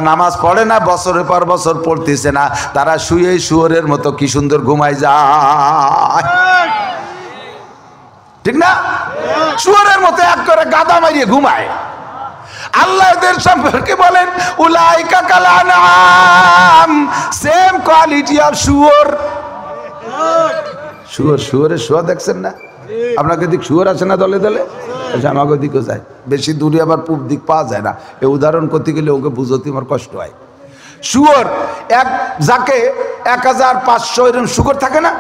নামাজ পড়ে না, বছরের পর বছর পড়তেছে না, তারা শুয়ে শুয়োরের মতো কি সুন্দর ঘুমায় যায়, ঠিক না? শুয়োরের মতো এক করে গাদা মারিয়ে ঘুমায়। আল্লাহ এদের সম্পর্কে বলেন উলাইকা কাল আনআম, সেম কোয়ালিটি অফ শুয়োর। শুয়োরের শোয়া দেখছেন না? আপনাকে দিক শুয়োর আছে না দলে দলে? আমাকে দিকও যায়, বেশি দূরে আবার পূব দিক পাওয়া যায় না। এই উদাহরণ করতে গেলে ওকে বুঝতে আমার কষ্ট হয়। শুয়োর এক যাকে 1500 এরকম শুয়োর থাকে না,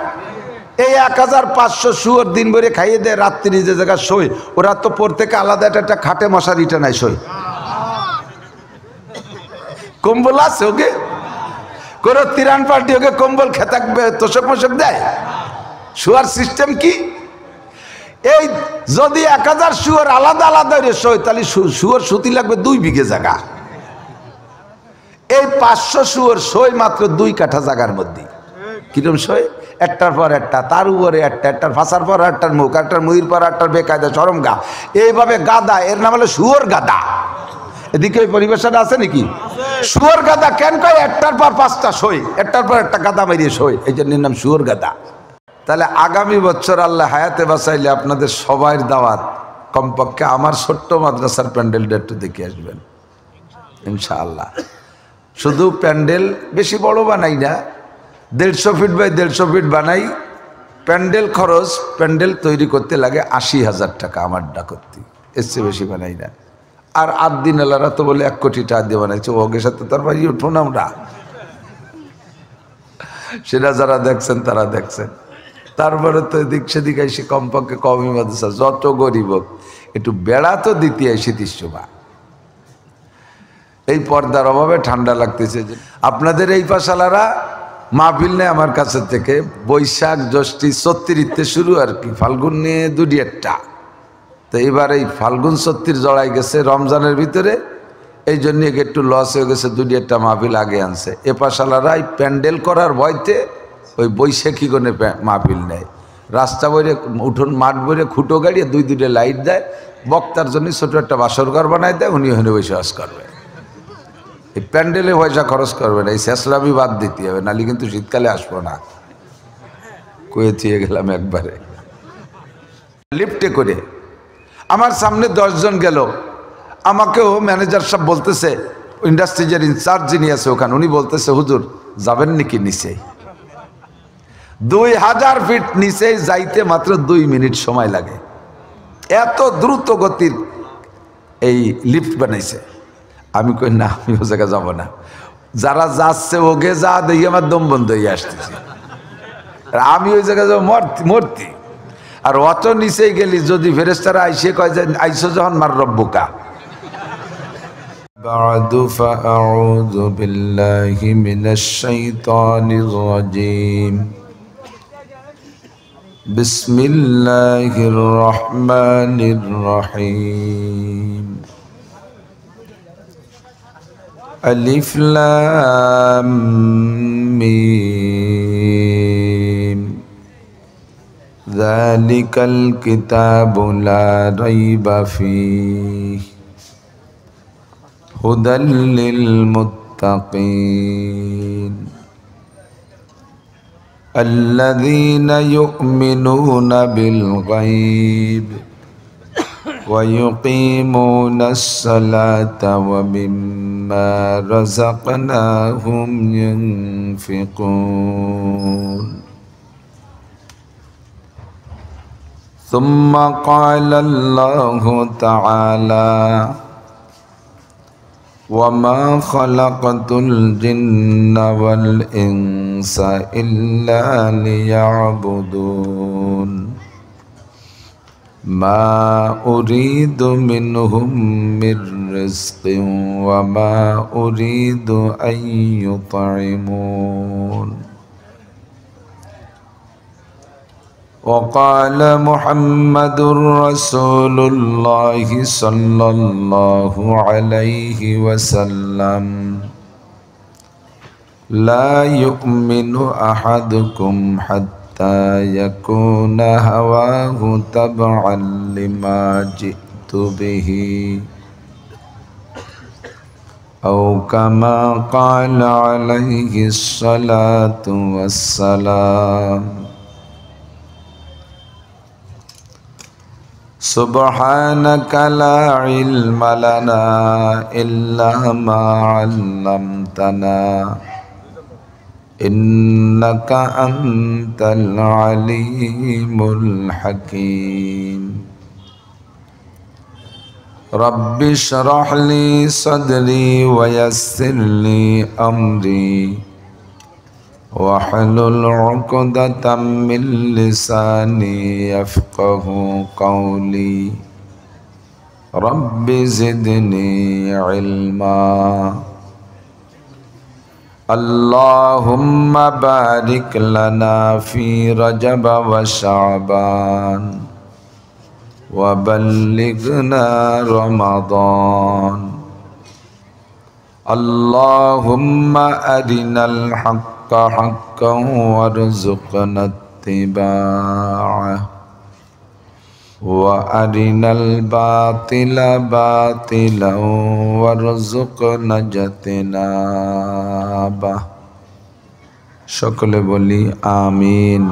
এই 1500 শুয়োর দিন ভরে খাইয়ে দেয়, রাত্রি যে জায়গা শোয়, ওরা তো প্রত্যেকে আলাদা একটা খাটে মশারিটা নাই শোয়, কম্বল আছে ওকে, কোনো তিরান পার্টি ওকে কম্বল খেতাকবে তোষক মোষক দেয়? শুয়ার সিস্টেম কি? এই যদি 1000 শুয়োর আলাদা আলাদা শোয়, তাহলে শুয়োর সুতি লাগবে 2 বিঘে জায়গা। এই 500 শুয়োর শোয় মাত্র 2 কাঠা জায়গার মধ্যে। কিরম শোয়? একটার পর একটা, তার উপরে একটা, একটার ফাঁসার পর একটার মুখ, একটার মুহির পর একটার বেকায়দা চরম গা, এইভাবে গাদা। এর নাম হলো শুয়োর গাদা। এদিকে ওই পরিবেশটা আছে নাকি? শুয়োর গাদা কেন কয়? একটার পর 5টা শোয়, একটার পর একটা গাদা মেরিয়ে শোয়, এই জন্য নাম শুয়োর গাদা। তাহলে আগামী বছর আল্লাহ হায়াতে বাঁচাইলে আপনাদের সবার দাওয়াত, কমপক্ষে আমার ছোট্ট মাদ্রাসার প্যান্ডেলটা একটু দেখে আসবেন ইনশাআল্লাহ। শুধু প্যান্ডেল বেশি বড় বানাই না, 150 ফিট বাই 150 ফিট বানাই। প্যান্ডেল খরচ, প্যান্ডেল তৈরি করতে লাগে 80,000 টাকা আমারটা করতে, এর চেয়ে বেশি বানাই না। আর 8 দিন এলারা তো বলে 1 কোটি টাকা দিয়ে বানাইছে, ওকে সাথে তার বাড়ি উঠুন আমরা, সেটা যারা দেখছেন তারা দেখছেন। তারপরে তো এদিক সেদিক এসে কমপক্ষে কমই মাদ্রাসা যত গরিব হোক একটু বেড়া তো দিতে আসি 300 বা। এই পর্দার অভাবে ঠান্ডা লাগতেছে। আপনাদের এই পাশালারা মাহফিল নেয় আমার কাছে থেকে বৈশাখ জ্যৈষ্ঠী 36 শুরু আর কি, ফাল্গুন নিয়ে 2-1টা। তো এবার এই ফাল্গুন 36 জড়াই গেছে রমজানের ভিতরে, এই জন্য একটু লস হয়ে গেছে, 2-1টা মাহফিল আগে আনছে। এ পাশালারা এই প্যান্ডেল করার ভয়তে ওই বৈশাখী গণে মাহফিল নেয়, রাস্তা বইরে উঠোন মাঠ বইরে খুঁটো গাড়িয়ে 2-2 লাইট দেয়, বক্তার জন্য ছোট একটা বাসর ঘর বানায় দেয়, উনি ওখানে বসবাস করবে। এই প্যান্ডেলে পয়সা খরচ করবে না, এই শেষলাভি বাদ দিতে হবে, নাহলে কিন্তু শীতকালে আসবো না। কয়ে থিয়ে গেলাম একবারে লিফটে করে, আমার সামনে 10 জন গেল, আমাকেও ম্যানেজার সাহেব বলতেছে, ইন্ডাস্ট্রিজের ইনচার্জ যিনি আছে ওখানে, উনি বলতেছে হুজুর যাবেন নাকি নিচে? 2000 ফিট নিচে যাইতে মাত্র 2 মিনিট সময় লাগে, এত দ্রুত গতির এই লিফট বানাইছে। আমি কই না, আমি ও জায়গায় যাবো না, যারা যাচ্ছে ওকে যা দেখি আমার দম বন্ধ হয়ে আসতেছে, আমি ওই জায়গায় যাবো মূর্তি। আর অত নিচে গেলি যদি ফেরেশতারা আইসে কয় যে আইসো যখন মার রব্বুকা। বা'দু ফাআউযু বিল্লাহি মিনাশ শাইতানির রাজীম। বিসমিল্লাহির রহমানির রহিম। আলিফ লাম মিম। যালিকাল কিতাবু লা রাইবা ফীহি হুদাল লিল মুত্তাকিন আল্লাযীনা ইউমিনুনা বিল গায়ব ওয়া ইউকিমুনাস সালাতা ওয়া মিম্মা রাযাকনাহুম ইউনফিকুন। ثم قال الله تعالى وما خلقت الجن والإنس إلا ليعبدون ما أريد منهم من رزق وما أريد أن يطعمون وقال محمد رسول الله صلى الله عليه وسلم لا يؤمن أحدكم حتى يكون هواه تبعا لما جئت به أو كما قال عليه الصلاة والسلام سبحانك لا علم لنا إلا ما علمتنا إنك أنت العليم الحكيم رب اشرح لي صدري ويسر لي أمري واحلل عقدة من لساني يفقه قولي رب زدني علما اللهم بارك لنا في رجب وشعبان وبلغنا رمضان اللهم أرنا الحق حقا وارزقنا اتباعه وأرنا الباطل باطلا وارزقنا اجتنابه সকলে বলি আমিন।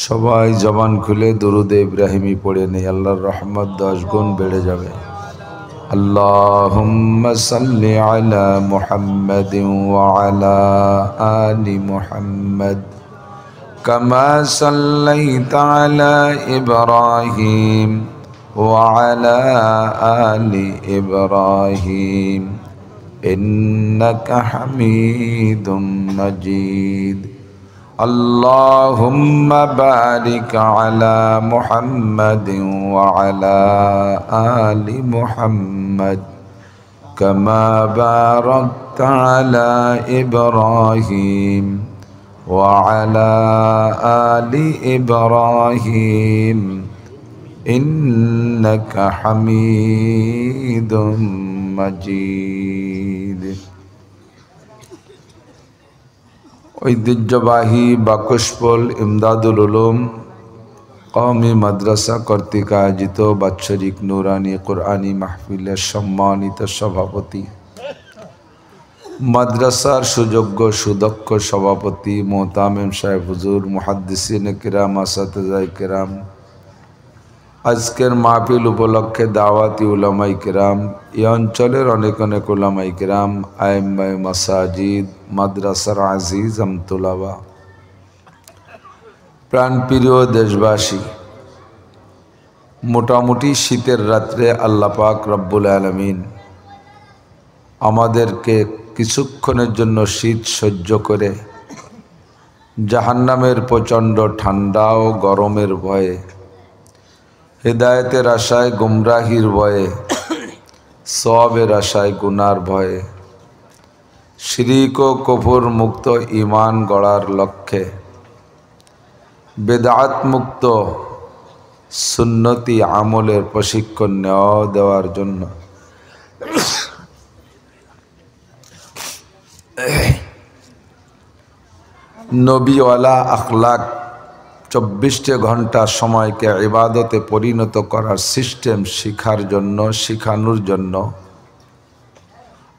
সবাই জবান খুলে দুরুদে ইব্রাহিমি পড়ে নেই, আল্লাহর রহমত 10 গুণ বেড়ে যাবে। আল্লাহুম্মা সাল্লি আলা মুহাম্মাদিন ওয়া আলা আলি মুহাম্মাদ কামা সাল্লাইতা আলা ইব্রাহিম ওয়া আলা আলি ইব্রাহিম ইন্নাকা হামিদুম মাজিদ। اللهم بارك على محمد وعلى آل محمد كما باركت على إبراهيم وعلى آل إبراهيم إنك حميد مجيد। ঐতিহ্যবাহী বাকুশপোল ইমদাদুল উলুম কওমি মাদ্রাসা কর্তৃক আয়োজিত বাৎসরিক নুরানি কুরআনী মাহফিলের সম্মানিত সভাপতি, মাদ্রাসার সুযোগ্য সুদক্ষ সভাপতি মোহতামিম সাহেব হুজুর, মুহাদ্দিসিনে কিরাম, আসাতিজায়ে কিরাম, আজকের মাহফিল উপলক্ষে দাওয়াতি উলামায়ে কিরাম, এই অঞ্চলের অনেক অনেক উলামায়ে কিরাম, আইম্মায়ে মাসাজিদ, মাদ্রাসার আজিজ আমতুলাবা, প্রাণপ্রিয় দেশবাসী, মোটামুটি শীতের রাত্রে আল্লাহ পাক রব্বুল আলামিন আমাদেরকে কিছুক্ষণের জন্য শীত সহ্য করে জাহান্নামের প্রচণ্ড ঠান্ডা ও গরমের ভয়ে, হেদায়েতের আশায় গুমরাহির ভয়ে, সওয়াবের আশায় গুনার ভয়ে, শিরিক ও কুফর মুক্ত ঈমান গড়ার লক্ষ্যে, বেদাত মুক্ত সুন্নতি আমলের প্রশিক্ষণ দেওয়ার জন্য নবীওয়ালা আখলাক 24 ঘন্টা সময়কে ইবাদতে পরিণত করার সিস্টেম শিখার জন্য, শিখানোর জন্য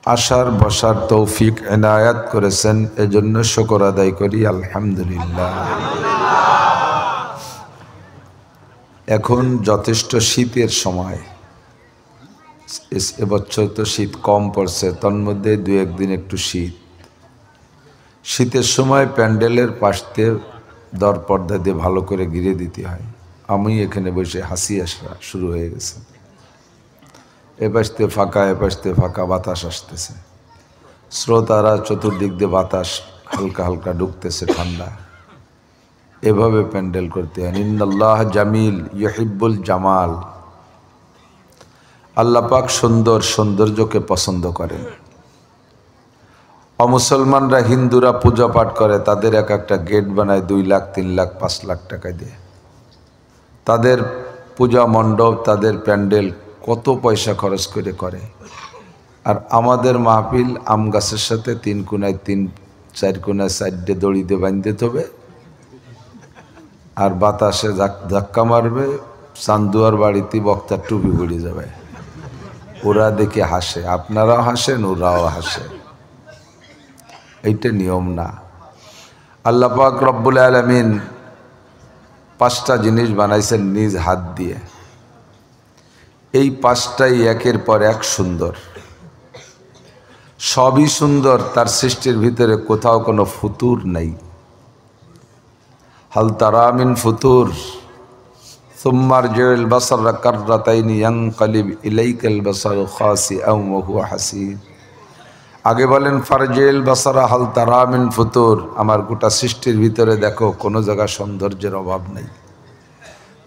আসার বসার তৌফিক এনায়াত করেছেন। এজন্য শুকর আদায় করি আলহামদুলিল্লাহ। এখন যথেষ্ট শীতের সময়, এবছর তো শীত কম পড়ছে, তন্মধ্যে 2-1 দিন একটু শীতের সময় প্যান্ডেলের পাশতে দরপর্দা দিয়ে ভালো করে ঘিরে দিতে হয়। আমি এখানে বসে হাসি আসা শুরু হয়ে গেছে, এপাশতে ফাঁকা এপাশতে ফাঁকা, বাতাস আসতেছে, শ্রোতারা চতুর্দিক দিয়ে বাতাস হালকা হালকা ঢুকতেছে, ঠান্ডা। এভাবে প্যান্ডেল করতে হয়। ইন্নাল্লাহ জামিল ইউহিব্বুল জামাল, আল্লাহ পাক সৌন্দর্যকে পছন্দ করেন। অমুসলমানরা, হিন্দুরা পূজা পাঠ করে, তাদের এক একটা গেট বানায় 2 লাখ 3 লাখ 5 লাখ টাকা দিয়ে। তাদের পূজা মণ্ডপ, তাদের প্যান্ডেল কত পয়সা খরচ করে। আর আমাদের মাহফিল আম গাছের সাথে 3 কোণায় 3-4 কোণায় সাইডে দড়ি দিয়ে বাঁধতে হবে, আর বাতাসে ধাক্কা মারবে, চান্দুয়ার বাড়িতে বক্তার টুপি পড়ে যাবে। ওরা দেখে হাসে, আপনারাও হাসেন, ওরাও হাসে। এইটা নিয়ম না। আল্লাহ পাক রব্বুল আলামিন 5টা জিনিস বানাইছেন নিজ হাত দিয়ে। এই 5টাই একের পর এক সুন্দর, সবই সুন্দর। তার সৃষ্টির ভিতরে কোথাও কোনো ফুতুর নাই। হাল তারা মিন ফুতুর সুম্মা রজিউল বাসার কাররাতাইনি ইয়ানকালিব ইলাইকাল বাসারু খাসিআন ওয়া হুয়া হাসির। আগে বলেন ফারজিল বাসারা হাল তারা মিন ফুতুর, আমার গোটা সৃষ্টির ভিতরে দেখো কোনো জায়গা সৌন্দর্যের অভাব নেই,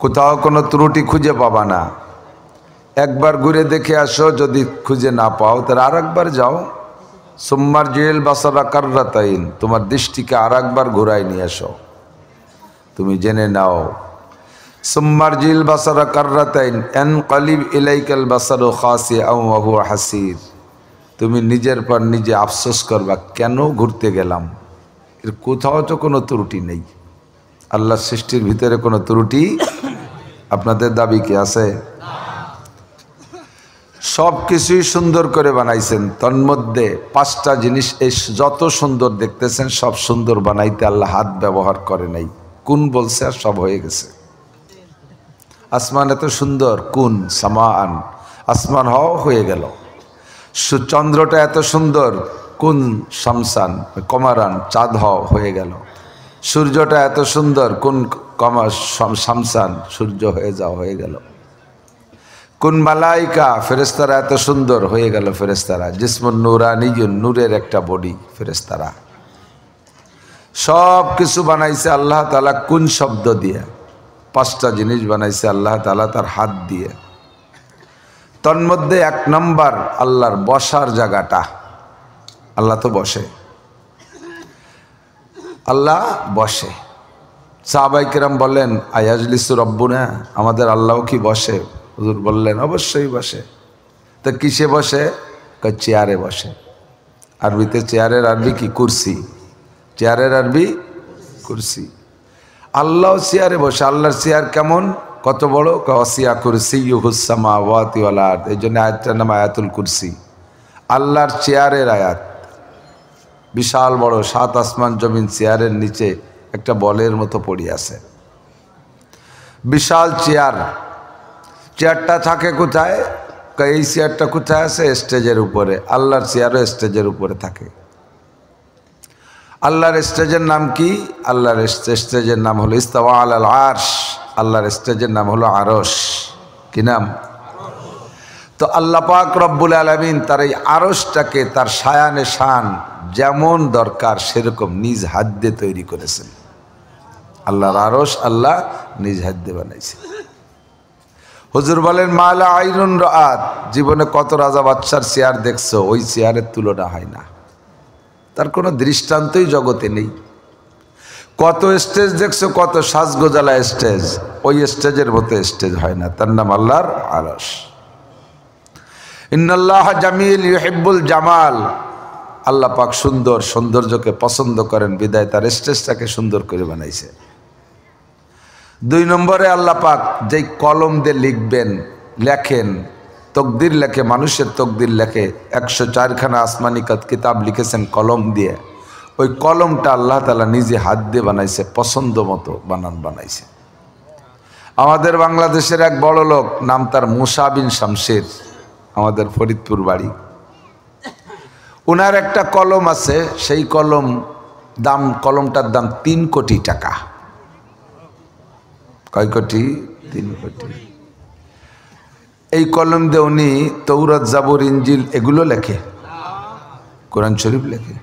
কোথাও কোনো ত্রুটি খুঁজে পাবা না। একবার ঘুরে দেখে আসো, যদি খুঁজে না পাও তাহলে আর একবার যাও। সুম্মার জেল বাসারা কাররাতাইন, তোমার দৃষ্টিকে আর একবার ঘুরাই নিয়ে আসো, তুমি জেনে নাও। সুম্মার জিল বাসারা কাররাতাইন ইয়ানকালিব ইলাইকাল বাসারু খাসিআন ওয়া হুয়া হাসির। তুমি নিজের পর নিজে আফসোস করবা, কেন ঘুরতে গেলাম, এর কোথাও তো কোনো ত্রুটি নেই। আল্লাহর সৃষ্টির ভিতরে কোনো ত্রুটি আপনাদের দাবি কি আছে? সব কিছুই সুন্দর করে বানাইছেন। তন্মধ্যে 5টা জিনিস এই যত সুন্দর দেখতেছেন সব সুন্দর বানাইতে আল্লাহ হাত ব্যবহার করে নাই। কোন বলছে আর সব হয়ে গেছে। আসমান এত সুন্দর, কোন সামান, আসমান হয়ে গেল। চন্দ্রটা এত সুন্দর, কোন শামসান কমারান, চাঁদ হয়ে গেল। সূর্যটা এত সুন্দর, কোন শামসান, সূর্য হয়ে গেল। কোন মালাইকা ফেরেশতারা এত সুন্দর, হয়ে গেল ফেরেশতারা। জিসমুন নূরানিয়ুন, নূরের একটা বডি ফেরেশতারা। সব কিছু বানাইছে আল্লাহ তাআলা কোন শব্দ দিয়ে? 5টা জিনিস বানাইছে আল্লাহ তাআলা তার হাত দিয়ে। তন্মধ্যে 1 নম্বর আল্লাহর বসার জায়গাটা। আল্লাহ তো বসে, আল্লাহ বসে। সাহাবায়ে কেরাম বলেন আয়াজলিসু রব্বুনা, আমাদের আল্লাহও কি বসে? হুজুর বললেন অবশ্যই বসে। তো কিসে বসে? চেয়ারে বসে। আরবিতে চেয়ারের আরবি কি? কুরসি। চেয়ারের আরবি কুরসি। আল্লাহ চেয়ারে বসে। আল্লাহর চেয়ার কেমন, কত বড়? ওয়াসিয়া কুরসিয়্যুহুস সামাওয়াতি ওয়াল আরদ। এই জন্য আয়াতটার নাম আয়াতুল কুরসি। আল্লাহর চেয়ারের আয়াত, বিশাল বড় 7 আসমান জমিন চেয়ারের নিচে একটা বলের মতো পড়ে আছে। বিশাল চেয়ার। চেয়ারটা থাকে কোথায়? এই চেয়ারটা কোথায় আছে? স্টেজের উপরে। আল্লাহর চেয়ারও স্টেজের উপরে থাকে। আল্লাহর স্টেজের নাম কি? আল্লাহর স্টেজের নাম হলো ইস্তাওয়া আলাল আরশ। আল্লাহর স্টেজের নাম হলো আরশ। কি নাম? তো আল্লাহ পাক রব্বুল আলামিন তার এই আরশটাকে তার শায়ানে শান যেমন দরকার সেরকম নিজ হাত দিয়ে তৈরি করেছেন। আল্লাহর আরশ আল্লাহ নিজ হাত দিয়ে বানাইছে। হুজুর বলেন মালা আইনুন রাআত, জীবনে কত রাজা বাদশার চেয়ার দেখছো, ওই চেয়ারের তুলনা হয় না। তার কোনো দৃষ্টান্তই জগতে নেই। কত স্টেজ দেখছো, কত সাজগোজালা স্টেজ, ওই স্টেজের মতো স্টেজ হয় না। তার নাম আল্লাহর আরশ। ইন্নাল্লাহ জামিল ইউহিব্বুল জামাল। আল্লাহ পাক সুন্দর, সৌন্দর্যকে পছন্দ করেন, বিদায় তার স্টেজটাকে সুন্দর করে বানাইছে। 2 নম্বরে আল্লাহ পাক যেই কলম দিয়ে লিখবেন, লেখেন, তকদির লেখে, মানুষের তকদির লেখে। 104খানা আসমানি কিতাব লিখেছেন কলম দিয়ে। ওই কলমটা আল্লাহ তাআলা নিজে হাত দিয়ে বানাইছে, পছন্দ মতো বানাইছে। আমাদের বাংলাদেশের এক বড় লোক, নাম তার মুসা বিন শামসির, আমাদের ফরিদপুর বাড়ি। ওনার একটা কলম আছে, সেই কলমটার দাম 3 কোটি টাকা। কয় কোটি? 3 কোটি। এই কলম দিয়ে উনি তৌরাত, জাবুর, ইনজিল এগুলো লেখে, কোরআন শরীফ লেখে।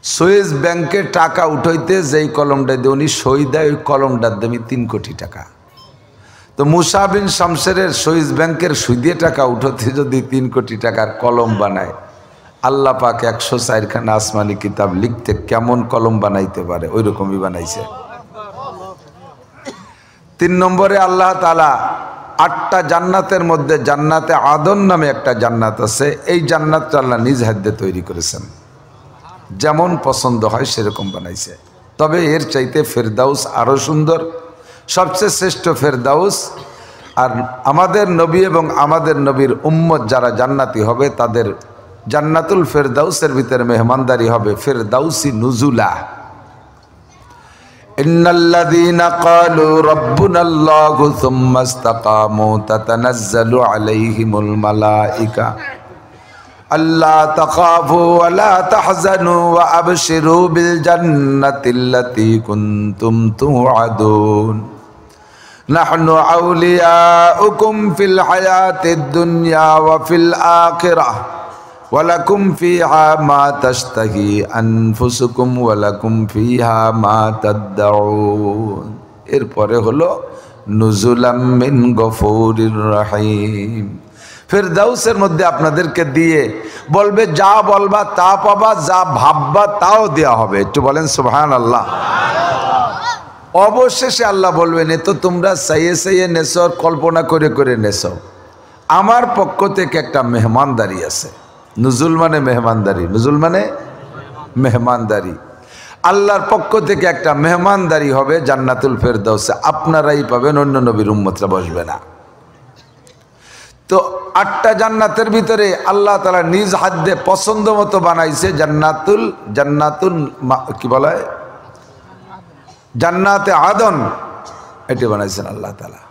সুইস ব্যাংকে টাকা উঠাইতে যেই কলমটা দিয়ে উনি সই দেয়, ওই কলমটার দামই 3 কোটি টাকা। তো মুসা বিন শামসেরের সুইস ব্যাংকের সুই দিয়ে টাকা উঠাতে যদি 3 কোটি টাকার কলম বানায়, আল্লাহ পাক 104খানা আসমানি কিতাব লিখতে কেমন কলম বানাইতে পারে? ওই রকমই বানাইছে। 3 নম্বরে আল্লাহ তাআলা 8টা জান্নাতের মধ্যে জান্নাতে আদন নামে একটা জান্নাত আছে। এই জান্নাতটা আল্লাহ নিজ হাতে তৈরি করেছেন, যেমন পছন্দ হয় সেরকম বানাইছে। তবে এর চাইতে ফেরদাউস আরো সুন্দর। সবচেয়ে শ্রেষ্ঠ ফেরদাউস আর আমাদের নবী এবং আমাদের নবীর উম্মত যারা জান্নাতি হবে তাদের জান্নাতুল ফেরদাউসের ভিতরে মেহমানদারি হবে ফেরদাউসি নুজুলা। ইন্নাল্লাযীনা ক্বালু রাব্বুনাল্লাহু সুম্মা ইসতাকামু তাতানাজ্জালু আলাইহিমুল মালায়েকা আল্লা তাখাফু ওয়া লা তাহজানু ওয়া আবশিরু বিল জান্নাতিল্লাতী কুনতুম তুআদুন নাহনু আউলিয়াউকুম ফিল হায়াতিদ দুনিয়া ওয়া ফিল আখিরাহ ওয়া লাকুম ফিহা মা তাশতাহি আনফুসুকুম ওয়া লাকুম ফিহা মা তাদউন। এরপরে হলো নুজুলাম মিন গফুরির রহিম। ফেরদাউসের মধ্যে আপনাদেরকে দিয়ে বলবে যা বলবা তা পাবা, যা ভাববা তাও দেওয়া হবে। একটু বলেন সুবহানাল্লাহ। অবশেষে আল্লাহ বলবেন এ তো তোমরা চাইয়ে চাইয়ে নেছো, কল্পনা করে করে নেছো, আমার পক্ষ থেকে একটা মেহমানদারি আছে। নুজুল মানে মেহমানদারি, নুজুল মানে মেহমানদারি। আল্লাহর পক্ষ থেকে একটা মেহমানদারি হবে জান্নাতুল ফেরদাউসে, আপনারাই পাবেন, অন্য নবীর উম্মতরা বসবে না। তো 8টা জান্নাতের ভিতরে আল্লাহ তাআলা নিজ হাতে পছন্দ মতো বানাইছে জান্নাতুল কি বলা হয়, জান্নাতে আদন, এটি বানাইছেন আল্লাহ তাআলা।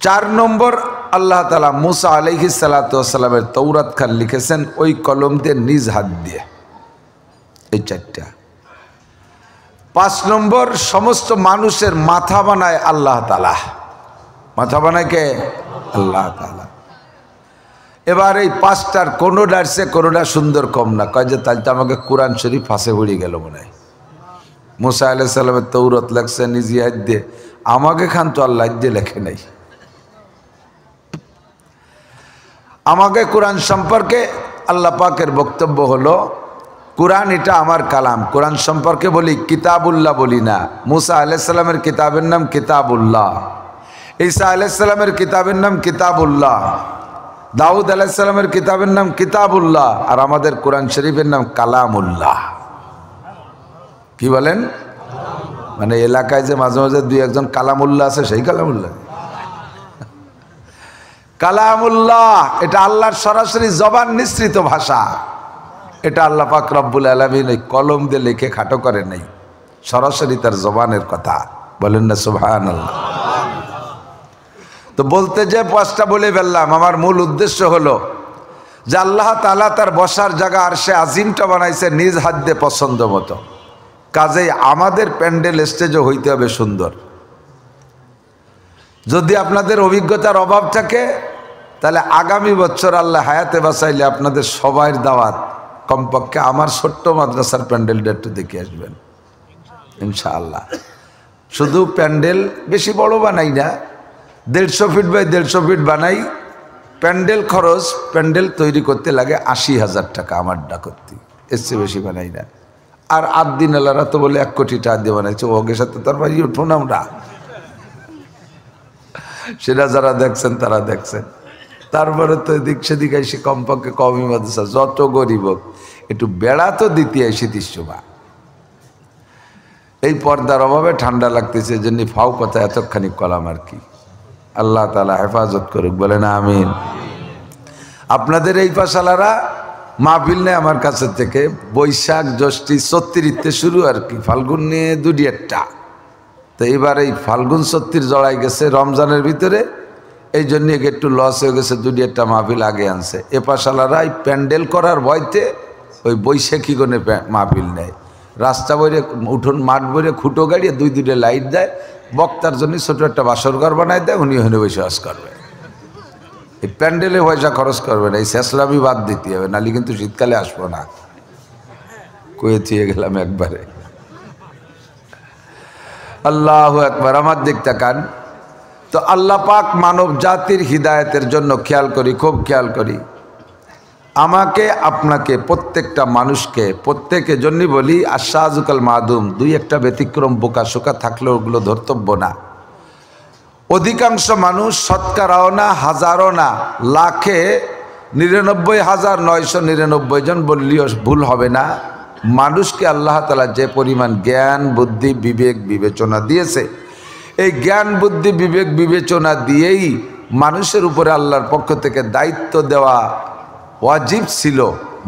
4 নম্বর আল্লাহ তাআলা মুসা আলাইহিস সালাতু ওয়াস সালামের তৌরাত খান লিখেছেন ওই কলম দিয়ে নিজ হাত দিয়ে, এই 4টা। 5 নম্বর সমস্ত মানুষের মাথা বানায় আল্লাহ তাআলা, মাথা বানায় কে? আল্লাহ তাআলা। এবার এই 5টার কোনোটার সে কোনোটা সুন্দর কম না, কয় যে তাহলে তো আমাকে কোরআন শরীফ ফাঁসে পড়ে গেল মনে হয়। মুসা আলাইহিস সালামের তৌরাত লেখছে নিজ হাত দিয়ে, আমাকে খান তো আল্লাহ দিয়ে লেখে নাই। আমাকে কোরআন সম্পর্কে আল্লাহ পাকের বক্তব্য হলো কোরআন এটা আমার কালাম। কোরআন সম্পর্কে বলি কিতাবুল্লাহ বলি না। মুসা আলাইহিস সালামের কিতাবের নাম কিতাবুল্লাহ, ঈসা আলাইহিস সালামের কিতাবের নাম কিতাবুল্লাহ, দাউদ আলাইহিস সালামের কিতাবের নাম কিতাবুল্লাহ, আর আমাদের কোরআন শরীফের নাম কালামুল্লাহ। কি বলেন? মানে এলাকায় যে মাঝে মাঝে 2-1 কালামুল্লাহ আছে, সেই কালামুল্লাহ? কালামুল্লাহ এটা আল্লাহর সরাসরি জবান নিঃসৃত ভাষা। এটা আল্লাহ পাক রব্বুল আলামিন এই কলম দিয়ে লিখে খাটো করে নাই, সরাসরি তার জবানের কথা। বলেন না সুবহানাল্লাহ। তো বলতে যে 5টা বলে ফেললাম, আমার মূল উদ্দেশ্য হলো যে আল্লাহ তাআলা তার বসার জায়গা আরশে আজিমটা বানাইছে নিজ হাত দিয়ে পছন্দ মতো। কাজেই আমাদের প্যান্ডেল স্টেজও হইতে হবে সুন্দর। যদি আপনাদের অভিজ্ঞতার অভাব থাকে তাহলে আগামী বছর আল্লাহ হায়াতে বাঁচাইলে আপনাদের সবার দাওয়াত, কমপক্ষে আমার ছোট্ট মাদ্রাসার প্যান্ডেলটা একটু দেখে আসবেন ইনশাআল্লাহ। শুধু প্যান্ডেল বেশি বড় বানাই না, 150 ফিট বাই 150 ফিট বানাই। প্যান্ডেল খরচ, প্যান্ডেল তৈরি করতে লাগে 80,000 টাকা আমারটা করতে, এর চেয়ে বেশি বানাই না। আর আদ্দিন আল্লাহরা তো বলে 1 কোটি টাকা দিয়ে বানাইছে, ওকে সাথে তার বাড়ি উঠুন আমরা, সেটা যারা দেখছেন তারা দেখছেন। তারপরে তো এদিক সেদিক এসে কমপক্ষে কমই মাদ্রাসা যত গরিব হোক একটু বেড়া তো দিতে এসে 30 এই পর্দার অভাবে ঠান্ডা লাগতেছে, জন্য ফাও কথা এতখানি কলাম আর কি। আল্লাহ তাআলা হেফাজত করুক, বলে না আমিন। আপনাদের এই পাশালারা মাহফিল নেই আমার কাছে থেকে বৈশাখ জ্যৈষ্ঠ 36 শুরু আর কি, ফাল্গুন নিয়ে 2-1টা। তো এবার এই ফাল্গুন 36 জড়াই গেছে রমজানের ভিতরে, এই জন্য একটু লস হয়ে গেছে, 2-1টা মাহফিল আগে আনছে। এ পাশালারা এই প্যান্ডেল করার ভয়তে ওই বৈশাখী গনে মাহফিল নেয়, রাস্তা বইরে উঠোন মাঠ বইরে খুঁটো গাড়িয়ে 2-2 লাইট দেয়, বক্তার জন্য ছোট একটা বাসর ঘর বানায় দেয়, উনি ওখানে বসে বাস করবে। এই প্যান্ডেলে পয়সা খরচ করবে না, এই শেষলামি বাদ দিতে হবে, নাহলে কিন্তু শীতকালে আসবো না। কয়ে থিয়ে গেলাম একবারে। আল্লাহু আকবার। আমার দিক তাকান তো আল্লাহ পাক মানব জাতির হিদায়তের জন্য খেয়াল করি, খুব খেয়াল করি। আমাকে আপনাকে প্রত্যেকটা মানুষকে প্রত্যেকের জন্যই বলি আশাজুকাল মাদুম, 2-1টা ব্যতিক্রম বোকা শোকা থাকলেও ওগুলো ধর্তব্য না। অধিকাংশ মানুষ শতকরাও না, হাজারও না, লাখে 99,999 জন বললেও ভুল হবে না। মানুষকে আল্লাহ তাআলা যে পরিমাণ জ্ঞান বুদ্ধি বিবেক বিবেচনা দিয়েছে, এই জ্ঞান বুদ্ধি বিবেক বিবেচনা দিয়েই মানুষের উপরে আল্লাহর পক্ষ থেকে দায়িত্ব দেওয়া ওয়াজিব ছিল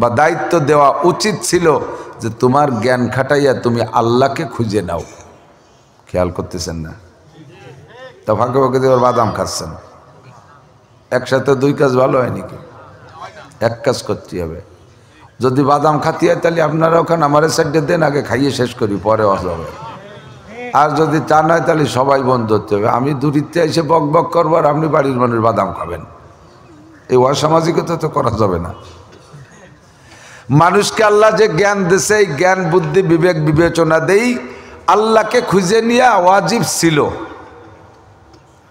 বা দায়িত্ব দেওয়া উচিত ছিল যে তোমার জ্ঞান খাটাইয়া তুমি আল্লাহকে খুঁজে নাও। খেয়াল করতেছেন না? তা ফাঁকে ফাঁকে দেওয়ার বাদাম খাচ্ছেন, একসাথে দুই কাজ ভালো হয় নাকি? এক কাজ করতে হবে। যদি বাদাম খাতি হয় তাহলে আপনারা ওখানে আমার সাইডে দেন, আগে খাইয়ে শেষ করি, পরে হবে। আর যদি তা নয় তাহলে সবাই বন্ধ করতে হবে। আমি দূরিতে এসে বক বক করবো আর আপনি বাড়ির মানুষ বাদাম খাবেন, এই অসামাজিকতা তো করা যাবে না। মানুষকে আল্লাহ যে জ্ঞান দিছে, এই জ্ঞান বুদ্ধি বিবেক বিবেচনা দেই আল্লাহকে খুঁজে নিয়ে ওয়াজিব ছিল।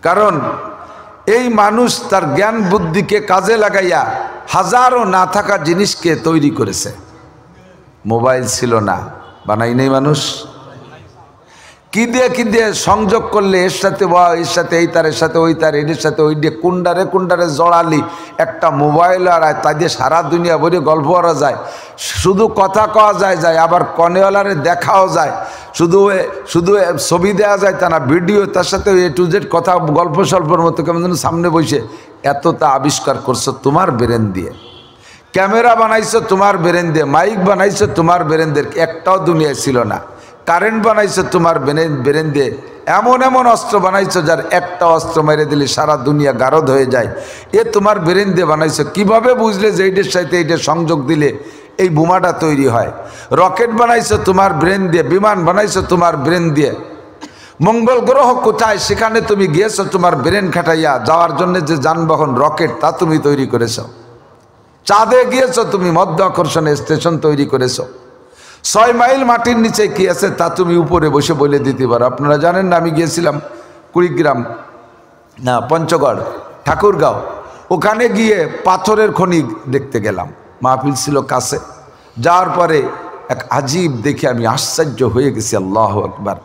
কারণ এই মানুষ তার জ্ঞান বুদ্ধিকে কাজে লাগাইয়া হাজারো না থাকা জিনিসকে তৈরি করেছে। মোবাইল ছিল না, বানাই নেই মানুষ। কি দিয়ে সংযোগ করলে এর সাথে বা এর সাথে এই তারের সাথে ওই তার, এর সাথে ওই দিয়ে কুন্ডারে জড়ালি একটা মোবাইল, আর তাই দিয়ে সারা দুনিয়া ভরে গল্প করা যায়, শুধু কথা কওয়া যায়, আবার কনেওয়ালারে দেখাও যায়, শুধু ছবি দেওয়া যায় তা না, ভিডিও, তার সাথে এ টু জেড কথা, গল্প স্বল্পর মতো কেমন যেন সামনে বসে। এতটা আবিষ্কার করছো তোমার ব্রেন দিয়ে, ক্যামেরা বানাইছো তোমার ব্রেন দিয়ে, মাইক বানাইছো তোমার ব্রেন দিয়ে, একটাও দুনিয়ায় ছিল না। কারেন্ট বানাইছো তোমার ব্রেন দিয়ে, এমন অস্ত্র বানাইছো যার একটা অস্ত্র মেরে দিলে সারা দুনিয়া গারদ হয়ে যায়, এ তোমার ব্রেন দিয়ে বানাইছো। কিভাবে বুঝলে যে এইটার সাথে এইটা সংযোগ দিলে এই বোমাটা তৈরি হয়? রকেট বানাইছো তোমার ব্রেন দিয়ে, বিমান বানাইছো তোমার ব্রেন দিয়ে। মঙ্গল গ্রহ কোথায় সেখানে তুমি গিয়েছো তোমার ব্রেন খাটাইয়া, যাওয়ার জন্য যে যানবাহন রকেট তা তুমি তৈরি করেছো। চাঁদে গিয়েছো তুমি, মধ্য আকর্ষণে স্টেশন তৈরি করেছো। 6 মাইল মাটির নিচে কি আছে তা তুমি উপরে বসে বলে দিতে পারো। আপনারা জানেন না, আমি গিয়েছিলাম কুড়িগ্রাম না পঞ্চগড় ঠাকুরগাঁও, ওখানে গিয়ে পাথরের খনি দেখতে গেলাম। মাহফিল ছিল কাছে, যাওয়ার পরে এক আজীব দেখে আমি আশ্চর্য হয়ে গেছি। আল্লাহু আকবার!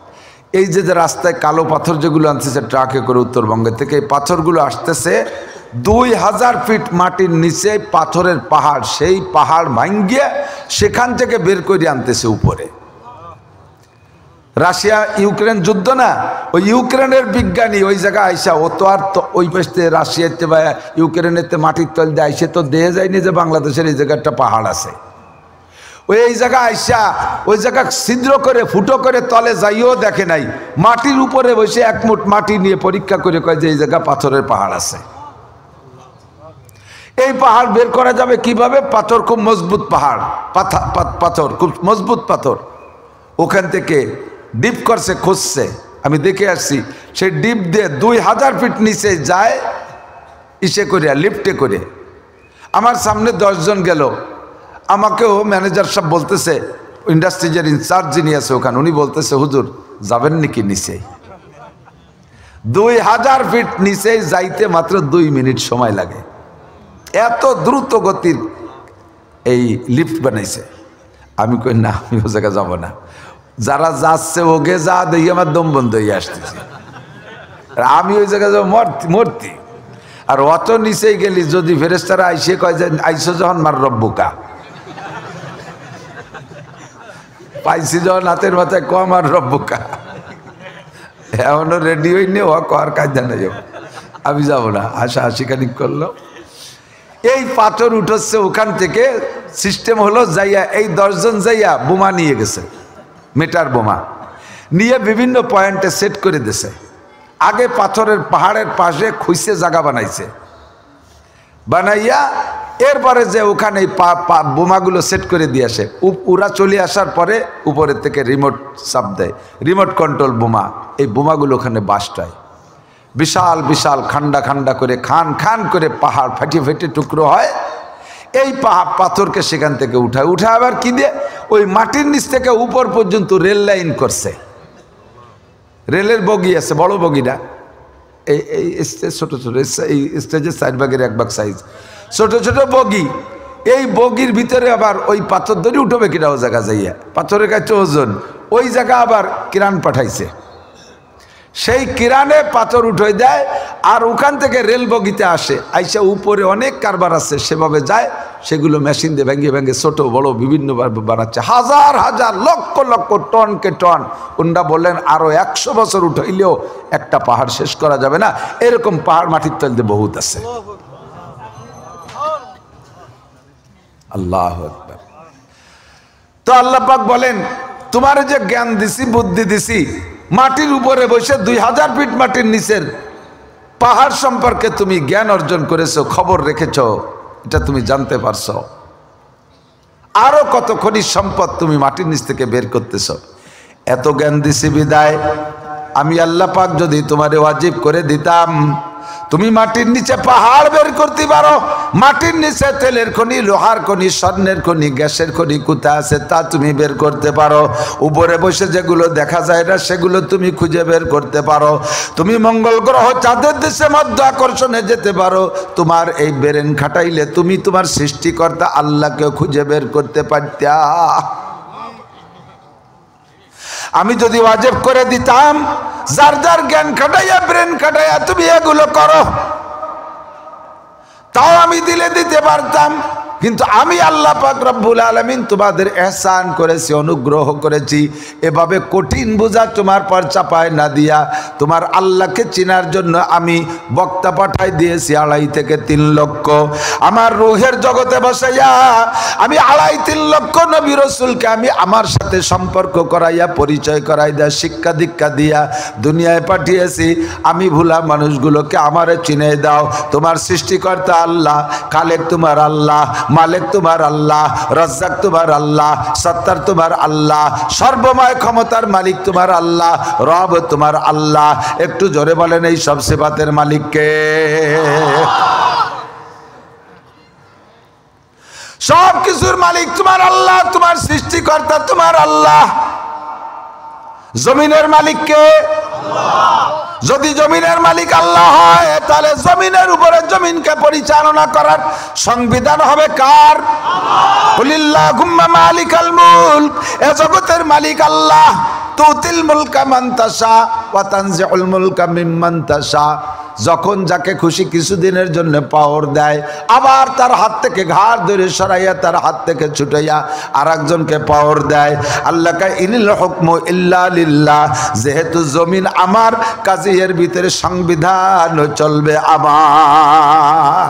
এই যে রাস্তায় কালো পাথর যেগুলো আনতেছে ট্রাকে করে উত্তরবঙ্গে থেকে, এই পাথরগুলো আসতেছে 2000 ফিট মাটির নিচে পাথরের পাহাড়, সেই পাহাড় ভাঙ্গিয়ে সেখান থেকে বের করে আনতেছে উপরে। রাশিয়া ইউক্রেন যুদ্ধ না, ওই ইউক্রেনের বিজ্ঞানী ওই জায়গায় আইসা, ও তো আর ওই পাশে রাশিয়াতে বা ইউক্রেনেতে মাটির তল দিয়ে আইসে তো দেহে যায়নি যে বাংলাদেশের এই জায়গায় একটা পাহাড় আছে। ওই এই জায়গা আইসা ওই জায়গা ছিদ্র করে ফুটো করে তলে যাইও দেখে নাই, মাটির উপরে বসে এক মুঠ মাটি নিয়ে পরীক্ষা করে কয় যে এই জায়গা পাথরের পাহাড় আছে। এই পাহাড় বের করা যাবে কিভাবে? পাথর খুব মজবুত, পাহাড় পাথর খুব মজবুত পাথর। ওখান থেকে ডিপ করছে, খুঁজছে, আমি দেখে আসছি। সেই ডিপ দিয়ে 2000 ফিট নিচে যায়, ইসে করিয়া লিফটে করে। আমার সামনে 10 জন গেল, আমাকেও ম্যানেজার সাহেব বলতেছে, ইন্ডাস্ট্রিজের ইনচার্জ যিনি আছে ওখানে, উনি বলতেছে হুজুর যাবেন নাকি নিচে? 2000 ফিট নিচে যাইতে মাত্র 2 মিনিট সময় লাগে। এত দ্রুত গতির এই লিফট বানাইছে। আমি কই না, আমি ও জায়গায় যাবো না। যারা যাচ্ছে ওকে যা দেখি আমার দম বন্ধ হয়ে আসতেছে, আমি ওই জায়গায় যাবো মূর্তি। আর অত নিচেই গেলি যদি ফেরেশতারা আইসে কয় যে আইসো যখন মার রব্বুকা, পাইছি যখন হাতের মাথায় কম আর রব্বুকা, এমনও রেডি হইনি, ও কর কায়দা নেই, আমি যাবো না। আশা হাসিখানি করলো। এই পাথর উঠছে ওখান থেকে, সিস্টেম হলো যাইয়া এই 10 জন যাইয়া বোমা নিয়ে গেছে, মেটার বোমা নিয়ে বিভিন্ন পয়েন্টে সেট করে দিছে। আগে পাথরের পাহাড়ের পাশে খুঁজে জায়গা বানাইছে, বানাইয়া এরপরে যে ওখানে বোমাগুলো সেট করে দিয়ে আসে। ওরা চলে আসার পরে উপরের থেকে রিমোট চাপ দেয়, রিমোট কন্ট্রোল বোমা। এই বোমাগুলো ওখানে বাস্ট হয়, বিশাল বিশাল খান্ডা খান্ডা করে খান করে পাহাড় ফেটে ফেটে টুকরো হয়। এই পাথরকে সেখান থেকে উঠায় আবার কি দিয়ে ওই মাটির নিচ থেকে উপর পর্যন্ত রেল লাইন করছে। রেলের বগি আছে, বড় বগি না, এই স্টেজ ছোট ছোট, এই স্টেজের 4 ভাগের 1 ভাগ সাইজ ছোট ছোট বগি। এই বগির ভিতরে আবার ওই পাথর ধরে উঠবে কিনা ও জায়গা যাইয়া, পাথরের কাছে ওজন, ওই জায়গা আবার কিরান পাঠাইছে। সেই কিরানে পাথর উঠে দেয় আর ওখান থেকে রেল বগিতে আসে, আইসা উপরে অনেক কারবার আছে সেভাবে যায়, সেগুলো মেশিন দিয়ে ভেঙে ভেঙে ছোট বড় বিভিন্ন বানাচ্ছে, হাজার হাজার লক্ষ লক্ষ টনকে টন। উন্ডা বললেন আরো 100 বছর উঠাইলেও একটা পাহাড় শেষ করা যাবে না, এরকম পাহাড় মাটির তলতে বহুত আছে। আল্লাহু আকবার। তো আল্লাহ পাক বলেন তোমার যে জ্ঞান দিছি বুদ্ধি দিছি, মাটির উপরে বসে 2000 ফিট মাটির নিচের পাহাড় সম্পর্কে তুমি জ্ঞান অর্জন করেছো, খবর রেখেছো, এটা তুমি জানতে পারছো। আরো কত খনিজ সম্পদ তুমি মাটির নিচ থেকে বের করতেছো। এত জ্ঞান দিছি বিদায় আমি আল্লাহ পাক যদি তোমারে ওয়াজিব করে দিতাম তুমি মাটির নিচে পাহাড় বের করতে পারো, মাটির নিচে তেলের খনি, লোহার খনি, স্বর্ণের খনি, গ্যাসের খনি কোথায় আছে তা তুমি বের করতে পারো, উপরে বসে যেগুলো দেখা যায় না সেগুলো তুমি খুঁজে বের করতে পারো, তুমি মঙ্গল গ্রহ চাঁদের দেশে মধ্য আকর্ষণে যেতে পারো, তোমার এই ব্রেন খাটাইলে তুমি তোমার সৃষ্টিকর্তা আল্লাহকে খুঁজে বের করতে পারতা। আমি যদি ওয়াজিব করে দিতাম যার যার জ্ঞান খাটাইয়া ব্রেন খাটাইয়া তুমি এগুলো করো, তাও আমি দিতে পারতাম, কিন্তু আমি আল্লাহ পাক রব্বুল আলামিন তোমাদের ইহসান করেছি, অনুগ্রহ করেছি, এভাবে কঠিন বোঝা তোমার পর চাপায় না দিয়া তোমার আল্লাহকে চেনার জন্য আমি বক্তা পাঠাই দিয়েছি 2.5 থেকে 3 লক্ষ। আমার রূহের জগতে বসাইয়া আমি 2.5-3 লক্ষ নবী রাসূলকে আমি আমার সাথে সম্পর্ক করাইয়া পরিচয় করাই দেয়া শিক্ষা দীক্ষা দিয়া দুনিয়ায় পাঠিয়েছি। আমি ভুলা মানুষগুলোকে আমারে চিনে দাও, তোমার সৃষ্টিকর্তা আল্লাহ, খালেক তোমার আল্লাহ, মালিক তোমার আল্লাহ, রাজ্জাক তোমার আল্লাহ, সত্তার তোমার আল্লাহ, সর্বময় ক্ষমতার মালিক তোমার আল্লাহ, রব তোমার আল্লাহ। একটু জোরে বলেন এই সব সিফাতের মালিক কে? সব কিছুর মালিক তোমার আল্লাহ, তোমার সৃষ্টিকর্তা তোমার আল্লাহ। জমিনের মালিক কে? যদি জমিনের মালিক আল্লাহ হয় তাহলে জমিনের উপরে জমিনকে পরিচালনা করার সংবিধান হবে কার? কুলিল্লাহুম্মা মালিকাল মুলক, এ জগতের মালিক আল্লাহ। তুতিল মুলকা মান তাশা ওয়া তানজিউল মুলকা মিম্মান তাশা, যখন যাকে খুশি কিছুদিনের জন্য পাওয়ার দেয়, আবার তার হাত থেকে ঘাড় ধরে সরাইয়া তার হাত থেকে ছুটাইয়া আর একজনকে পাওয়ার দেয়। আল্লাহ কা ইনিল হুকমু ইল্লা লিল্লাহ, যেহেতু জমিন আমার কাজে এর ভিতরে সংবিধান চলবে আমার।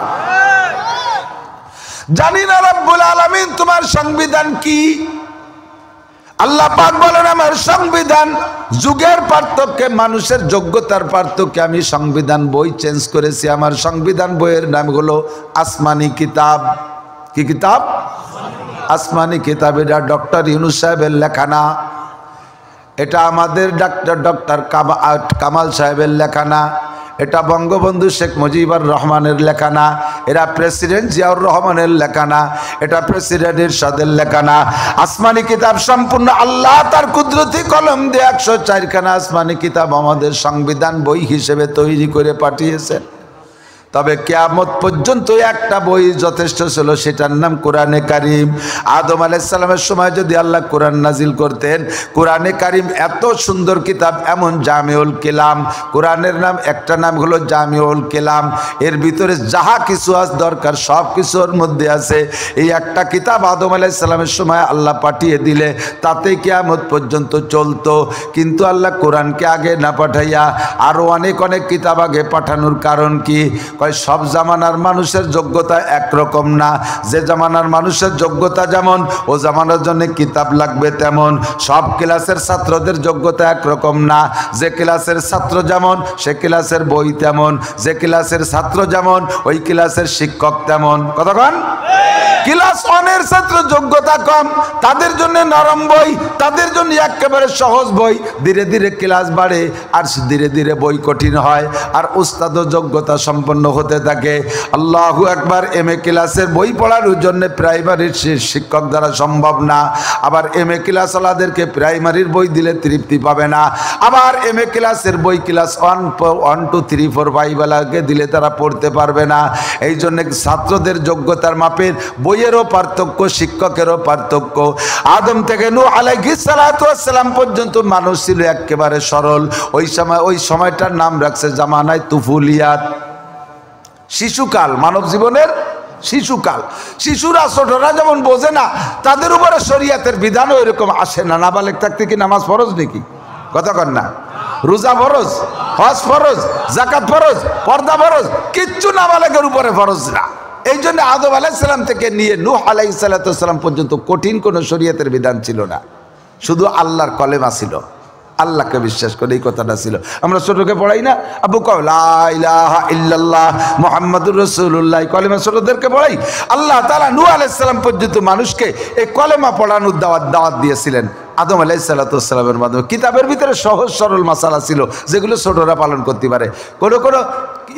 জানি না রব্বুল আলামিন তোমার সংবিধান কি? আল্লাহ পাক বলেন আমার সংবিধান যুগের পার্থক্যে, মানুষের যোগ্যতার পার্থক্যে আমি সংবিধান বই চেঞ্জ করেছি। আমার সংবিধান বইয়ের নাম হলো আসমানি কিতাব। কি কিতাব? আসমানি কিতাব। এটা ডক্টর ইউনূস সাহেবের লেখা না, এটা আমাদের ডক্টর কামাল সাহেবের লেখা না, এটা বঙ্গবন্ধু শেখ মুজিবুর রহমানের লেখা না, এটা প্রেসিডেন্ট জিয়াউর রহমানের লেখা না, এটা প্রেসিডেন্ট এরশাদের লেখা না। আসমানি কিতাব সম্পূর্ণ আল্লাহ তার কুদরতি কলম দিয়ে 104 খানা আসমানি কিতাব আমাদের সংবিধান বই হিসেবে তৈরি করে পাঠিয়েছেন। তবে কিয়ামত পর্যন্ত একটা বই যথেষ্ট ছিল, সেটার নাম কোরআনে কারিম। আদম আলাইহিস সালামের সময় যদি আল্লাহ কোরআন নাজিল করতেন, কোরআনে কারিম এত সুন্দর কিতাব, এমন জামিউল কালাম, কোরআনের নাম একটা নাম হলো জামিউল কালাম। এর ভিতরে যাহা কিছু আজ দরকার সব কিছুর মধ্যে আছে। এই একটা কিতাব আদম আলাইহিস সালামের সময় আল্লাহ পাঠিয়ে দিলে তাতে কিয়ামত পর্যন্ত চলতো। কিন্তু আল্লাহ কোরআনকে আগে না পাঠাইয়া আরো অনেক অনেক কিতাব আগে পাঠানোর কারণ কি? সব জামানার মানুষের যোগ্যতা একরকম না। যে জামানার মানুষের যোগ্যতা যেমন, ও জামানার জন্য কিতাব লাগবে তেমন। সব ক্লাসের ছাত্রদের যোগ্যতা একরকম না। যে ক্লাসের ছাত্র যেমন, সে ক্লাসের বই তেমন। যে ক্লাসের ছাত্র যেমন, ওই ক্লাসের শিক্ষক তেমন। কতক্ষণ? ক্লাস 1-এর ছাত্র যোগ্যতা কম, তাদের জন্য নরম বই, তাদের জন্য একেবারে সহজ বই। ধীরে ধীরে ক্লাস বাড়ে আর ধীরে ধীরে বই কঠিন হয়, আর উস্তাদও যোগ্যতা সম্পন্ন হতে থাকে। আল্লাহু আকবার। MA ক্লাসের বই পড়ার জন্য প্রাইমারির শিক্ষক দ্বারা সম্ভব না। আবার MA ক্লাসওয়ালাদেরকে প্রাইমারির বই দিলে তৃপ্তি পাবে না। আবার MA ক্লাসের বই ক্লাস 1, 2, 3, 4, 5 বেলাকে দিলে তারা পড়তে পারবে না। এই জন্য ছাত্রদের যোগ্যতার মাপের বইয়েরও পার্থক্য, শিক্ষকেরও পার্থক্য। আদম থেকে নূহ আলাইহিস সালাতু ওয়াস সালাম পর্যন্ত মানুষ ছিল একেবারে সরল। ওই সময়টার নাম রাখছে জামানায় তুফুলিয়াত, শিশুকাল, মানব জীবনের শিশুকাল। শিশুরা ছোটরা যেমন বোঝে না, তাদের উপরে শরীয়তের বিধানও এরকম আসে না। নাবালেগ থাকতে কি নামাজ ফরজ নাকি? কথা কন না। রোজা ফরজ, হজ ফরজ, যাকাত ফরজ, পর্দা ফরজ, কিচ্ছু নাবালেগের উপরে ফরজ না। এই জন্য আদম আলাইহিস সালাম থেকে নিয়ে নূহ আলাইহিস সালাম পর্যন্ত কঠিন কোনো শরীয়তের বিধান ছিল না, শুধু আল্লাহর কলেমা ছিল, আল্লাহকে বিশ্বাস করে এই কথাটা ছিল। আমরা ছোটকে পড়াই না, আবু কও লা ইলাহা ইল্লাল্লাহ মুহাম্মাদুর রাসূলুল্লাহ, কলেমা ছোটদেরকে পড়াই। আল্লাহ তাআলা নূহ আলাইহিস সালাম পর্যন্ত মানুষকে এই কলেমা পড়ানোর দাওয়াত দিয়েছিলেন আদম আলাইহিস সালামের মাধ্যমে। কিতাবের ভিতরে সহজ সরল মাসালা ছিল যেগুলো ছোটরা পালন করতে পারে। কোনো কোনো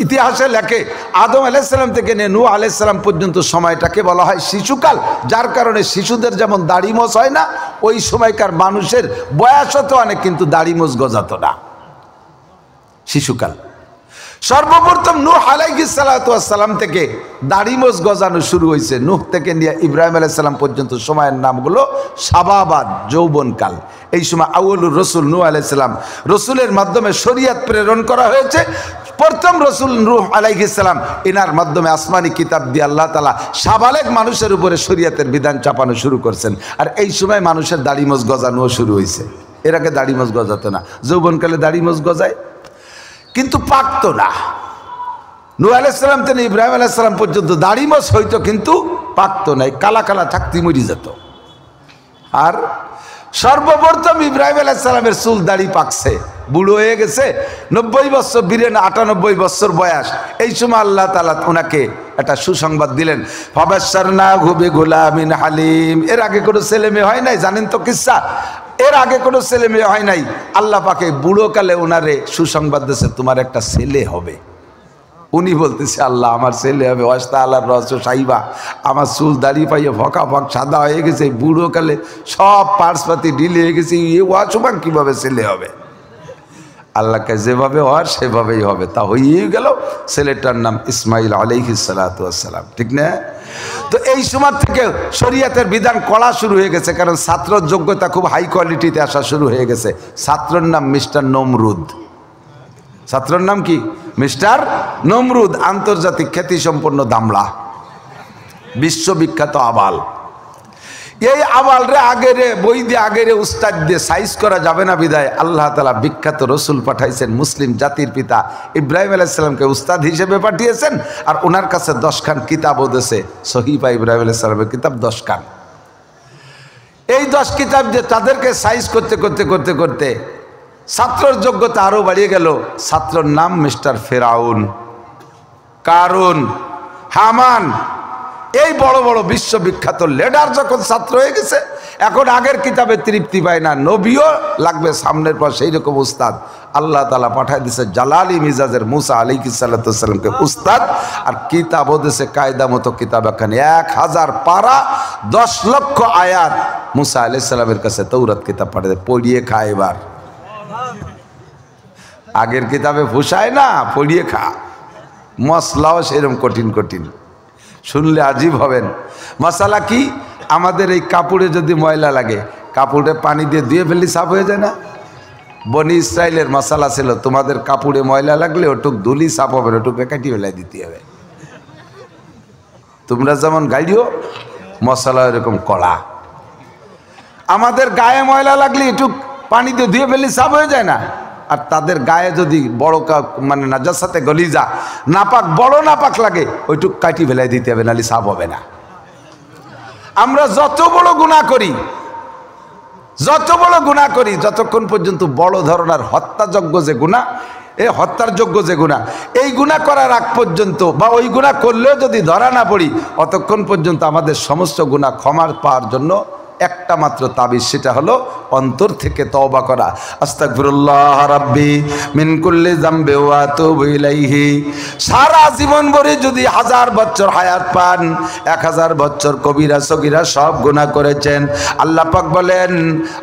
ইতিহাসে লেখে আদম আলাইহিস সালাম থেকে নিয়ে নূহ আলাইহিস সালাম পর্যন্ত সময়টাকে বলা হয় শিশুকাল, যার কারণে শিশুদের যেমন দাড়ি মোছ হয় না, ওই সময়কার মানুষের বয়স হতো অনেক কিন্তু দাড়ি মোছ গজাতো না, শিশুকাল। সর্বপ্রথম নূহ আলাইহিস সালাম থেকে দাড়ি মোছ গজানো শুরু হয়েছে। নূহ থেকে নিয়ে ইব্রাহিম আলাইহিস সালাম পর্যন্ত সময়ের নামগুলো শাবাবাদ, যৌবনকাল। এই সময় আউয়ালুর রসুল নূহ আলাইহিস সালাম, রসুলের মাধ্যমে শরীয়ত প্রেরণ করা হয়েছে। প্রথম রসুল নূহ আলাইহিস সালাম, এনার মাধ্যমে আসমানি কিতাব দিয়ে আল্লাহ তাআলা সাবালেগ মানুষের উপরে শরীয়তের বিধান চাপানো শুরু করছেন। আর এই সময় মানুষের দাড়ি মোছ গজানো শুরু হয়েছে। এর আগে দাড়ি মোছ গজাতো না, যৌবনকালে দাড়ি মোছ গজায় কিন্তু পাকতো না। নূহ আলাইহিস সালাম থেকে ইব্রাহিম আলাইহিস সালাম পর্যন্ত দাড়ি মোছ হইতো কিন্তু পাকতো নাই, কালা কালা থাকতে মরি যেত। আর সর্বপ্রথম ইব্রাহিম আলাইহিস সালামের চুল দাড়ি পাকছে, বুড়ো হয়ে গেছে, 90 বছর, 98 বছর বয়স। এই সময় আল্লাহ তাআলা ওনাকে একটা সুসংবাদ দিলেন, ফাবাশশারনাহু বিগুলামিন হালিম। এর আগে কোনো ছেলে মেয়ে হয় নাই, জানেন তো কিসসা? এর আগে কোনো ছেলে মেয়ে হয় নাই। আল্লাহ পাকে বুড়োকালে ওনারে সুসংবাদ দিয়েছে, তোমার একটা ছেলে হবে। উনি বলতেছে, আল্লাহ আমার ছেলে হবে, ওয়াস্তা আল্লাহর রহস্য সাইবা, আমার চুল দাড়ি পাইয়ে ফকা ফক সাদা হয়ে গেছে, বুড়োকালে সব পার্সপাতি ঢিলে হয়ে গেছে, এ ওয়াসুমান কীভাবে ছেলে হবে? আল্লাহকে যেভাবে হওয়ার সেভাবেই হবে। তা হয়েই গেল, ছেলেটার নাম ইসমাইল আলাইহিস সালাতু ওয়াস সালাম, ঠিক না? তো এই সময় থেকে শরীয়তের বিধান কড়া শুরু হয়ে গেছে, কারণ ছাত্রর যোগ্যতা খুব হাই কোয়ালিটিতে আসা শুরু হয়ে গেছে। ছাত্রর নাম মিস্টার নমরুদ। ছাত্রর নাম কি? মিস্টার নমরুদ, আন্তর্জাতিক খ্যাতিসম্পন্ন দামড়া, বিশ্ববিখ্যাত আবাল। এই আবাল রে আগের বই দিয়ে আগের উস্তাদ দিয়ে সাইজ করা যাবে না বিদায় আল্লাহ তাআলা বিখ্যাত রসুল পাঠাইছেন, মুসলিম জাতির পিতা ইব্রাহিম আলাইহিস সালামকে উস্তাদ হিসেবে পাঠিয়েছেন। আর ওনার কাছে 10 খান কিতাবও দিয়েছে, সহিফা ইব্রাহিম আলাইহিস সালামের কিতাব 10 খান। এই 10 কিতাব দিয়ে তাদেরকে সাইজ করতে করতে করতে করতে ছাত্রর যোগ্যতা আরও বাড়িয়ে গেল। ছাত্রর নাম মিস্টার ফেরাউন, কারুন, হামান। এই বড় বড় বিশ্ববিখ্যাত লিডার যখন ছাত্র হয়ে গেছে, এখন আগের কিতাবে তৃপ্তি পায় না, নবীও লাগবে সামনের পর সেই রকম উস্তাদ। আল্লাহ তাআলা পাঠায় দিছে জালালি মিজাজের মুসা আলাইহিস সালামকে উস্তাদ, আর কিতাবও দিছে কায়দা মতো কিতাব। এখানে 1000 পারা 10 লক্ষ আয়াত মুসা আলাইহিস সালামের কাছে তৌরাত কিতাব পাঠিয়ে পড়িয়ে খা। এবার আগের কিতাবে ফুসায় না, পড়িয়ে খা। মশলাও সেরকম কঠিন কঠিন, শুনলে আজীব হবেন। মশালা কি? আমাদের এই কাপড়ে যদি ময়লা লাগে, কাপড়ে পানি দিয়ে ধুয়ে ফেললে সাফ হয়ে যায় না? বনি ইসরাইলের মশালা ছিল, তোমাদের কাপড়ে ময়লা লাগলে ওটুক ধুলি সাফ হবে না, ওটুক কাটি ফেলাই দিতে হবে। তোমরা যেমন গাইডিও, মশালা এরকম কড়া। আমাদের গায়ে ময়লা লাগলে একটু পানি দিয়ে ধুয়ে ফেললে সাফ হয়ে যায় না? আর তাদের গায়ে যদি বড় মানে নাজাসাতে গলিজা নাপাক, বড় নাপাক লাগে, ওইটুক কাটি ফেলাই দিতে হবে, নাহলে সাফ হবে না। আমরা যত বড় গুনাহ করি, যতক্ষণ পর্যন্ত বড় ধরনের হত্যাযোগ্য যে গুনাহ, এই হত্যার যোগ্য যে গুনাহ, এই গুনাহ করার আগ পর্যন্ত বা ওই গুনাহ করলেও যদি ধরা না পড়ি, অতক্ষণ পর্যন্ত আমাদের সমস্ত গুনাহ ক্ষমার পাওয়ার জন্য একটা মাত্র তাবিজ, সেটা হলো অন্তর থেকে তওবা করা। আস্তাগফিরুল্লাহ রাব্বি মিন কুল্লি যামবি ওয়া আতুবু ইলাইহি। সারা জীবন ভরে যদি 1000 বছর হায়াত পান, 1000 বছর কবিরা সগীরা সব গুনাহ করেছেন, আল্লাহ পাক বলেন,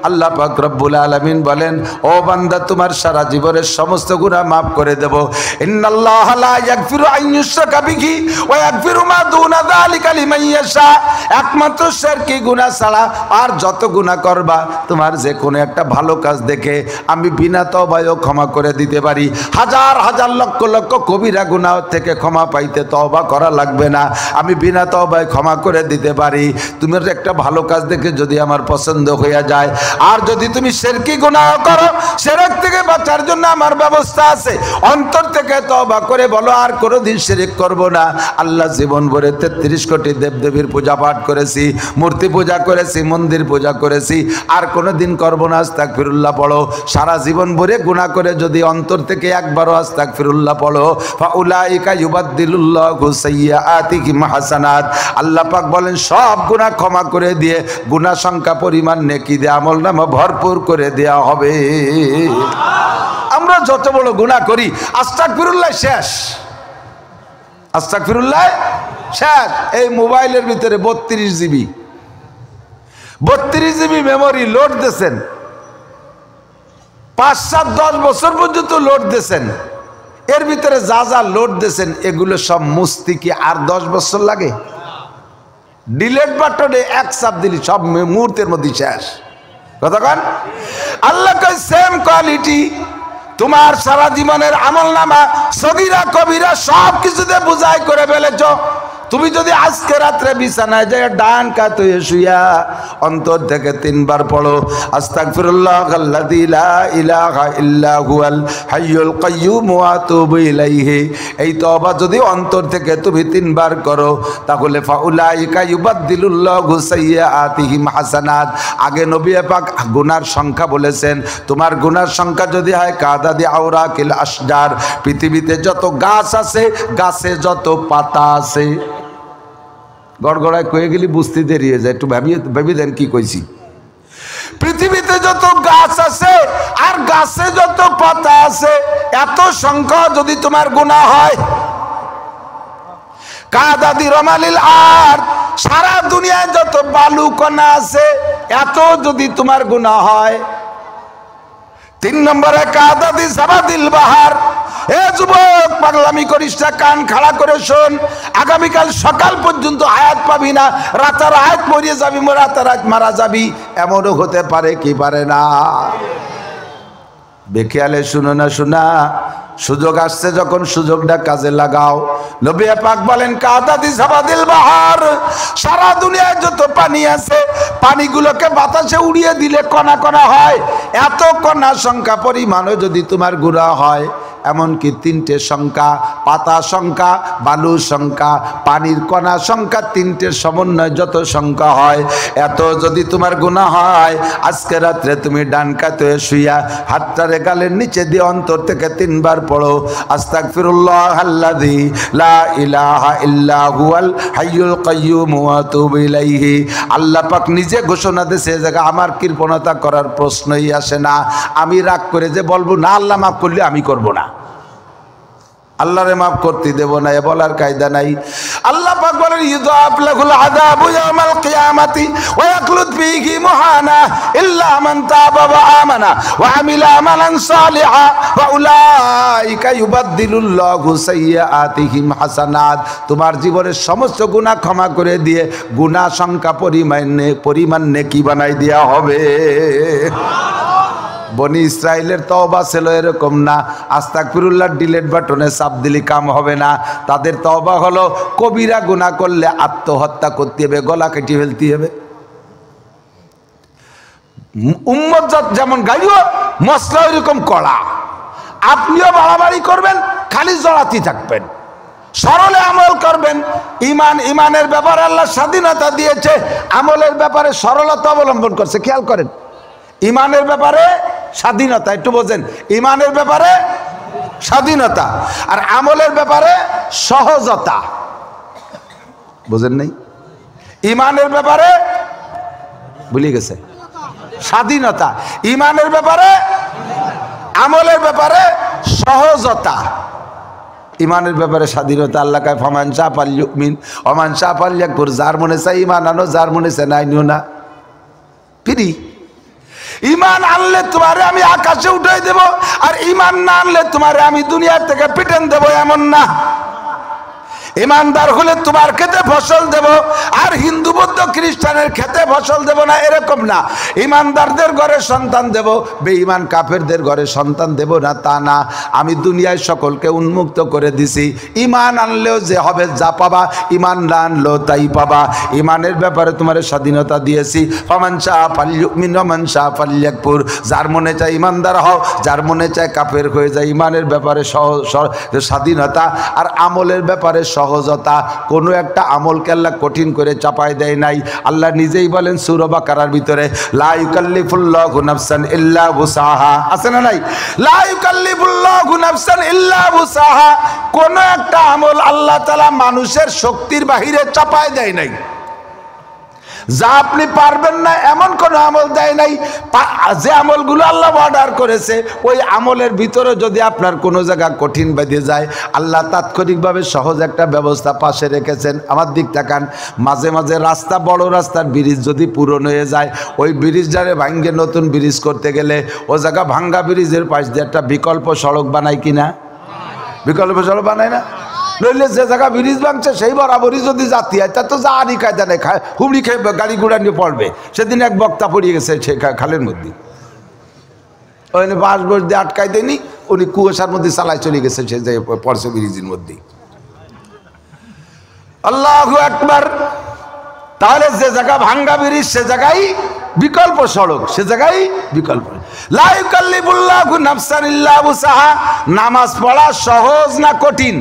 আল্লাহ পাক রব্বুল আলামিন বলেন, ও বান্দা তোমার সারা জীবনের সমস্ত গুনাহ মাফ করে দেব। ইন্নাল্লাহা লা ইয়াগফিরু আন ইউশরাকা বিহি ওয়া ইয়াগফিরু মা দুনা যালিকা লিমান ইয়াশা। একমাত্র শিরকি গুনাহ ছাড়া আর যত গুনাহ করবা, তোমার যে কোনো একটা ভালো কাজ দেখে আমি বিনা তওবায়ও ক্ষমা করে দিতে পারি। হাজার হাজার লক্ষ লক্ষ কবিরা গুনাহ থেকে ক্ষমা পাইতে তওবা করা লাগবে না, আমি বিনা তওবায় ক্ষমা করে দিতে পারি। তুমি একটা ভালো কাজ দেখে যদি আমার পছন্দ হয়ে যায়, আর যদি তুমি শিরকি গুনাহ করো, শিরক থেকে বাঁচার জন্য আমার ব্যবস্থা আছে। অন্তর থেকে তওবা করে বলো আর কোনোদিন শিরক করব না। আল্লাহ জীবন ভরে 33 কোটি দেবদেবীর পূজা পাঠ করেছি, মূর্তি পূজা করেছি, মন্দির পূজা করেছি, আর কোনোদিন করব না। আস্তাগফিরুল্লাহ পড়ো। সারা জীবন ভরে গুনাহ করে যদি অন্তর থেকে একবারও আস্তাগফিরুল্লাহ পড়ো, ফাউলাইকা ইউবাদদিলুল্লাহু সাইয়্যাতিহিম হাসানাত। আল্লাহ পাক বলেন সব গুনাহ ক্ষমা করে দিয়ে গুনাহ সংখ্যা পরিমাণ নেকি দিয়ে আমলনামা ভরপুর করে দেয়া হবে। আমরা যত বড় গুনাহ করি, আস্তাগফিরুল্লাহ শেষ, আস্তাগফিরুল্লাহ শেষ। এই মোবাইলের ভিতরে 32 জিবি, 32 জিবি মেমোরি লোড দিয়েছেন, 5-7-10 বছর পর্যন্ত লোড দিয়েছেন। এর ভিতরে যা যা লোড দিয়েছেন এগুলো সব মুছতে কি আর 10 বছর লাগে? ডিলেট বাটনে এক চাপ দিলি সব মুহূর্তের মধ্যে শেষ। কথা কন? আল্লাহ কয় সেম কোয়ালিটি তোমার সারা জীবনের আমলনামা সগীরা কবিরা সব কিছুতে বুঝাই করে ফেলেছ। তুমি যদি আজকে রাত্রে বিছানায় যায় ডান কাত হয়ে শুয়া অন্তর থেকে 3 বার পড়ো, আস্তাগফিরুল্লাহাল্লাযী লা ইলাহা ইল্লা হুয়াল হাইয়ুল কাইয়্যুম ওয়া আতুবু ইলাইহি। এই তওবা যদি অন্তর থেকে তুমি 3 বার করো, তাহলে ফাউলাইকা ইউবাদদিলুল্লাহু সাইয়্যাতিহিম হাসানাত। আগে নবী পাক গুনার সংখ্যা বলেছেন, তোমার গুনার সংখ্যা যদি হয় কাদাদি আওরাকিল আশজার, পৃথিবীতে যত গাছ আছে, গাছে যত পাতা আছে। গড়গড়ায় কয়ে গেলি বুঝতে দেরি হয়ে যায়, একটু ভেবে দেন কি কইছি। পৃথিবীতে যত গাছ আছে আর গাছে যত পাতা আছে, এত সংখ্যা যদি তোমার গুনাহ হয়, কাদাদি রমালিল আর, সারা দুনিয়ায় যত বালু কণা আছে এত যদি তোমার গুনাহ হয়। 3 নম্বরে কাদাদি সাবাদিল বাহার। এ যুবক, পাগলামি করিস না, কান খাড়া করে শোন। আগামীকাল সকাল পর্যন্ত হায়াত পাবি না, রাতারাত মরিয়ে যাবি, রাতারাত মারা যাবি, এমনও হতে পারে কি পারে না? বেখেয়ালে শুনো না শোনা, সুযোগ আসছে যখন সুযোগটা কাজে লাগাও। নবী পাক বলেন কাদাদি সাবাদিল বাহার, সারা দুনিয়ায় যত পানি আছে পানিগুলোকে বাতাসে উড়িয়ে দিলে কণা কণা হয়। এত কণা সংখ্যা পরিমাণও যদি তোমার গুনাহ হয়, এমনকি 3টে সংখ্যা, পাতা সংখ্যা, বালু সংখ্যা, পানির কণা সংখ্যা, 3টের সমন্বয় যত সংখ্যা হয়, এত যদি তোমার গুনাহ হয়, আজকে রাত্রে তুমি ডান কাত হয়ে শুইয়া হাতটারে গালের নিচে দিয়ে অন্তর থেকে 3 বার পড়ো, আস্তাগফিরুল্লাহাল্লাযী লা ইলাহা ইল্লা হুয়াল হাইয়ুল কাইয়্যুম ওয়া আতুবু ইলাইহি। আল্লাহ পাক নিজে ঘোষণা দিয়েছে, এই জায়গা আমার কৃপণতা করার প্রশ্নই আসে না। আমি রাগ করে যে বলবো না আল্লাহ মাফ করলে, আমি করব না, আল্লাহরে মাফ করতে দেব না, এ বলার কায়দা নাই। আল্লাহ পাক বলেন ইযআব লাহুল আযাবু ইয়াওমাল কিয়ামাতি ওয়া ইয়াখলুদ ফীহি মুহানা ইল্লা মান তাবা ওয়া আমানা ওয়া আমিলা আমালান সালিহা ওয়া উলাইকা ইউবাদদিলুল্লাহু সাইয়্যাতিহিম হাসানাত। তোমার জীবনের সমস্ত গুনাহ ক্ষমা করে দিয়ে গুনাহ সংখ্যা পরিমাণ নেকি বানাই দেয়া হবে। বনি ইসরায়েলের তওবা ছিল এরকম না, আস্তাগফিরুল্লাহ ডিলেট বাটনে চাপ দিলে কাম হবে না। তাদের তওবা হলো কবিরা গুনাহ করলে আত্মহত্যা করতে হবে, গলা কেটে ফেলতে হবে। উম্মত যেমন গাইও মশলা ওইরকম কড়া, আপনিও বাড়াবাড়ি করবেন, খালি জড়াতে থাকবেন, সরলে আমল করবেন। ইমানের ব্যাপারে আল্লাহ স্বাধীনতা দিয়েছে, আমলের ব্যাপারে সরলতা অবলম্বন করছে। খেয়াল করেন, ইমানের ব্যাপারে স্বাধীনতা, একটু বোঝেন, ইমানের ব্যাপারে স্বাধীনতা আর আমলের ব্যাপারে সহজতা। বোঝেন নাই? ইমানের ব্যাপারে ভুলে গেছে স্বাধীনতা। ইমানের ব্যাপারে আমলের ব্যাপারে সহজতা, ইমানের ব্যাপারে স্বাধীনতা। আল্লাহ কয় ফামান শাআ ফালইউমিন ওয়া মান শাআ ফালইয়াকফুর, যার মনে চাই ইমান আনো, যার মনে চাই না নিও না। ফ্রি। ইমান আনলে তোমারে আমি আকাশে উঠাই দেব, আর ইমান না আনলে তোমারে আমি দুনিয়ার থেকে পিটান দেব, এমন না। ইমানদার হলে তোমার খেতে ফসল দেব, আর হিন্দু বৌদ্ধ খ্রিস্টানের খেতে ফসল দেব না, এরকম না। ইমানদারদের ঘরে সন্তান দেব, বেঈমান কাফেরদের ঘরে সন্তান দেব না, তা না। আমি দুনিয়ায় সকলকে উন্মুক্ত করে দিছি। ইমান আনলেও যে হবে যা পাবা, ইমান না আনলেও তাই পাবা। ইমানের ব্যাপারে তোমার স্বাধীনতা দিয়েছি। ফামান শাআ ফালইউমিন ওয়া মান শাআ ফালইয়াকফুর, যার মনে চায় ইমানদার হও, যার মনে চায় কাফের হয়ে যায়। ইমানের ব্যাপারে স্বাধীনতা, আর আমলের ব্যাপারে সহজতা। কোনো একটা আমলকে আল্লাহ কঠিন করে চাপায় দেয় নাই। আল্লাহ নিজেই বলেন সূরা বাকারার ভিতরে, লা ইউকাল্লিফুল্লাহু নাফসান ইল্লা বুসাহা, আছে না নাই? লা ইউকাল্লিফুল্লাহু নাফসান ইল্লা বুসাহা। কোন একটা আমল আল্লাহ তাআলা মানুষের শক্তির বাহিরে চাপায় দেয় নাই। যা আপনি পারবেন না এমন কোন আমল দেয় নাই। যে আমলগুলো আল্লাহ অর্ডার করেছে, ওই আমলের ভিতরে যদি আপনার কোনো জায়গা কঠিন বেঁধে যায়, আল্লাহ তাৎক্ষণিকভাবে সহজ একটা ব্যবস্থা পাশে রেখেছেন। আমার দিক তাকান, মাঝে মাঝে রাস্তা, বড় রাস্তার ব্রিজ যদি পূরণ হয়ে যায়, ওই ব্রিজটারে ভাঙ্গে নতুন ব্রিজ করতে গেলে ও জায়গা ভাঙ্গা ব্রিজের পাশ দিয়ে একটা বিকল্প সড়ক বানায় কিনা? বিকল্প সড়ক বানায় না? নইলে যে জায়গা ব্রিজ ভাঙছে সেই বরাবরই যদি জাতি হয়, তা তো যারই কায়দা নেই, হুমড়ি খেয়ে গাড়ি ঘোড়া নিয়ে পড়বে। সেদিন এক বক্তা পড়িয়ে গেছে সে খালের মধ্যে, ওই বাঁশ বস দিয়ে আটকাই দেয়নি, উনি কুয়াশার মধ্যে চালায় চলে গেছে, সে যে পড়ছে ব্রিজের মধ্যে। আল্লাহু আকবার। তাহলে যে জায়গা ভাঙ্গা ব্রিজ সে জায়গায় বিকল্প সড়ক, সে জায়গায় বিকল্প। লা ইউকাল্লিফুল্লাহু নাফসান ইল্লা বুসাহা। নামাজ পড়া সহজ না কঠিন?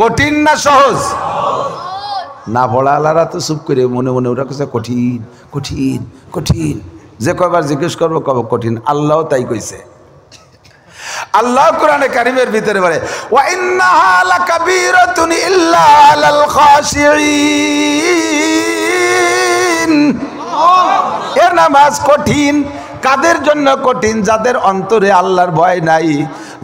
কঠিন না সহজ? না পড়া আলারা তো চুপ করে মনে মনে ওরা কইছে কঠিন কঠিন কঠিন। যে কয়বার জিজ্ঞেস করবো কব কঠিন। আল্লাহ তাই কইছে। আল্লাহ কোরআনে কারিমের ভিতরে বলে, ওয়া ইন্নাহা লাকাবীরাতুন ইল্লা আলাল খাশিঈন। এ নামাজ কঠিন। কাদের জন্য কঠিন? যাদের অন্তরে আল্লাহর ভয় নাই,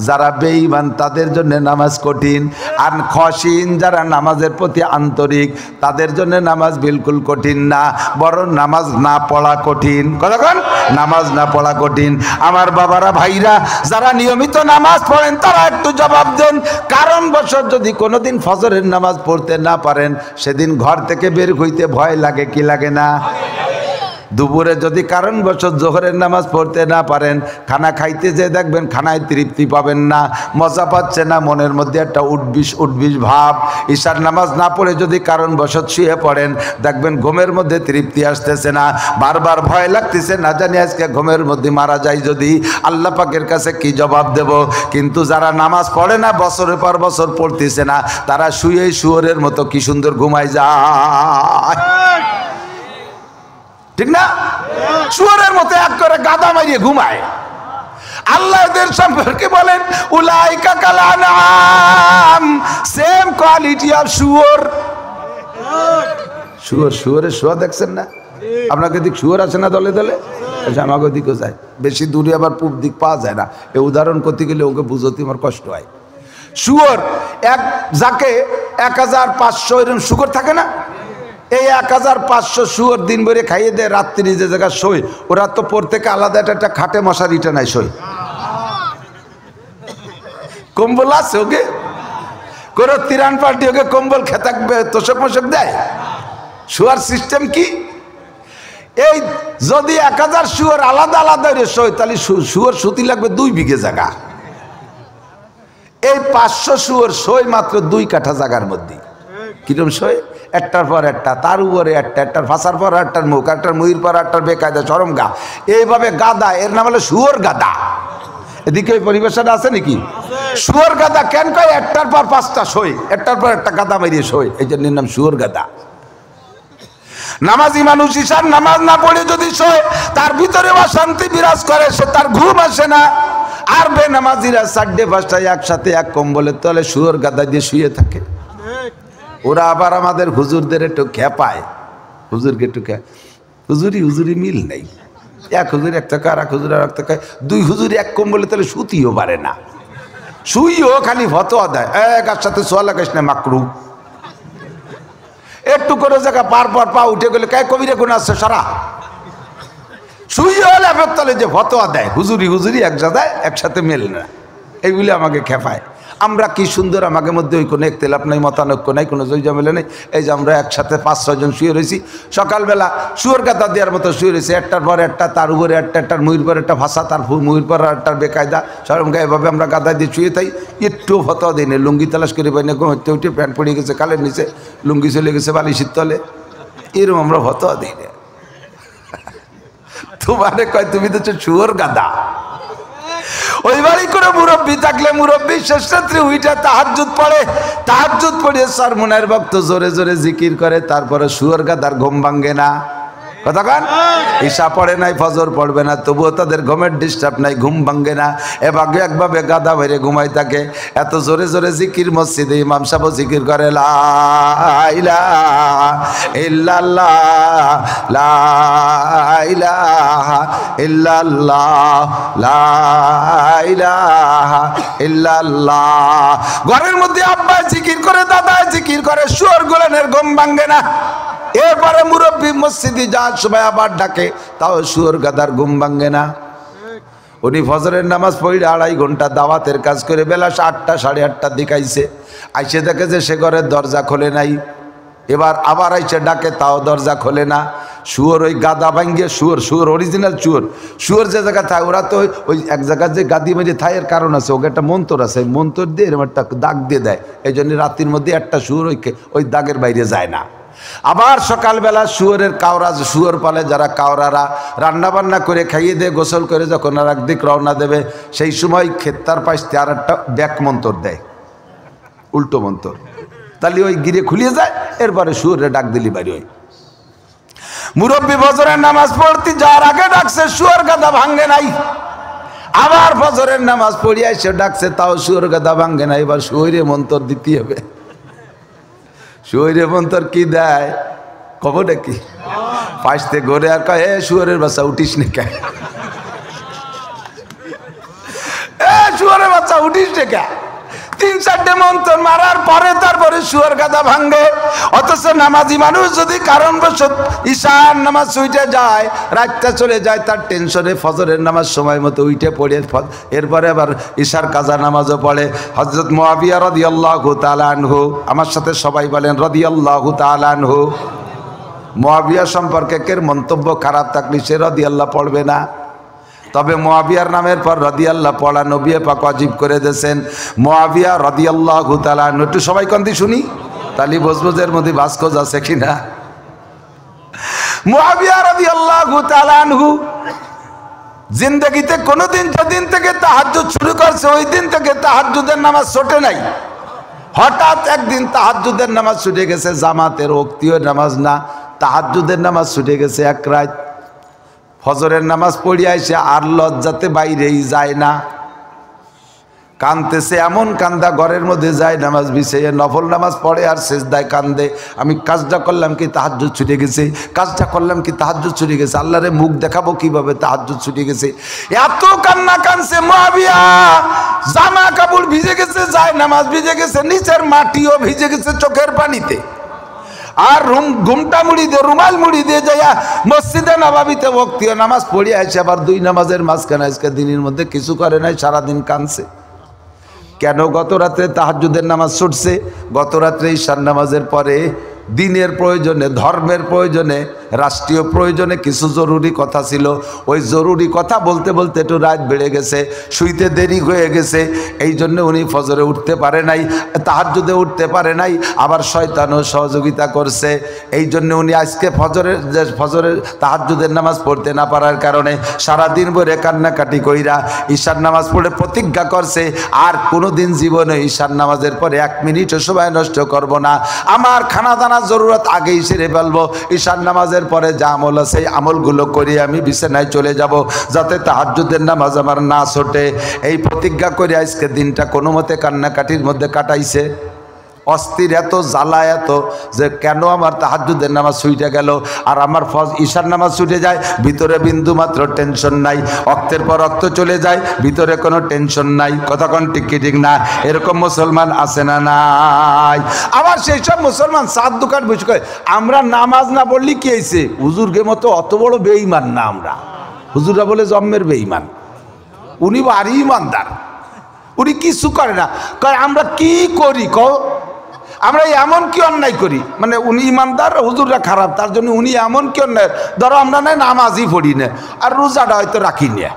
যারা বেঈমান, তাদের জন্য নামাজ কঠিন। আর খশিন, যারা নামাজের প্রতি আন্তরিক, তাদের জন্য নামাজ বিলকুল কঠিন না, বরং নামাজ না পড়া কঠিন। কতক্ষণ? নামাজ না পড়া কঠিন। আমার বাবারা, ভাইরা, যারা নিয়মিত নামাজ পড়েন তারা একটু জবাব দেন। কারণবশত যদি কোনোদিন ফজরের নামাজ পড়তে না পারেন, সেদিন ঘর থেকে বের হইতে ভয় লাগে কি লাগে না? দুপুরে যদি কারণবশত জোহরের নামাজ পড়তে না পারেন, খানা খাইতে যে দেখবেন খানায় তৃপ্তি পাবেন না, মজা পাচ্ছে না, মনের মধ্যে একটা উঠবিস উঠবিস ভাব। ঈশার নামাজ না পড়ে যদি কারণবশত শুয়ে পড়েন, দেখবেন ঘুমের মধ্যে তৃপ্তি আসতেছে না, বারবার ভয় লাগতেছে, না জানি আজকে ঘুমের মধ্যে মারা যায় যদি, আল্লাহ পাকের কাছে কি জবাব দেব? কিন্তু যারা নামাজ পড়ে না, বছরের পর বছর পড়তেছে না, তারা শুয়েই শুয়োরের মতো কি সুন্দর ঘুমায় যায়, ঠিক না? শুয়োরের মতো এক করে গাদা মারিয়ে ঘুমায়। আল্লাহ এদের সম্পর্কে বলেন, উলাইকা কাল আনআম, সেম কোয়ালিটি অফ শুয়োর। শুয়োরের শোয়া দেখছেন না? আপনাকে দিক শুয়োর আছে না দলে দলে? আমাকে দিকেও যায়, বেশি দূরে আবার পূব দিক পাওয়া যায় না। এই উদাহরণ করতে গেলে ওকে বুঝতে আমার কষ্ট হয়। শুয়োর এক যাকে 1500 এরকম শুয়োর থাকে না, এই 1500 শুয়োর দিন ভরে খাইয়ে দেয়, রাত্রি যে জায়গা শোয়, ওরা তো প্রত্যেকে আলাদা একটা খাটে মশারিটা নাই শোয়। কম্বল আছে ওকে, কোনো তিরান পার্টি ওকে কম্বল খেতাকবে, তোষক মোষক দেয়। শুয়ার সিস্টেম কি? এই যদি 1000 শুয়োর আলাদা আলাদা শোয়, তাহলে শুয়োর সুতি লাগবে 2 বিঘে জায়গা। এই 500 শুয়োর শোয় মাত্র 2 কাঠা জায়গার মধ্যে। কিরম শোয়? একটার পর একটা, তার উপরে একটা, একটার ফাঁসার পর একটার মুখ, একটার মুহির পর একটার বেকায়দা চরম গা, এইভাবে গাদা। এর নাম হলো শুয়োর গাদা। এদিকে ওই পরিবেশটা আছে নাকি? শুয়োর গাদা কেন কয়? একটার পর 5টা শোয়, একটার পর একটা গাদা মারিয়ে শোয়, এই জন্য নাম শুয়োর গাদা। নামাজি মানুষ ঈশার নামাজ না পড়ে যদি শোয়, তার ভিতরে অশান্তি বিরাজ করে, সে তার ঘুম আসে না। আর বেনামাজিরা 4:30 একসাথে এক কম্বলের তলে শুয়োর গাদা দিয়ে শুয়ে থাকে। ওরা আবার আমাদের হুজুরদের একটু খেপায়, হুজুরকে একটু হুজুরি হুজুরি মিল নেই, এক হুজুরি এক টাকা আর এক হুজুর আর এক টাকায়, দুই হুজুরি এক কম্বলে তাহলে শুতিও পারে না, শুইও খালি ফতোয়া দেয়, এক সাথে সোয়া লাগাইস না মাকরু, একটু করে জায়গা পার পা উঠে গেলে কে কবিরে কোন আসছে সারা, শুইও লেপের তলে যে ফতোয়া দেয় হুজুরি হুজুরি এক জায়গায় একসাথে মেলে না, এইগুলি আমাকে খেপায়। আমরা কি সুন্দর, আমাকে মধ্যে ওই কোনো একতেলাপ নাই, মতানৈক্য নাই, কোনো জয়জামেলা নেই। এই যে আমরা একসাথে 5-6 জন শুয়ে রয়েছি, সকালবেলা শুয়োর গাদা দেওয়ার মতো শুয়ে রয়েছি, একটার পর একটা, তার উপরে একটার মুহির পর একটা ভাষা, তার মুহির পর একটার বেকায়দা, সরমকে এভাবে আমরা গাদা দিয়ে শুয়ে থাই, একটু ফতোয়া দিই না, লুঙ্গি তালাশ করে পাই না, ঘুমতে উঠে প্যান্ট পড়ে গেছে কালের নিচে, লুঙ্গি চলে গেছে বালিশের তলে, এরকম আমরা ফতোয়া দিই না। তোমারে কয় তুমি তো শুয়োর গাদা। ওই বাড়ি করে মুরব্বী থাকলে মুরব্বী শেষ রাত্রে উইটা তাহাজ্জুদ পড়ে, তাহাজ্জুদ পড়িয়ে সরমুনার ভক্ত জোরে জোরে জিকির করে, তারপরে শুয়োর গাদার ঘুম ভাঙ্গে না। কথা কান ঈশা পড়ে নাই, ফজর পড়বে না, তবুও তাদের ঘুমের ডিস্টার্ব নাই, ঘুম ভাঙ্গে না, এভাবে একভাবে গাদা বাইরে ঘুমাই থাকে। এত জোরে জোরে জিকির মসজিদে ইমাম সাহেব জিকির করে, লা ইলাহা ইল্লাল্লাহ, লা ইলাহা ইল্লাল্লাহ, লা ইলাহা ইল্লাল্লাহ। ঘরের মধ্যে আব্বা জিকির করে, দাদা জিকির করে, শুয়োর গুলানের ঘুম ভাঙ্গে না। এরপরে মুরব্বী মসজিদে যাওয়ার সময় আবার ডাকে, তাও শুয়োর গাদার ঘুম ভাঙ্গে না। উনি ফজরের নামাজ পড়ে 2.5 ঘন্টা দাওয়াতের কাজ করে বেলা 8টা 8:30 দিকে আইছে, আইসে দেখে যে সে ঘরের দরজা খোলে নাই। এবার আবার আইসে ডাকে, তাও দরজা খোলে না। শুয়োর ওই গাদা ভাঙ্গে, শুয়োর অরিজিনাল শুয়োর যে জায়গা থাকে, ওরা তো ওই এক জায়গায় যে গাদি মেরে থায় এর কারণ আছে, ওকে একটা মন্তর আছে, মন্তর দিয়ে এরকম একটা দাগ দিয়ে দেয়, এই জন্য রাত্রির মধ্যে একটা শুয়োর ওই দাগের বাইরে যায় না। আবার সকালবেলা শুয়োরের কাওরা, শুয়োর পালে যারা কাওরারা, রান্না বান্না করে খাইয়ে দিয়ে গোসল করে যখন আর একদিক রওনা দেবে, সেই সময় খেত্তার পাশে আর একটা ব্যাক মন্তর দেয়, উল্টো মন্তর, তাহলে ওই গিরে খুলিয়ে যায়। এরপরে শুয়োরে ডাক দিলি বাড়ি। ওই মুরব্বী ফজরের নামাজ পড়তে যাওয়ার আগে ডাকছে, শুয়োর গাদা ভাঙ্গে নাই। আবার ফজরের নামাজ পড়িয়া এসে ডাকছে, তাও শুয়োর গাদা ভাঙ্গে নাই। এবার শুয়োরে মন্তর দিতে হবে। শুয়োরে মন্তর কি দেয় খবরটা কি? পাশতে ঘরে আর কয়, শুয়োরের বাচ্চা উঠিস নি কে, শুয়োরের বাচ্চা উঠিস নি কে। 3-4টে মন্তর মারার পরে তারপরে শুয়োর গাদা ভাঙ্গে। অথচ নামাজি মানুষ যদি কারণবশত ঈশার নামাজ উঠে যায়, রাতটা চলে যায়, তার টেনশনে ফজরের নামাজ সময় মতো উঠে পড়ে, এরপরে আবার ঈশার কাজা নামাজও পড়ে। হযরত মুআবিয়া রাদিয়াল্লাহু তাআলা আনহু, আমার সাথে সবাই বলেন রাদিয়াল্লাহু তাআলা আনহু। মুআবিয়া সম্পর্কে কের মন্তব্য খারাপ থাকলে সে রাদিয়াল্লাহ পড়বে না, তবে মুআবিয়ার নামের পর রাদিয়াল্লাহ পড়া নবী পাক ওয়াজিব করে দিয়েছেন। মুআবিয়া রাদিয়াল্লাহু তাআলা আনহু, একটু সবাই কন্দি শুনি, তালি বজবজের মধ্যে বাসকোজ আছে কিনা। মুআবিয়া রাদিয়াল্লাহু তাআলা আনহু জিন্দেগিতে কোনোদিন যেদিন থেকে তাহাজ্জুদ শুরু করছে, ওই দিন থেকে তাহাজ্জুদের নামাজ ছোটে নাই। হঠাৎ একদিন তাহাজ্জুদের নামাজ ছুটে গেছে, জামাতের ওক্তীয় নামাজ না, তাহাজ্জুদের নামাজ ছুটে গেছে এক রাত। ফজরের নামাজ পড়িয়া এসে আর লজ্জাতে বাইরেই যায় না, কানতেছে, এমন কান্দা ঘরের মধ্যে যায় নামাজ বিছিয়ে, নফল নামাজ পড়ে আর সেজদায় কান্দে। আমি কাজটা করলাম কি তাহাজ্জুদ ছুটে গেছে, কাজটা করলাম কি তাহাজ্জুদ ছুটে গেছে, আল্লাহরে মুখ দেখাবো কিভাবে, তাহাজ্জুদ ছুটে গেছে। এত কান্না কানছে মুআবিয়া, জামা কাপড় ভিজে গেছে, যায় নামাজ ভিজে গেছে, নিচের মাটিও ভিজে গেছে চোখের পানিতে। আর ঘুমটা মুড়ি দিয়ে, রুমাল মুড়ি দিয়ে যাইয়া মসজিদে নববীতে ওয়াক্তীয় নামাজ পড়িয়া এসে আবার 2 নামাজের মাঝখানে আজকে দিনের মধ্যে কিছু করে নাই, সারাদিন কানছে। কেন? গত রাত্রে তাহাজ্জুদের নামাজ ছুটছে, গত রাত্রে ঈশার নামাজের পরে দিনের প্রয়োজনে, ধর্মের প্রয়োজনে, রাষ্ট্রীয় প্রয়োজনে কিছু জরুরি কথা ছিল। ওই জরুরি কথা বলতে বলতে একটু রাত বেড়ে গেছে, শুইতে দেরি হয়ে গেছে, এই জন্য উনি ফজরে উঠতে পারে নাই, তাহাজ্জুদে উঠতে পারে নাই। আবার শয়তানও সহযোগিতা করছে, এই জন্য উনি আজকে ফজরের তাহাজ্জুদের নামাজ পড়তে না পারার কারণে সারাদিন ভরে কান্নাকাটি কইরা ঈশার নামাজ পড়ে প্রতিজ্ঞা করছে, আর কোনোদিন জীবনে ঈশার নামাজের পরে 1 মিনিটও সময় নষ্ট করব না, আমার খানা দানা জরুরত আগেই সেরে ফেলবো, ঈশার নামাজের পরে যা আমল আছে সেই আমলগুলো করে আমি বিছানায় চলে যাব, যাতে তাহাজ্জুদের নামাজ আমার না ছোটে। এই প্রতিজ্ঞা করে আজকে দিনটা কোনো মতে কান্নাকাটির মধ্যে কাটাইছে। অস্থির এত, জ্বালা এত যে কেন আমার তাহাজ্জুদের নামাজ ছুটে গেল আর আমার ঈশার নামাজ ছুটে যায়, ভিতরে বিন্দু মাত্র টেনশন নাই, অক্তের পর অক্ত চলে যায়, ভিতরে কোনো টেনশন নাই। কতক্ষণ ঠিক কি ঠিক না? এরকম মুসলমান আছে না নাই? আবার সেই সব মুসলমান সাত দোকান বসে কয় আমরা নামাজ না পড়লি কি হয়েছে, হুজুরকে মতো অত বড় বেঈমান না আমরা। হুজুররা বলে জন্মের বেঈমান, উনি ভারী ইমানদার, উনি কিছু করে না। কয় আমরা কি করি কও, আমরা এমন কি অন্যায় করি, মানে উনি ইমানদার হুজুররা খারাপ, তার জন্য উনি এমন কি অন্যায়, ধরো আমরা না নামাজই পড়ি না আর রোজাটা হয়তো রাখি না,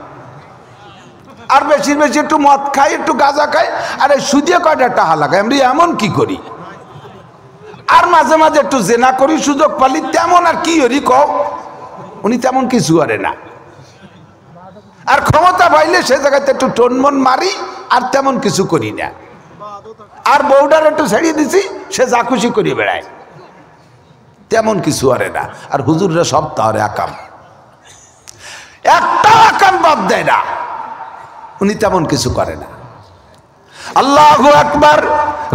আর বেশি বেশি একটু মদ খাই, একটু গাঁজা খাই, আর এই সুদিয়ে কয়টা টাকা লাগাই, আমরা এমন কি করি, আর মাঝে মাঝে একটু জেনা করি সুযোগ পালি, তেমন আর কি করি কও। উনি তেমন কিছু করে না, আর ক্ষমতা পাইলে সে জায়গাতে একটু টনমন মারি, আর তেমন কিছু করি না। আর বউডার একটু ছেড়িয়ে দিছি, সে যা খুশি করিয়ে বেড়ায়, তেমন কিছু আরে না। আর হুজুররা সব তাহলে আকাম, একটা আকাম বাদ দেয় না, উনি তেমন কিছু করে না। আল্লাহু আকবার।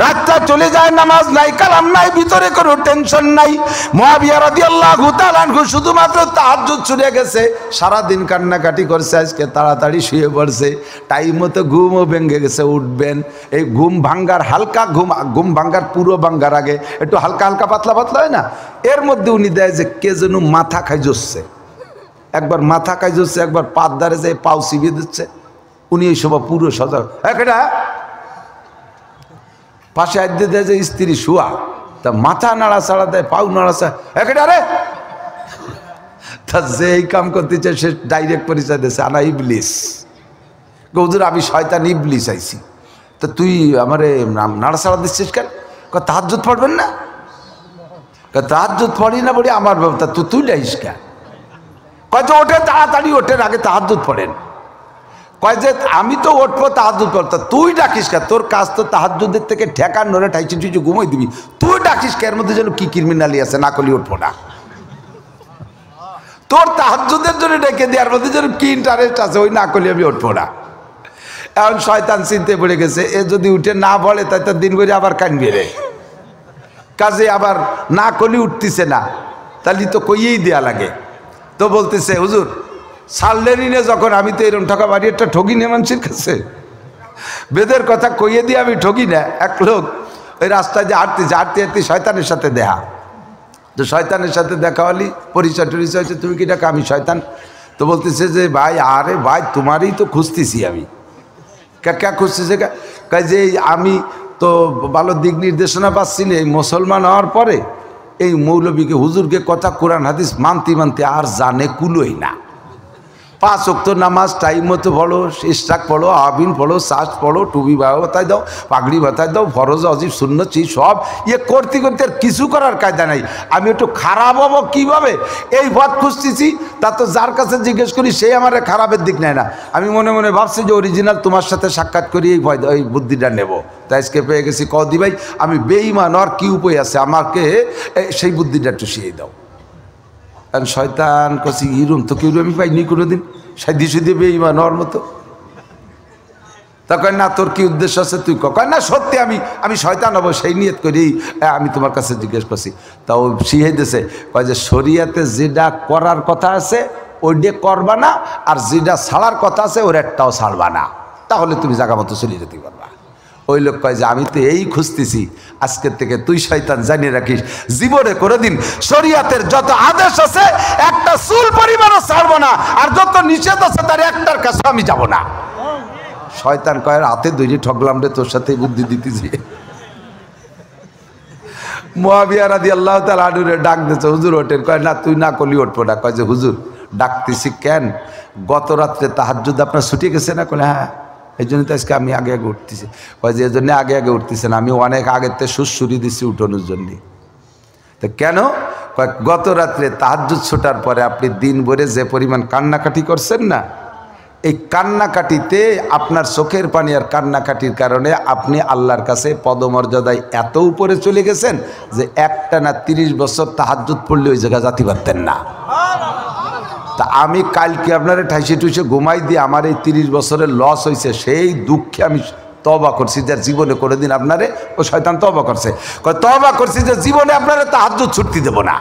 রাতটা চলে যায়, নামাজ নাই, কালাম নাই, ভিতরে কোনো টেনশন নাই। মুআবিয়া রাদিয়াল্লাহু তাআলা আনহু শুধুমাত্র তাহাজ্জুদ ছুটে গেছে, সারাদিন কান্নাকাটি করছে, আজকে তাড়াতাড়ি শুয়ে পড়ছে, টাইম মতো ঘুমও ভেঙে গেছে, উঠবেন। এই ঘুম ভাঙ্গার হালকা ঘুম ভাঙ্গার পুরো ভাঙ্গার আগে একটু হালকা হালকা পাতলা পাতলা হয় না, এর মধ্যে উনি দেয় যে কে যেন মাথা খাই যাচ্ছে, একবার মাথা খাই যাচ্ছে, একবার পাত ধারে যায় পাও চিবিয়ে দিচ্ছে। উনি এই সব পুরো সজাগ, একটা পাশে আদ্যে দেয় যে স্ত্রী শুয়া, তা মাথা নাড়াচাড়া দেয়, পাও নাড়াচাড়া, একটা রে, তা যে এই কাম করতে চায় সে ডাইরেক্ট পরিচয় দিয়েছে আনা ইবলিস। হুজুর আমি শয়তান ইবলিস আইছি, তা তুই আমারে নাড়াচাড়া দিচ্ছিস কেন? তাহাজ্জুদ পড়বেন না? তাহাজ্জুদ পড়ি না পড়ি আমার ব্যবস্থা, তুই যাইস কেন? কয় যে ওঠে তাড়াতাড়ি, ওঠেন আগে তাহাজ্জুদ পড়েন। কয় যে আমি তো উঠবো তাহাজ্জুদ পড়তে, তুই ডাকিস কে? তোর কাজ তো তাহাজ্জুদের থেকে ঠেকার নড়ে ঠাইছি টুইছি ঘুমাই দিবি, তুই ডাকিস কে? এর মধ্যে যেন কি ক্রিমিনালি আছে, না করলে উঠবো না। তোর তাহাজ্জুদের জন্য ডেকে দেওয়ার মধ্যে যেন কি ইন্টারেস্ট আছে, ওই না করলে আমি উঠবো না। এখন শয়তান চিনতে পড়ে গেছে, এ যদি উঠে না বলে তাই তার দিন করে আবার কানবে রে, কাজে আবার না করলে উঠতেছে না, তাহলে তো কইয়েই দেয়া লাগে। তো বলতেছে হুজুর ছাড়লেনই না যখন, আমি তো এরকম ঠকা বাড়ি একটা ঠকি না মানুষের কাছে, বেদের কথা কইয়ে দিয়ে আমি ঠকি না। এক লোক ওই রাস্তায় যে হাঁটতেছে, হাঁটতে হাঁটতে শয়তানের সাথে দেখা, তো শয়তানের সাথে দেখা হলি, পরিচয় টরিচয় হচ্ছে, তুমি কি ডাকা? আমি শয়তান। তো বলতেছে যে ভাই, আরে ভাই তোমারই তো খুঁজতেছি আমি। কে খুঁজতেছে? কাজ যে আমি তো ভালো দিক নির্দেশনা পাচ্ছি না, এই মুসলমান হওয়ার পরে এই মৌলবীকে হুজুরকে কথা কোরআন হাদিস মানতে মানতে আর জানে কুলোই না। 5 ওয়াক্ত নামাজ টাইম মতো পড়ো, ইশরাক পড়ো, আবিন পড়ো, সাজ পড়ো, টুবি বাতায় দাও, পাগড়ি বাতায় দাও, ফরজ অজিব সুন্নত সব ইয়ে করতে করতে আর কিছু করার কায়দা নাই। আমি একটু খারাপ হবো কীভাবে, এই পথ খুঁজতেছি। তা তো যার কাছে জিজ্ঞেস করি সেই আমার খারাপের দিক নেয় না। আমি মনে মনে ভাবছি যে অরিজিনাল তোমার সাথে সাক্ষাৎ করি এই বুদ্ধিটা নেব, তাই আজকে পেয়ে গেছি। কদি ভাই আমি বেঈমান, আর কি উপায় আছে, আমাকে সেই বুদ্ধিটা একটু শিখিয়ে দাও। কারণ শয়তান কছি ইরুম তো কেউ আমি পাইনি কোনোদিন, সাইদি সুদি বেঈমান হওয়ার মতো। তা কয় না তোর কি উদ্দেশ্য আছে তুই কয় না, সত্যি আমি শয়তান হবো সেই নিয়ত করি আমি তোমার কাছে জিজ্ঞেস করছি। তা ও শিখিয়ে দিয়েছে, কয় যে শরিয়াতে যেটা করার কথা আছে ওইটা করবা না, আর যেটা ছাড়ার কথা আছে ওর একটাও ছাড়বা না, তাহলে তুমি জায়গা মতো চলে যেতে পারবা। ওই লোক কয় যে আমি তো এই খুঁজতেছি, আজকের থেকে তুই শয়তান জানিয়ে রাখিস জীবনে কোনোদিন শরিয়াতের যত আদেশ আছে একটা চুল পরিমাণও ছাড়বো না, আর যত নিষেধ আছে তার একটার কাছে আমি যাব না। শয়তান কয় হাতে ধরে ঠকলাম রে, তোর সাথে বুদ্ধি দিতেছি। মুআবিয়া রাদিয়াল্লাহু তাআলা আনহুরে ডাক দিয়েছে, হুজুর ওঠেন। কয় না তুই না করলি উঠবো না। কয় যে হুজুর ডাকতেছি কেন, গত রাত্রে তাহাজ্জুদ আপনার ছুটে গেছে না? কলে হ্যাঁ, এই জন্য তো আজকে আমি আগে আগে উঠতেছি। কয় যে এই জন্য আগে আগে উঠতেছেন, আমি অনেক আগের থেকে সুরসুরি দিচ্ছি উঠোনোর জন্যে। তো কেন? কয় গত রাত্রে তাহাজ্জুদ ছোটার পরে আপনি দিন ভরে যে পরিমাণ কান্নাকাটি করছেন না, এই কান্নাকাটিতে আপনার চোখের পানি আর কান্নাকাটির কারণে আপনি আল্লাহর কাছে পদমর্যাদায় এত উপরে চলে গেছেন যে একটানা 30 বছর তাহাজ্জুদ পড়লে ওই জায়গায় যাতে পারতেন না। তা আমি কালকে আপনারা ঠাইসে টুইসে ঘুমাই দিয়ে আমার এই 30 বছরের লস হয়েছে, সেই দুঃখে আমি তওবা করছি যার জীবনে কোনোদিন আপনারে ও শয়তান তওবা করছে, কয় তওবা করছি যে জীবনে আপনারা তাহাজ্জুদ ছুটতে দেব না।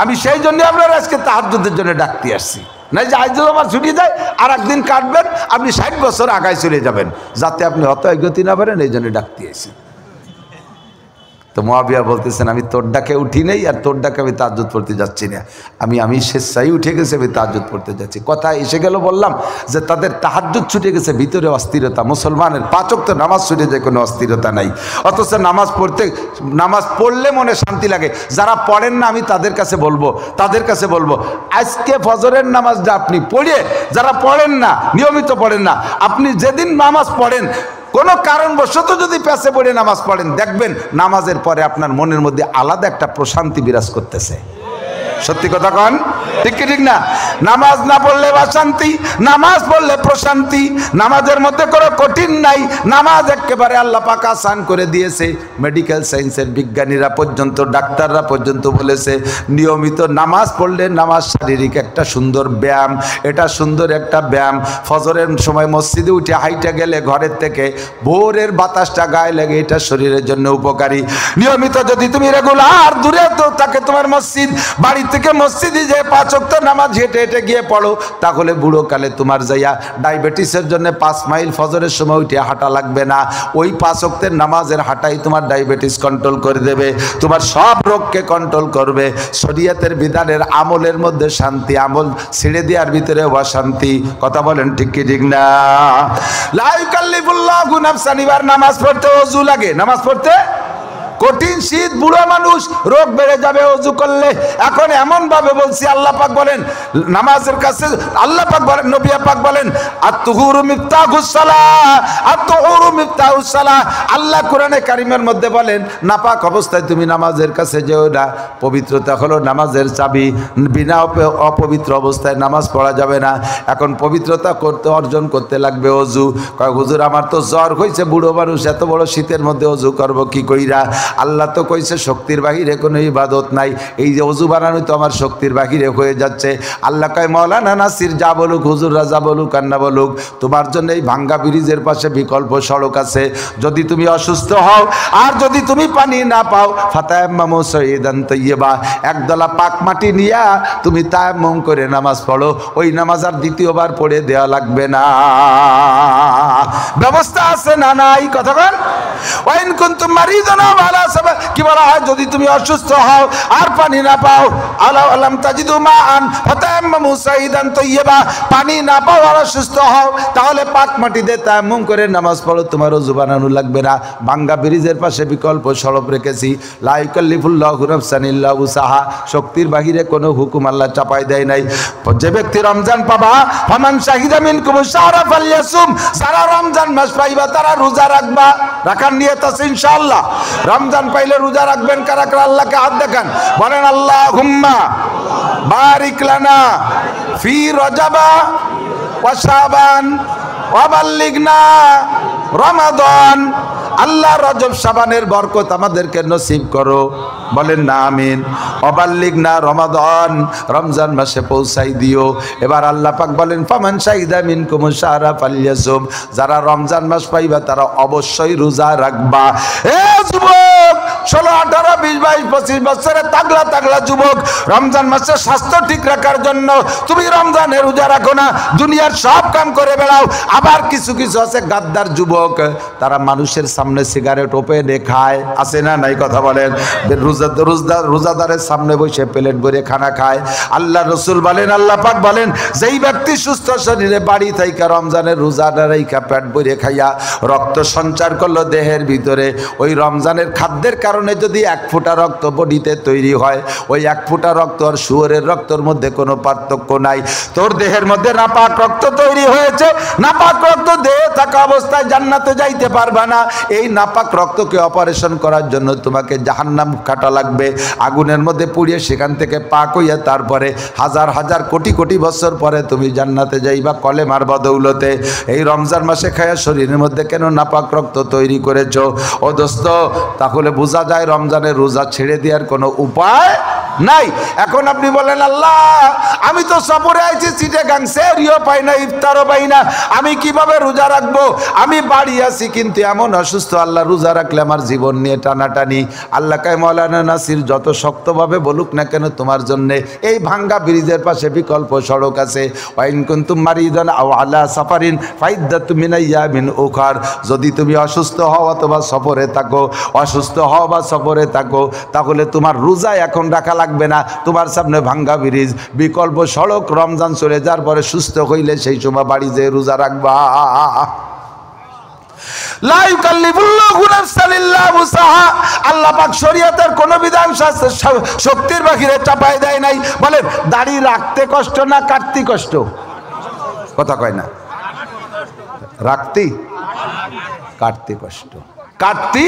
আমি সেই জন্য আপনারা আজকে তাহাজ্জুদের জন্য ডাকতে আসছি, নাই যে আজ আমার ছুটি যায় আর একদিন কাটবেন, আপনি 60 বছর আগায় চলে যাবেন, যাতে আপনি অত এগোতে না পারেন, এই জন্য ডাকতে আসি। তো মুয়াবিয়া বলতেছেন আমি তোর ডাকে উঠি নেই, আর তোর ডাকে আমি তাহাজ্জুদ পড়তে যাচ্ছি না, আমি স্বেচ্ছায় উঠে গেছি, আমি তাহাজ্জুদ পড়তে যাচ্ছি। কথা এসে গেল বললাম যে তাদের তাহাজ্জুদ ছুটে গেছে, ভিতরে অস্থিরতা। মুসলমানের 5 ওয়াক্ত নামাজ ছুটে যায়, কোনো অস্থিরতা নাই, অথচ নামাজ পড়লে মনে শান্তি লাগে। যারা পড়েন না আমি তাদের কাছে বলবো আজকে ফজরের নামাজটা আপনি পড়ে, যারা পড়েন না, নিয়মিত পড়েন না, আপনি যেদিন নামাজ পড়েন কোনো কারণবশত যদি পেছে পড়ে নামাজ পড়েন, দেখবেন নামাজের পরে আপনার মনের মধ্যে আলাদা একটা প্রশান্তি বিরাজ করতেছে। সত্যি কথা কন, ঠিক কি ঠিক না? নামাজ না পড়লে অশান্তি, নামাজ পড়লে প্রশান্তি। নামাজের মধ্যে কোনো কঠিন নাই, নামাজ একেবারে আল্লাহ পাক আসান করে দিয়েছে। মেডিকেল সায়েন্সের বিজ্ঞানীরা পর্যন্ত, ডাক্তাররা পর্যন্ত বলেছে নিয়মিত নামাজ পড়লে নামাজ শারীরিক একটা সুন্দর ব্যায়াম, এটা সুন্দর একটা ব্যায়াম। ফজরের সময় মসজিদে উঠে হাইটা গেলে ঘরের থেকে ভোরের বাতাসটা গায়ে লাগে, এটা শরীরের জন্য উপকারী। নিয়মিত যদি তুমি রেগুলার, দূরে তো থাকে তোমার মসজিদ, বাড়ি থেকে মসজিদে যে 5 ওয়াক্ত নামাজ হেঁটে হেঁটে গিয়ে পড়ো, তাহলে বুড়ো কালে তোমার যাইয়া ডায়াবেটিসের জন্য 5 মাইল ফজরের সময় উঠে হাঁটা লাগবে না। ওই 5 ওয়াক্তের নামাজের হাঁটাই তোমার ডায়াবেটিস কন্ট্রোল করে দেবে, তোমার সব রোগকে কন্ট্রোল করবে। শরীয়তের বিধানের আমলের মধ্যে শান্তি, আমল ছেড়ে দেওয়ার ভিতরে অশান্তি। কথা বলেন ঠিক কি ঠিক না? লা ইউকাল্লিফুল্লাহু নাফসান, এবার নামাজ পড়তে ওযু লাগে, নামাজ পড়তে কঠিন, শীত, বুড়ো মানুষ, রোগ বেড়ে যাবে ওযু করলে। এখন এমন ভাবে বলছি, আল্লাহ পাক বলেন নামাজের কাছে, আল্লাহ পাক বলেন, নবী পাক বলেন আত-তুহুরু মিফতাহুস সালাহ, আত-তুহুরু মিফতাহুস সালাহ। আল্লাহ কোরআনে কারিমের মধ্যে বলেন নাপাক অবস্থায় তুমি নামাজের কাছে যেও না, পবিত্রতা হলো নামাজের চাবি। বিনা অপবিত্র অবস্থায় নামাজ পড়া যাবে না। এখন পবিত্রতা অর্জন করতে লাগবে ওযু। কয় হুজুর আমার তো জ্বর হয়েছে, বুড়ো মানুষ, এত বড় শীতের মধ্যে ওযু করব কি কইরা? আল্লাহ তো কইছে শক্তির বাহিরে কোনো ইবাদত নাই, এই যে ওযু বানানো তো আমার শক্তির বাহিরে হয়ে যাচ্ছে। আল্লাহ কয় মাওলানা নাসির যা বলুক, হুজুররা যা বলুক আর না বলুক, তোমার জন্য এই ভাঙ্গা ব্রিজের পাশে বিকল্প সড়ক আছে। যদি তুমি অসুস্থ হও আর যদি তুমি পানি না পাও, ফাতায়াম্মামু সাইয়্যিদান তাইয়্যিবা, একদলা পাক মাটি নিয়া তুমি তায়াম্মুম করে নামাজ পড়ো, ওই নামাজ আর দ্বিতীয়বার পড়ে দেওয়া লাগবে না। ব্যবস্থা আছে না নাই? কথা বল। ওয়াইন কুনতুম মারিদান আও আলা সাফার, কি বলা হয় যদি তুমি অসুস্থ হও আর পানি না পাও, আলাম তাজিদু মান ফাতায়াম্মামু সাইয়্যিদান তাইয়্যিবা, পানি না পাও আর অসুস্থ হও, তাহলে পাক মাটি দিয়ে তায়াম্মুম করে নামাজ পড়ো, তোমার ওযু বানানো লাগবে না। ভাঙ্গা ব্রিজের পাশে বিকল্প সড়ক রেখেছি। লা ইউকাল্লিফুল্লাহু নাফসান ইল্লা উসাহা, শক্তির বাহিরে কোনো হুকুম আল্লাহ চাপাই দেয় নাই। যে ব্যক্তি রমজান পাবা, ফামান শাহিদা মিনকুম শাহরা ফালইয়াসুম, যারা রমজান মাস পাইবা তারা রোজা রাখবা। রাখার নিয়ত আছে ইনশাআল্লাহ। রমজান পাইলে রোজা রাখবেন কারা কারা? আল্লাহকে হাত দেখান, বলেন আল্লাহুম্মা বারিক লানা ফি রজবা ওয়া শাবান ওয়া বাল্লিগনা রমাদান। আল্লাহ রজব শাবানের বরকত আমাদেরকে নসিব করো, বলেন না আমিন। অবাল্লিগনা রমাদান, রমজান মাসে পৌঁছাই দিও। এবার আল্লাহ পাক বলেন ফামান শাহিদা মিনকুম শাহরা ফালইয়াসুম, যারা রমজান মাস পাইবা তারা অবশ্যই রোজা রাখবা। এ যুবক, 16, 18, 20, 22, 25 বছরের তাগলা তাগলা যুবক, রমজান মাসে স্বাস্থ্য ঠিক রাখার জন্য তুমি রমজানে রোজা রাখো না, দুনিয়ার সব কাম করে বেড়াও। আবার কিছু কিছু আছে গাদ্দার যুবক, তারা মানুষের সামনে সিগারেট ওপেনে খায়, আছে না নাই? কথা বলেন। রোজাদারের সামনে বসে প্লেট ভরে খানা খায়। আল্লাহ রসুল বলেন, আল্লাহ পাক বলেন, যেই ব্যক্তি সুস্থ শরীরে বাড়ি থাইকা রমজানের রোজাটা রাইখা পেট ভরে খাইয়া রক্ত সঞ্চার করলো দেহের ভিতরে, ওই রমজানের খাদ্যের কারণে যদি 1 ফোঁটা রক্ত বডিতে তৈরি হয়, ওই 1 ফোঁটা রক্ত আর শুয়োরের রক্তর মধ্যে কোনো পার্থক্য নাই। তোর দেহের মধ্যে নাপাক রক্ত তৈরি হয়েছে, নাপাক রক্ত দেহে থাকা অবস্থায় জান্নাতে যাইতে পারবা না। এই নাপাক রক্তকে অপারেশন করার জন্য তোমাকে জাহান্নাম কাটা লাগবে, আগুনের মধ্যে পুড়িয়ে সেখান থেকে পাক হইয়া তারপরে হাজার হাজার কোটি কোটি বছর পরে তুমি জান্নাতে যাইবা কলেমার বদৌলতে। এই রমজান মাসে খায়া শরীরের মধ্যে কেন নাপাক রক্ত তৈরি করেছো? ও দোস্ত, তাহলে বোঝা যায় রমজানের রোজা ছেড়ে দেওয়ার কোনো উপায় নাই। এখন আপনি বলেন আল্লাহ আমি তো সফরে আইছি, চিটাগাং সেহরিও পাই না, ইফতারও পাই না, আমি কিভাবে রোজা রাখবো? আমি বাড়ি আছি কিন্তু এমন অসুস্থ, আল্লাহ রোজা রাখলে আমার জীবন নিয়ে টানাটানি। আল্লাহ কায় মৌলানা নাসির যত শক্তভাবে বলুক না কেন তোমার জন্যে এই ভাঙ্গা ব্রিজের পাশে বিকল্প সড়ক আছে। ওয়াইন কুনতুম মারিদান আও আলা সাফারিন ফাইদ্দাতুম মিন আইয়ামিন উখার, যদি তুমি অসুস্থ হও অথবা সফরে থাকো, অসুস্থ হও বা সফরে থাকো, তাহলে তোমার রোজা এখন রাখা লাগবে না, তোমার সামনে ভাঙ্গা ব্রিজ বিকল্প সড়ক, রমজান চলে যাওয়ার পরে সুস্থ হইলে সেই সময় বাড়ি যেয়ে রোজা রাখবা। লা ইউকাল্লিফুল্লাহু নাফসান ইল্লা উসাহা, আল্লাহ পাক শরীয়তের কোন বিধান শক্তির বাহিরে চাপায় দেয় নাই। বলেন দাড়ি রাখতে কষ্ট না কাটতে কষ্ট? কথা কয় না, রাখতে কাটতে কষ্ট, কাটতে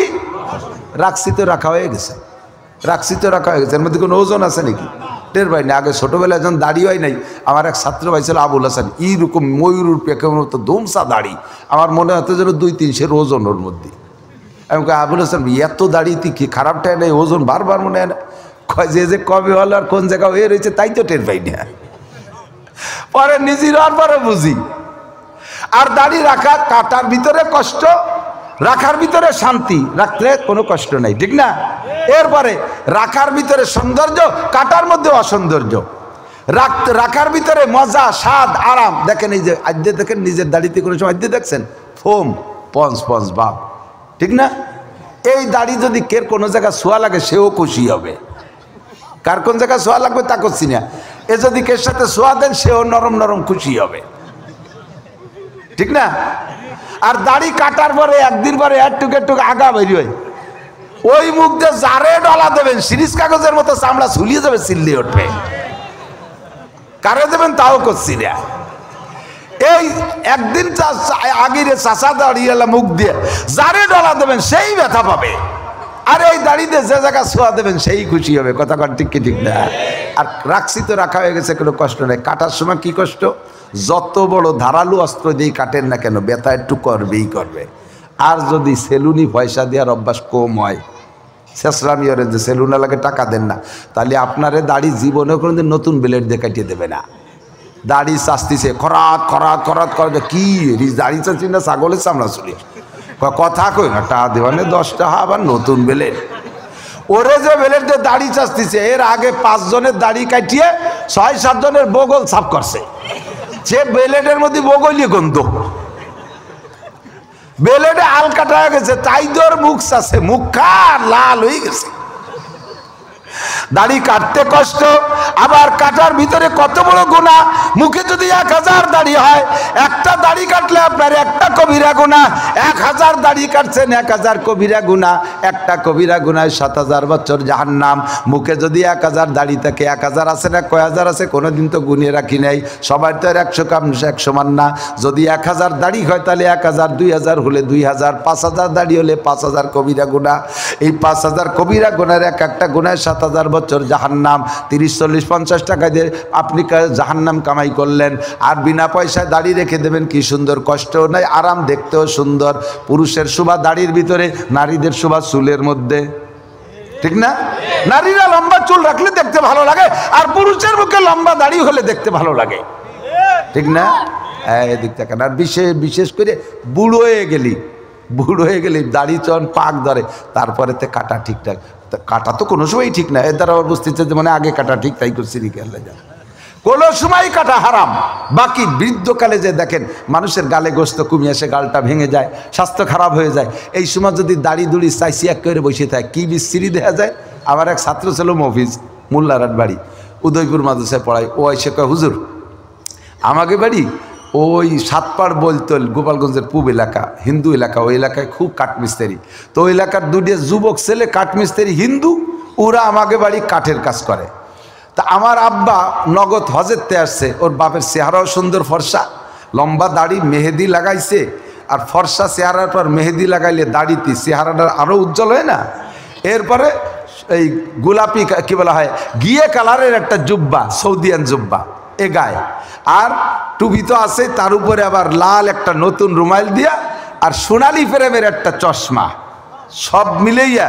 রাখছি তো রাখা হয়ে গেছে, রাখছি তো রাখা হয়ে গেছে, এর মধ্যে কোনো ওজন আছে নাকি? টের ভাই না। আগে ছোটবেলায় যখন দাড়ি হয় নাই, আমার এক ছাত্র ভাই ছিল আবুল হাসান, এইরকম ময়ূর পেকের মতো দমসা দাড়ি, আমার মনে হতো যেন 2-300 ওজন ওর মধ্যে। আমি আবুল হাসান এত দাড়ি তুই কি খারাপটাই নেই, ওজন বারবার মনে হয় না। কয় যে কবে হলো আর কোন জায়গায় হয়ে রয়েছে তাই তো টের পাই না, পরে নিজের আর পরে বুঝি। আর দাড়ি রাখা কাটার ভিতরে কষ্ট, রাখার ভিতরে শান্তি, রাখলে কোনো কষ্ট নাই, ঠিক না? এরপরে রাখার ভিতরে সৌন্দর্য, কাটার মধ্যে অসৌন্দর্য। রাখার ভিতরে মজা, স্বাদ, আরাম। দেখেন এই যে আদ্যে দেখেন নিজের দাড়িতে কোনো সময় আদ্যে দেখছেন ফোম পঞ্চ পঞ্চ ভাব, ঠিক না? এই দাড়ি যদি কের কোনো জায়গায় ছোঁয়া লাগে সেও খুশি হবে, কার কোন জায়গায় ছোঁয়া লাগবে তা করছি না। এ যদি কের সাথে ছোঁয়া দেন সেও নরম নরম খুশি হবে, ঠিক না? আর দাড়ি কাটার পরে একদিন পরে একটুক একটুক আগা বেরি হয়, ওই মুখ দিয়ে জারে ডলা দেবেন সিরিজ কাগজের মতো চামড়া ঝুলিয়ে যাবে, চিল্লি উঠবে। কারে দেবেন তাও করছি না। এই একদিন আগের চাষা দাঁড়িয়ে মুখ দিয়ে জারে ডলা দেবেন সেই ব্যথা পাবে, আর এই দাড়িতে যে জায়গা ছোঁয়া দেবেন সেই খুশি হবে। কথা কন ঠিক কি ঠিক না? আর রাখছি তো রাখা হয়ে গেছে, কোনো কষ্ট নেই। কাটার সময় কি কষ্ট? যত বড় ধারালু অস্ত্র দিয়ে কাটেন না কেন ব্যথা একটু করবেই করবে। আর যদি সেলুনি পয়সা দেওয়ার অভ্যাস কম হয়, শেষরামি ওরে যে সেলুনালাকে টাকা দেন না, তাহলে আপনারে দাড়ি জীবনে কোনোদিন নতুন ব্লেড দিয়ে কাটিয়ে দেবে না। দাড়ি চাস্তিছে খরাত খরাত খরাত করে, কি দাড়ি চাচ্ছি না ছাগলের চামড়া চুলি, কথা কই না টাকা দেওয়ানে 10 টাকা আবার নতুন ব্লেড। ওরে যে ব্লেড দিয়ে দাড়ি চাস্তিছে, এর আগে 5 জনের দাড়ি কাটিয়ে 6-7 জনের বগল সাফ করছে। সে ব্লেডের মধ্যে বগলিয়ে গন্ধ, ব্লেডে আল কাটা হয়ে গেছে, তাই তোর মুখ চাচ্ছে, মুখ লাল হয়ে গেছে। দাড়ি কাটতে কষ্ট, আবার কাটার ভিতরে কত বড় গুনাহ। মুখে যদি 1000 দাড়ি হয়, একটা দাড়ি কাটলে আপনার একটা কবিরা গুনাহ। 1000 দাড়ি কাটছেন 1000 কবিরা গুনাহ, একটা কবিরা গুনায় 7000 বছর জাহান্নাম। মুখে যদি 1000 দাড়ি থাকে, 1000 আছে না কয় হাজার আছে কোনোদিন তো গুনিয়ে রাখি নাই, সবার তো আর 100 কাম 1 সমান না। যদি 1000 দাড়ি হয় তাহলে 1000, 2000 হলে 2000, 5000 দাড়ি হলে 5000 কবিরা গুনাহ। এই 5000 কবিরা গুনার একটা গুনায় 7000 বছর জাহান্নাম। 30, 40, 50 টাকা দিয়ে আপনি জাহান্নাম কামাই করলেন, আর বিনা পয়সায় দাড়ি রেখে দেবেন। কি সুন্দর, কষ্টও নাই, আরাম, দেখতেও সুন্দর। পুরুষের শোভা দাড়ির ভিতরে, নারীদের শোভা চুলের মধ্যে, ঠিক না? নারীরা লম্বা চুল রাখলে দেখতে ভালো লাগে, আর পুরুষের মুখে লম্বা দাড়ি হলে দেখতে ভালো লাগে, ঠিক না? এদিক থেকে। আর বিশেষ করে বুড়ো হয়ে গেলি দাড়ি চন পাক ধরে, তারপরে তে কাটা ঠিকঠাক। কাটা তো কোনো সময়ই ঠিক না, এর দ্বারা আবার বুঝতেছে যে মানে আগে কাটা ঠিক, তাই করছি রেখে আল্লাহ যা কোনো সময় কাটা হারাম। বাকি বৃদ্ধকালে যে দেখেন মানুষের গালে গোস্ত কমিয়ে এসে গালটা ভেঙে যায়, স্বাস্থ্য খারাপ হয়ে যায়, এই সময় যদি দাড়ি দুড়ি চাইছি এক করে বসে থাকে কি বিশ্রী দেখা যায়। আমার এক ছাত্র ছিল মফিজ, মোল্লারহাট বাড়ি, উদয়পুর মাদ্রাসায় পড়ায়। ও এসে কয় হুজুর আমাকে বাড়ি ওই 7 পাড় বলতল, গোপালগঞ্জের পূব এলাকা, হিন্দু এলাকা, ওই এলাকায় খুব কাঠমিস্ত্রি। তো ওই এলাকার 2 যুবক ছেলে কাঠমিস্ত্রি হিন্দু, ওরা আমাকে বাড়ি কাঠের কাজ করে। তা আমার আব্বা নগদ হজেরতে আসছে, ওর বাপের চেহারাও সুন্দর ফর্সা, লম্বা দাড়ি, মেহেদি লাগাইছে। আর ফর্সা চেহারার পর মেহেদি লাগাইলে দাড়িতে চেহারাটা আরও উজ্জ্বল হয় না। এরপরে এই গোলাপি কি বলা হয় গিয়ে কালারের একটা জুব্বা, সৌদিয়ান জুব্বা এ গায়ে, আর টুপি তো আছে, তার উপরে আবার লাল একটা নতুন রুমাইল দিয়া, আর সোনালি ফ্রেমের একটা চশমা। সব মিলেইয়া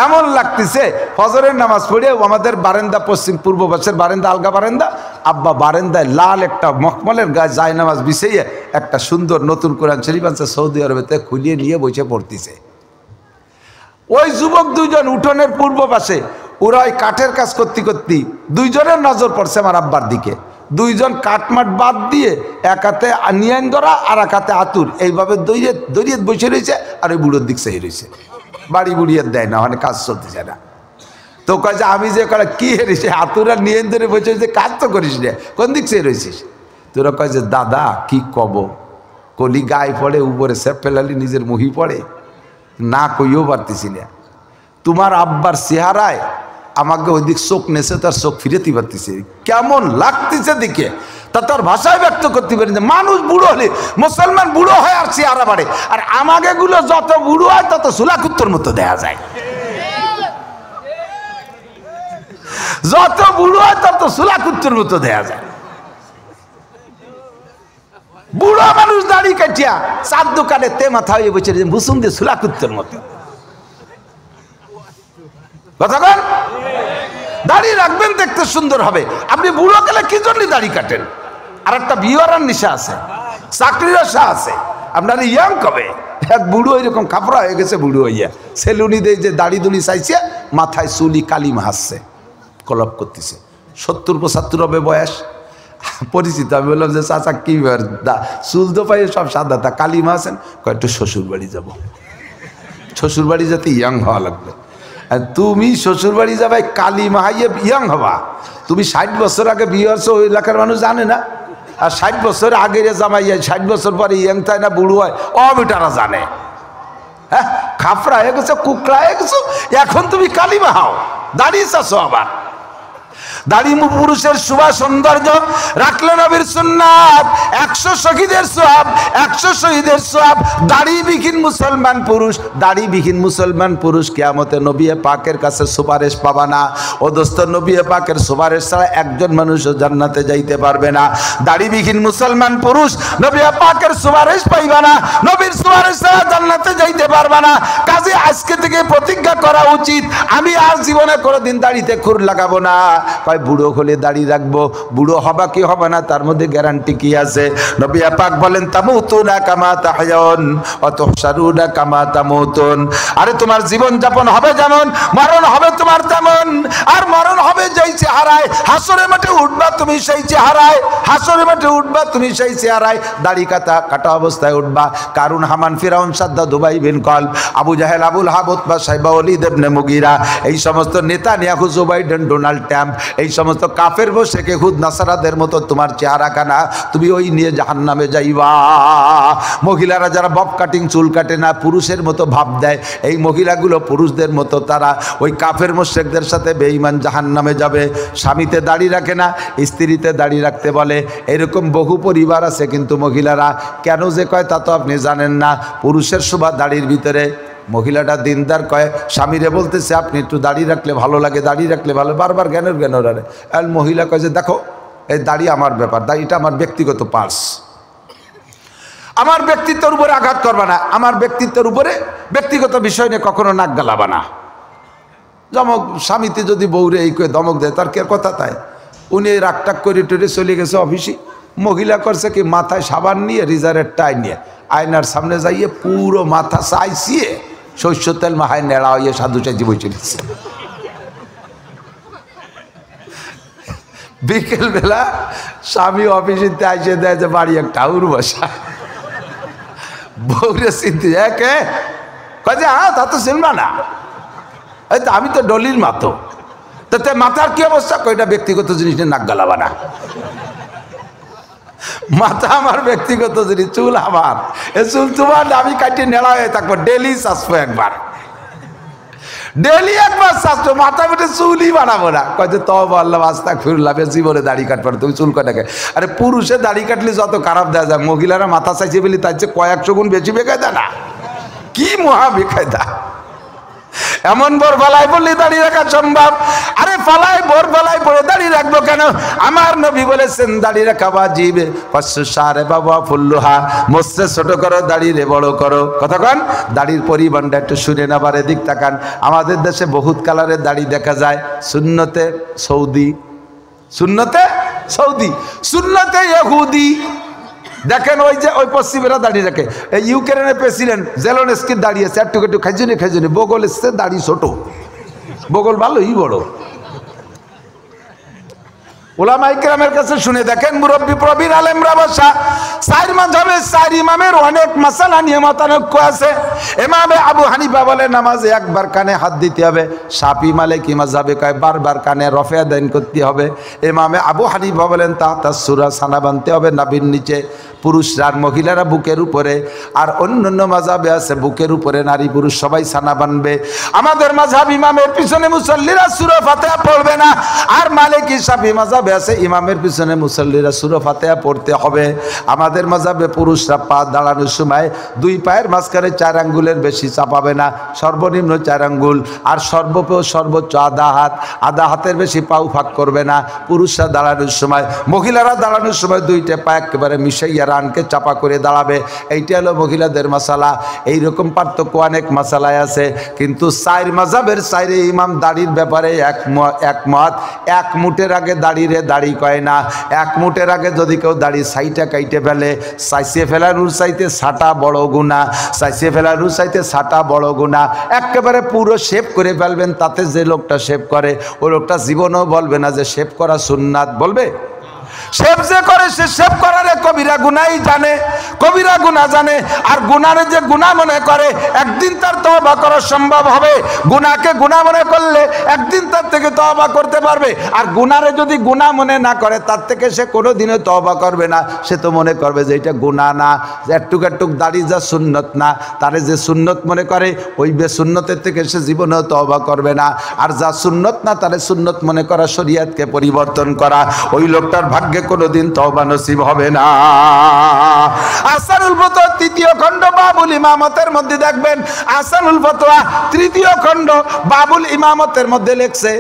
এমন লাগতেছে। ফজরের নামাজ পড়ে আমাদের বারান্দা, পশ্চিম পূর্ব পাশের বারান্দা, আলগা বারান্দা, আব্বা বারান্দায় লাল একটা মখমলের গায়ে যায় নামাজ বিছাইয়া একটা সুন্দর নতুন কোরআন শরীফ আনছে সৌদি আরবেতে, খুলিয়ে নিয়ে বসে পড়তেছে। ওই যুবক দুইজন উঠোনের পূর্ব পাশে, ওরা ওই কাঠের কাজ করতে করতে দুইজনের নজর পড়ছে আমার আব্বার দিকে। দুইজন কাঠমাট বাদ দিয়ে এক হাতে নিয়ান ধরা আর এক হাতে আতুর, এইভাবে দড়িয়ে বসে রয়েছে, আর ওই বুড়োর দিক সেই রয়েছে। বাড়ি বুড়িয়ে দেয় না, মানে কাজ চলতেছে না। তো কয় যে আমি যে কয় কি হেরেছি, আতুর আর নিয়ান ধরে বসে রয়েছে, কাজ তো করিস না, কোন দিক সে রয়েছিস? তোরা কয় যে দাদা কি কব, কলি গায়ে পড়ে, উপরে সেপ ফেলালি নিজের মুহি পড়ে, না কইও পারতেছি না। তোমার আব্বার চেহারায় আমাকে ওই দিক চোখ নেছে, তার চোখ ফিরেতে পারতেছে, কেমন লাগতেছে দিকে, তা তার ভাষায় ব্যক্ত করতে পারি না। মানুষ বুড়ো হলে, মুসলমান বুড়ো হয় আর চেহারা বাড়ে, আর আমাকে গুলো যত বুড়ো হয় তত সুলাকুত্তর মতো দেখা যায়। যত বুড়ো হয় তত সুলাকুত্তর মতো দেখা যায়। বুড়ো মানুষ দাড়ি কাটিয়া চার দোকানে তে মাথা হয়ে বসে বুসুম দিয়ে সুলাকুত্তর মতো। কথা বল, দাড়ি রাখবেন, দেখতে সুন্দর হবে। আপনি বুড়ো গেলে কি জন্য দাড়ি কাটেন? আর একটা বিয়ের নেশা আছে, চাকরির আশা আছে। আপনার ইয়াং কবে এক বুড়ো এরকম কাপড়া হয়ে গেছে, বুড়ো হইয়া সেলুনি দিয়ে যে দাড়ি দুড়ি চাইছে, মাথায় চুলি কালিমা হাসছে, কলপ করতেছে, 70-75 হবে বয়স। পরিচিত, আমি বললাম যে চাচা কি চুল তো পাই সব সাদা, তা কালিমা আছেন? কয়েকটা শ্বশুর বাড়ি যাবো, শ্বশুর বাড়ি যাতে ইয়াং হওয়া লাগবে। তুমি শ্বশুর বাড়ি যাবে কালী মাহাইয়ে ইয়াং হবা? তুমি 60 বছর আগে বিয়ে হচ্ছে, ওই এলাকার মানুষ জানে না। আর 60 বছর আগে জামাই 60 বছর পরে ইয়াং তাই না বুড়ো হয়, অবিটারা জানে। হ্যাঁ, খাফরা হয়ে গেছে, কুকড়া হয়ে গেছো, এখন তুমি কালী মাহাও, দাঁড়িয়ে চাচ্ছ আবার। দাড়ি পুরুষের শুভা সৌন্দর্য, রাখলে নবীর সুন্নাত, 100 শহীদের সওয়াব, 100 শহীদের সওয়াব। দাড়িবিহীন মুসলমান পুরুষ, দাড়িবিহীন মুসলমান পুরুষ কিয়ামতে নবী পাকের কাছে সুপারিশ পাবা না। ও দোস্ত, নবী পাকের সুপারিশ ছাড়া একজন মানুষও জান্নাতে যাইতে পারবে না। দাড়িবিহীন মুসলমান পুরুষ নবী পাকের সুপারিশ পাইবা না, নবীর সুপারিশ ছাড়া জান্নাতে যাইতে পারবা না। কাজে আজকে থেকে প্রতিজ্ঞা করা উচিত, আমি আর জীবনে কোনোদিন দাড়িতে খুর লাগাবো না। বুড়ো হলে দাড়ি রাখবো, বুড়ো হবা কি হবে না তার মধ্যে গ্যারান্টি কি আছে? নবী পাক বলেন তামুতুনা কামা তাহয়াউন ওয়া তুহশারুনা কামা তামুতুন। আরে তোমার জীবন যাপন হবে যেমন, মরণ হবে তোমার তেমন। আর মরণ হবে যেই চেহারায়, হাসরের মাঠে উঠবা তুমি সেই চেহারায়, হাসরের মাঠে উঠবা তুমি সেই চেহারায়, দাড়ি কাটা অবস্থায় উঠবা। কারুন, হামান, ফিরাউন, সাদ্দাদ, উবাই বিন কলব, আবু জাহেল, আবুল হাব, উতবা, সাইবা, ওয়ালিদ ইবনে মুগীরা, এই সমস্ত Netanyahu, Joe Biden, Donald Trump, এই সমস্ত কাফের মুশরিক ইহুদ নাসারাদের মতো তোমার চেহারা কানা, তুমি ওই নিয়ে জাহান্নামে যাইবা। মহিলারা যারা বব কাটিং, চুল কাটে না, পুরুষের মতো ভাব দেয়, এই মহিলাগুলো পুরুষদের মতো, তারা ওই কাফের মুশরিকদের সাথে বেঈমান জাহান্নামে যাবে। স্বামীতে দাড়ি রাখে না, স্ত্রীতে দাড়ি রাখতে বলে, এরকম বহু পরিবার আছে। কিন্তু মহিলারা কেন যে কয় তা তো আপনি জানেন না। পুরুষের শোভা দাড়ির ভিতরে। মহিলাটা দিনদার কয়, স্বামীরে বলতেছে আপনি একটু দাড়ি রাখলে ভালো লাগে, দাড়ি রাখলে ভালো, বারবার জ্ঞানের জ্ঞানরে। আর মহিলা কয় যে দেখো, এই দাড়ি আমার ব্যাপার, দাড়িটা আমার ব্যক্তিগত পার্স, আমার ব্যক্তিত্বের উপরে আঘাত করবা না, আমার ব্যক্তিত্বের উপরে ব্যক্তিগত বিষয় নিয়ে কখনো নাক গালাবা না। ধমক, স্বামীতে যদি বউরে এই করে ধমক দেয় তার কে কথা? তাই উনি রাগটাক করে টেরে চলে গেছে অফিসে। মহিলা করছে কি, মাথায় সাবান নিয়ে, রিজারের টাই নিয়ে আয়নার সামনে যাইয়ে পুরো মাথা চাইছিয়ে শস্য তেল মাহায় নেড়া হইয়ে সাধু চাইছি বই চলেছে। বিকেল বেলা স্বামী অফিসেতে আইসে দেয় যে বাড়ি একটা উর বসা, বউরে চিনতে কে কাজে, হ্যাঁ তা তো চিনবা না, এই তো আমি তো ডলির মাতো, তাতে মাথার কি অবস্থা? কয়টা ব্যক্তিগত জিনিস নিয়ে নাক গালাবা না। মাথা আমার ব্যক্তিগত জিনিস, চুল আমার, এ চুল তোমার, আমি কাটিয়ে নেড়া হয়ে থাকবো, ডেলি চাষবো একবার, ডেলি একবার চাষবো, মাথা পেটে চুলই বানাবো না। কয় যে তওবা আল্লাহ আস্তাগফিরুল্লাহ, জীবনে দাড়ি কাটবার, তুমি চুল কাটাকে। আরে পুরুষে দাড়ি কাটলে যত খারাপ দেওয়া যায়, মহিলারা মাথা চাইছে বলি তার চেয়ে কয়েকশো গুণ বেশি বেকায়দা না? কি মহা বেকায়দা! এমন ভোর বেলায় বললি দাঁড়িয়ে রাখা সম্ভব? আরে ফালায় ভোর বেলায় পড়ে দাঁড়িয়ে রাখবো কেন? আমার নবী বলেছেন দাঁড়িয়ে রাখা ওয়াজিব। পাঁচশো সারে বাবা ফুল্লুহা, মোস্তে ছোট করো, দাঁড়িয়ে বড় করো। কথা কন, দাড়ির পরিমাণটা একটু শুনে নেবার এদিক তাকান। আমাদের দেশে বহুত কালারের দাড়ি দেখা যায়। সুন্নতে সৌদি, সুন্নতে সৌদি, সুন্নতে ইহুদি। দেখেন ওই যে ওই পশ্চিমেরা দাঁড়িয়ে রাখে। এই ইউক্রেনের প্রেসিডেন্ট জেলেনস্কি দাঁড়িয়েছে, একটু একটু খাইজুনি খাইজুনি, বগল এসছে দাড়ি ছোট, বগল ভালোই বড়। ওলামা ইকরামের কাছে শুনে দেখেন, মুরব্বী প্রবীণ আলেমরা বসা। চার মাযহাবের চার ইমামের অনেক মাসালা নিয়ে মতানৈক্য আছে। ইমামে আবু হানিফা বলে নামাজে একবার কানে হাত দিতে হবে। শাফি মালিকি মাযহাবে কয় বারবার কানে রফে আদায় করতে হবে। ইমামে আবু হানিফা বলেন তাহতা সূরা সানা বানতে হবে নাভির নিচে, পুরুষরা আর মহিলারা বুকের উপরে। আর অন্যান্য মাযহাবে আছে বুকের উপরে নারী পুরুষ সবাই সানা বানবে। আমাদের মাযহাব ইমামের পিছনে মুসল্লিরা সূরা ফাতিহা পড়বে না। আর মালিকি শাফি মাযহাবে আছে ইমামের পিছনে মুসল্লিরা সূরা ফাতিহা পড়তে হবে। আমাদের মাযহাবে পুরুষরা পা দাঁড়ানোর সময় দুই পায়ের মাঝখানে 4 আঙ্গুলের বেশি চাপাবে না, সর্বনিম্ন 4 আঙ্গুল। আর সর্বোচ্চ আধা হাতের বেশি পাও ফাঁক করবে না পুরুষরা দাঁড়ানোর সময়। মহিলারা দাঁড়ানোর সময় দুইটা পা একেবারে মিশাইয়া রানকে চাপা করে দাঁড়াবে। এইটা হলো মহিলাদের মাসালা। এইরকম পার্থক্য অনেক মাসালায় আছে, কিন্তু চার মাযহাবের চাইরে ইমাম দাড়ির ব্যাপারে একমত। এক মুঠের আগে দাড়িরে দাড়ি কয় না। এক মুঠের আগে যদি কেউ দাড়ি সাইটা কাইটে ফেলে, সাইসে ফেলানোর চাইতে ছাটা বড় গুনাহ, সাইসে ফেলানোর চাইতে ছাটা বড় গুনাহ। একেবারে পুরো শেভ করে ফেলবেন, তাতে যে লোকটা শেভ করে ওই লোকটা জীবনেও বলবে না যে শেভ করা সুন্নাত, বলবে? শেভ যে করে সে শেভ করার কবিরা গুনাই জানে, কবিরা গুনাহ জানে। আর গুনারে যে গুনাহ মনে করে একদিন তার তওবা করা সম্ভব হবে। গুনাহকে গুনাহ মনে করলে একদিন তার থেকে তওবা করতে পারবে। আর গুনারে যদি গুনাহ মনে না করে তার থেকে সে কোনোদিনও তওবা করবে না। সে তো মনে করবে যে এটা গুনাহ না, যে একটুক একটুক দাড়ি যা সুন্নত না, তারে যে সুন্নত মনে করে ওই বেসুন্নতের থেকে সে জীবনেও তওবা করবে না। আর যা সুন্নত না তারে সুন্নত মনে করা, শরীয়তকে পরিবর্তন করা, ওই লোকটার ভাগ্যে কোনোদিন তওবা নসিব হবে না। আহসানুল ফতোয়া 3য় খণ্ড বাবুল ইমামতের মধ্যে দেখবেন, আহসানুল ফতোয়া 3য় খণ্ড বাবুল ইমামতের মধ্যে লেখছে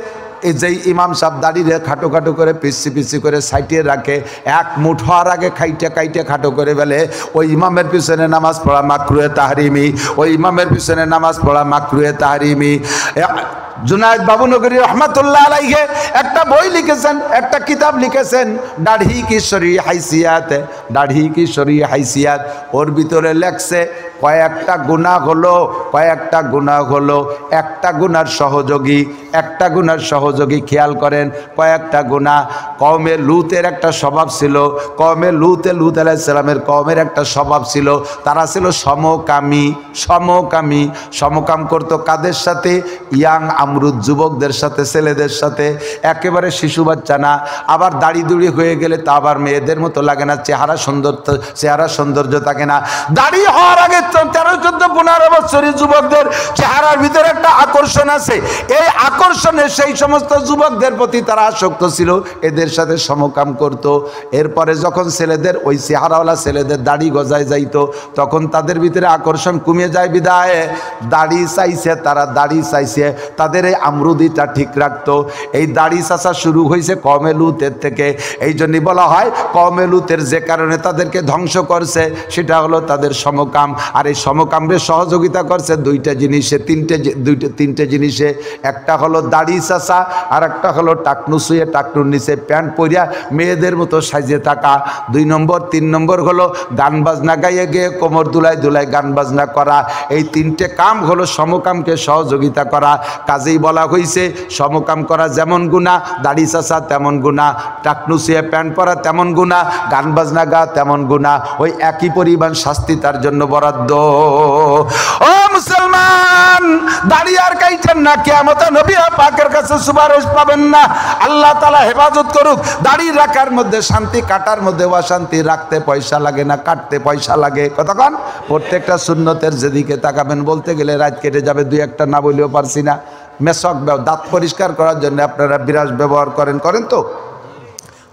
এই যে ইমাম সাহেব দাঁড়িয়ে খাটো খাটো করে পিছি করে সাইটিয়ে রাখে, এক মুঠ হওয়ার আগে কাইটে খাটো করে ফেলে, ওই ইমামের পিছনে নামাজ পড়া মাকরুহে তাহরিমি, ওই ইমামের পিছনে নামাজ পড়া মাকরুহে তাহরিমি। জুনায়েদ বাবুনগরী রহমাতুল্লাহ আলাইহি একটা বই লিখেছেন, একটা কিতাব লিখেছেন, দাড়ি কি শরঈ হাইসিয়াত, দাড়ি কি শরঈ হাইসিয়াত। ওর ভিতরে লেখছে কয়েকটা গুনাহ হলো, কয়েকটা গুনাহ হলো, একটা গুনার সহযোগী, খেয়াল করেন কয়েকটা গুনাহ। কওমে লুতের একটা স্বভাব ছিল, কওমে লুত আলাইহিস সালামের কওমের একটা স্বভাব ছিল, তারা ছিল সমকাম করতো কাদের সাথে? ইয়াং আমরুদ যুবকদের সাথে, ছেলেদের সাথে, একেবারে শিশু বাচ্চা না। আবার দাড়ি দুড়ি হয়ে গেলে তা আবার মেয়েদের মতো লাগে না, চেহারা সৌন্দর্য থাকে না। দাড়ি হওয়ার আগে 13, 14, 15 বছরের যুবকদের চেহারার ভিতরে একটা আকর্ষণ আছে। এই আকর্ষণে সেই সমস্ত যুবকদের প্রতি তারা আসক্ত ছিল, এদের সাথে সমকাম করত। এরপরে যখন ছেলেদের ওই চেহারাওয়ালা ছেলেদের দাড়ি গজায় যাইতো, তখন তাদের ভিতরে আকর্ষণ কমে যায়, বিদায় দাড়ি চাইছে, তারা দাড়ি চাইছে, তাদের এই আমরুদিটা ঠিক রাখতো। এই দাড়ি চাচা শুরু হয়েছে কওমে লুতের থেকে। এই জন্যই বলা হয় কওমে লুতের যে কারণে তাদেরকে ধ্বংস করছে সেটা হলো তাদের সমকাম। আর এই সমকামে সহযোগিতা করছে তিনটে জিনিসে। একটা হলো দাড়ি চাচা, আর একটা হলো টাকনু শুয়ে টাকনুর নিচে প্যান্ট পরিয়া মেয়েদের মতো সাজিয়ে থাকা। 2 নম্বর 3 নম্বর হলো গান বাজনা গাইয়ে গিয়ে কোমর দুলাই গান বাজনা করা। এই 3টে কাম হলো সমকামকে সহযোগিতা করা। কাজেই বলা হয়েছে সমকাম করা যেমন গুনাহ, দাড়ি চাচা তেমন গুনাহ, টাকনু শুয়ে প্যান্ট পরা তেমন গুনাহ, গান বাজনা গা তেমন গুনাহ। ওই একই পরিমাণ শাস্তি তার জন্য বরাদ্দ। ও মুসলমান, দাড়ি আর কাইটেন না, কিয়ামতে নবী পাকের কাছে সুপারিশ পাবেন না। আল্লাহ তাআলা হেফাজত করুক। দাড়ি রাখার মধ্যে শান্তি, কাটার মধ্যে অশান্তি। রাখতে পয়সা লাগে না, কাটতে পয়সা লাগে। কতক্ষণ প্রত্যেকটা সুন্নতের যেদিকে তাকাবেন, বলতে গেলে রাত কেটে যাবে, 2-1টা না বলেও পারছি না। মেশক, দাঁত পরিষ্কার করার জন্য আপনারা বিরাজ ব্যবহার করেন তো?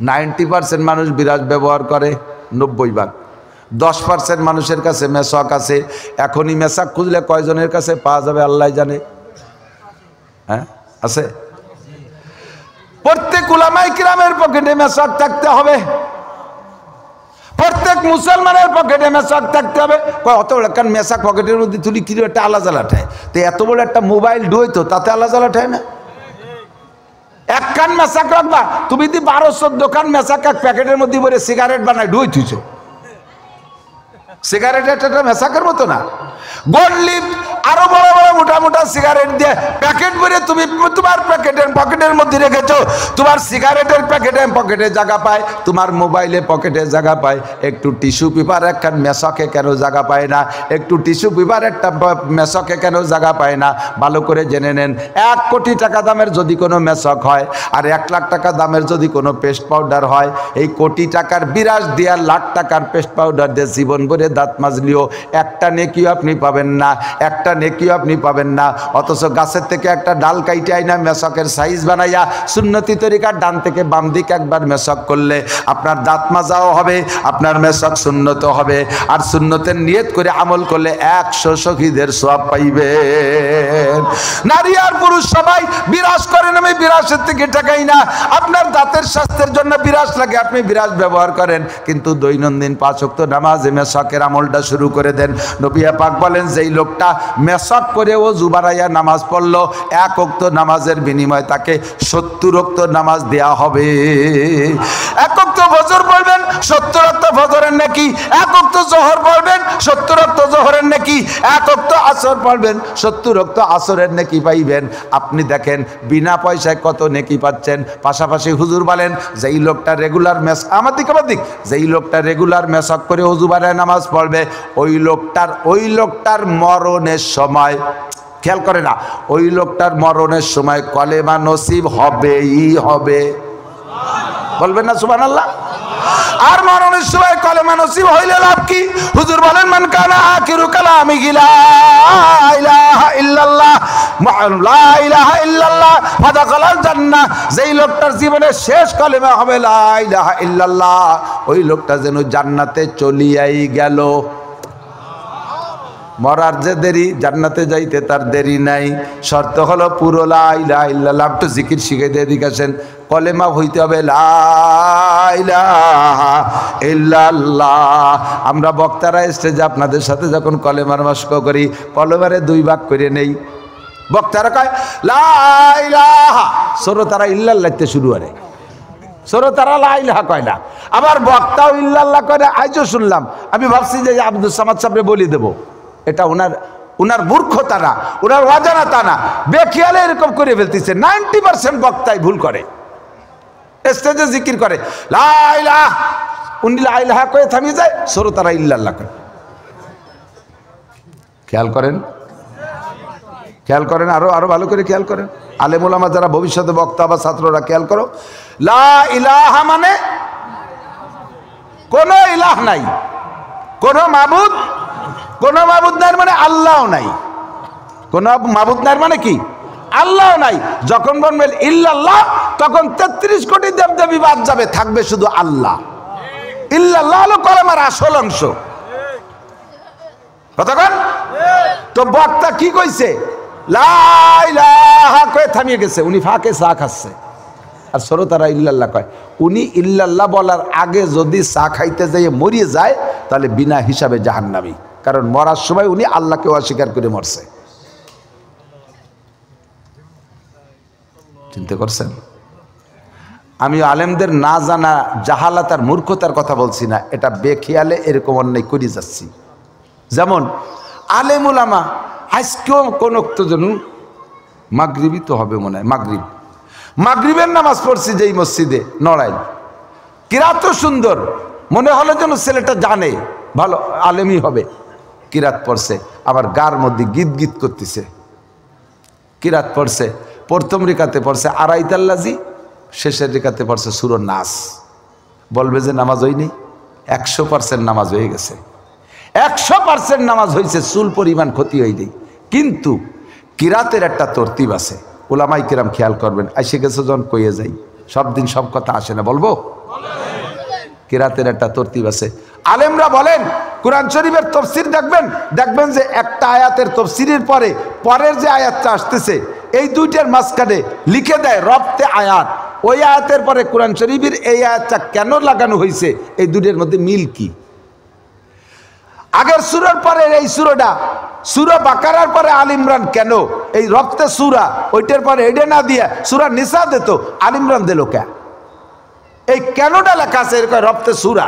90% মানুষ বিরাজ ব্যবহার করে, 90 ভাগ। 10% মানুষের কাছে মেশক আছে। এখনই মেশক খুঁজলে কয়জনের কাছে পাওয়া যাবে আল্লাহ জানে। হ্যাঁ আছে? প্রত্যেক উলামায়ে কিরামের পকেটে মেশক থাকতে হবে, প্রত্যেক মুসলমানের পকেটে মেশক থাকতে হবে। অত বড় একটা মেশাক পকেটের মধ্যে তুলি কি একটা আলা জ্বালাঠায়, তো এত বড় একটা মোবাইল ডুইতো তাতে আলা জ্বালাঠায় না? এক কান মেশাক রাখবা, তুমি যদি 12-14 কান মেশাক এক প্যাকেটের মধ্যে ভরে সিগারেট বানায় ডুই থুইছো, সিগারেট একটা মেশাকের মতো না। গোল্ড আরো বড় বড় মোটা মোটা সিগারেট দিয়ে প্যাকেট ভরে তুমি তোমার পকেটের মধ্যে রেখেছো। তোমার সিগারেটের প্যাকেটে পকেটে জায়গা পায়, তোমার মোবাইলে পকেটে জায়গা পায়, একটু টিস্যু পেপার একখান মেশকে কেন জায়গা পায় না? একটু টিস্যু পেপার একটা মেশকে কেন জায়গা পায় না? ভালো করে জেনে নেন, 1 কোটি টাকা দামের যদি কোনো মেশক হয় আর 1 লাখ টাকা দামের যদি কোনো পেস্ট পাউডার হয়, এই কোটি টাকার বিরাজ দিয়া লাখ টাকার পেস্ট পাউডার দিয়ে জীবন ভরে দাঁত মাজলিও একটা নেকিও আপনি পাবেন না, একটা নেকিও আপনি পাবেন না। অথচ গাছের থেকে একটা ডাল কাইটে আইনা মেশকের সাইজ বানাইয়া সুন্নতি তরিকার ডান থেকে বাম দিকে একবার মেশক করলে আপনার দাঁত মাজাও হবে, আপনার মেশক সুন্নত হবে। আর সুন্নতের নিয়ত করে আমল করলে 100 শহীদের সওয়াব পাইবেন। নারী আর পুরুষ সবাই বিরাজ করেন, আমি বিরাজের থেকে টাকাই না। আপনার দাঁতের স্বাস্থ্যের জন্য বিরাজ লাগে, আপনি বিরাজ ব্যবহার করেন, কিন্তু দৈনন্দিন 5 ওয়াক্ত নামাজে মেশকের আমলটা শুরু করে দেন। নবী পাক বলেন, যেই লোকটা মেশক করে ওযু বাড়াইয়া নামাজ পড়লো, 1 ওয়াক্ত নামাজের বিনিময়ে তাকে 70 ওয়াক্ত নামাজ দেয়া হবে। 1 ওয়াক্ত ফজর পড়বেন, 70 ওয়াক্ত ফজরের নেকি। 1 ওয়াক্ত যোহর পড়বেন, 70 ওয়াক্ত যোহরের নেকি। 1 ওয়াক্ত আসর পড়বেন, 70 ওয়াক্ত আসরের নেকি পাইবেন। আপনি দেখেন বিনা পয়সায় কত নেকি পাচ্ছেন। পাশাপাশি হুজুর বলেন, যেই লোকটা রেগুলার আমার দিক যেই লোকটা রেগুলার মেশক করে ওযু বাড়ায় নামাজ পড়বে, ওই লোকটার মরণের সময়, খেয়াল করে না, ওই লোকটার মরণের সময় কলেমা নসিব হবেই হবে। বলবেন না সুবহানাল্লাহ? আর মরণের সময় কলেমা নসিব হইলে লাভ কি? হুজুর বলেন, মান কানা আখিরু কালামিহি লা ইলাহা ইল্লাল্লাহ লা ইলাহা ইল্লাল্লাহ ফাদাখালাল জান্নাহ। যেই লোকটার জীবনের শেষ কলেমা হবে লা ইলাহা ইল্লাল্লাহ, ওই লোকটা যেন জান্নাতে চলিয়াই গেল। মরার যে দেরি, জান্নাতে যাইতে তার দেরি নাই। শর্ত হলো পুরো লা ইলাহা ইল্লাল্লাহ। একটু জিকির শিখে দিয়ে দিকেছেন, কলেমা হইতে হবে লা ইলাহা ইল্লাল্লাহ। আমরা বক্তারা স্টেজে আপনাদের সাথে যখন কলেমার মশক করি, কলেমারে 2 ভাগ করে নেই। বক্তারা কয় লা ইলাহা, শ্রোতারা ইল্লাল্লাহতে শুরু করে, শ্রোতারা লা ইলাহা কয় না। আবার বক্তাও ইল্লাল্লাহ কয় না। আজও শুনলাম, আমি ভাবছি যে আব্দুল সামাদ সাহেবরে বলি দেবো, এটা ওনার মূর্খতা না, ওনার অজানাতা না, বেখিয়ালে এরকম করে ফেলতেছে। 90% বক্তাই ভুল করে, স্টেজে জিকির করে লা ইলাহা, উনি লা ইলাহা কয়ে থামিয়ে যায়, শ্রোতারা ইল্লাল্লাহ কয়। খেয়াল করেন, আরো ভালো করে খেয়াল করেন। আলেম ওলামা যারা ভবিষ্যতে বক্তা বা ছাত্ররা খেয়াল করো, লা ইলাহা মানে কোন ইলাহ নাই, কোন মাবুদ নাই মানে আল্লাহ নাই। কোন মাবুদ নাই মানে কি? আল্লাহ নাই। যখন বলবেন ইল্লাল্লাহ, তখন 33 কোটি দেবদেবী বাদ যাবে, থাকবে শুধু আল্লাহ। ইল্লাল্লাহ হলো কলেমার আসল অংশ। কতক্ষণ তো বক্তা কি কইছে? লা ইলাহা কয়ে থামিয়ে গেছে, উনি ফাঁকে চা খাচ্ছে। আর শ্রোতারা ইল্লাল্লাহ কয়। উনি ইল্লাল্লাহ বলার আগে যদি চা খাইতে যাইয়ে মরিয়ে যায়, তাহলে বিনা হিসাবে জাহান্নামী, কারণ মরার সময় উনি আল্লাহকে অস্বীকার করে মরছে। চিন্তা করছেন? আমি আলেমদের না জানা জাহালাত আর মূর্খতার কথা বলছি না, এটা বেখিয়ালে এরকম অন্যায় করে যাচ্ছি। যেমন আলেম উলামা আজকেও কোন মাগরিবই তো হবে মনে হয়, মাগরিবের নামাজ পড়ছি যেই মসজিদে নড়াইল, কিরাত সুন্দর, মনে হলো যেন ছেলেটা জানে, ভালো আলেমই হবে। কিরাত পড়ছে, আবার গার মধ্যে গীত গীত করতেছে। কিরাত পড়ছে, প্রথম রেখাতে পড়ছে আড়াইতাল্লাজি, শেষের রেখাতে পড়ছে সূরা নাস। বলবে যে নামাজ হয়নি? 100% নামাজ হয়ে গেছে, 100% নামাজ হয়েছে, চুল পরিমাণ ক্ষতি হয়ে যায়। কিন্তু কিরাতের একটা তরতিব আছে, ওলামাই কিরাম খেয়াল করবেন। এসে গেছে যখন কইয়ে যাই, সব দিন সব কথা আসে না, বলবো? কিরাতের একটা তরতিব আছে। আলেমরা বলেন, কুরআন শরীফের তফসির দেখবেন যে একটা আয়াতের তফসিরের পরে পরের যে আয়াতটা আসতেছে, এই দুইটার মাঝখানে লিখে দেয় রপ্তে আয়াত। ওই আয়াতের পরে কোরআন শরীফের এই আয়াতটা কেন লাগানো হয়েছে, এই দুইটার মধ্যে মিল কি? আগের সূরার পরে এই সূরাটা, সূরা বাকারার পরে আল ইমরান কেন? এই রপ্তে সূরা, ওইটার পরে এটা না দিয়ে সূরা নিসা দিত, আল ইমরান দিল কেন? এই কেনটা লেখা আছে এরকম রপ্তে সূরা।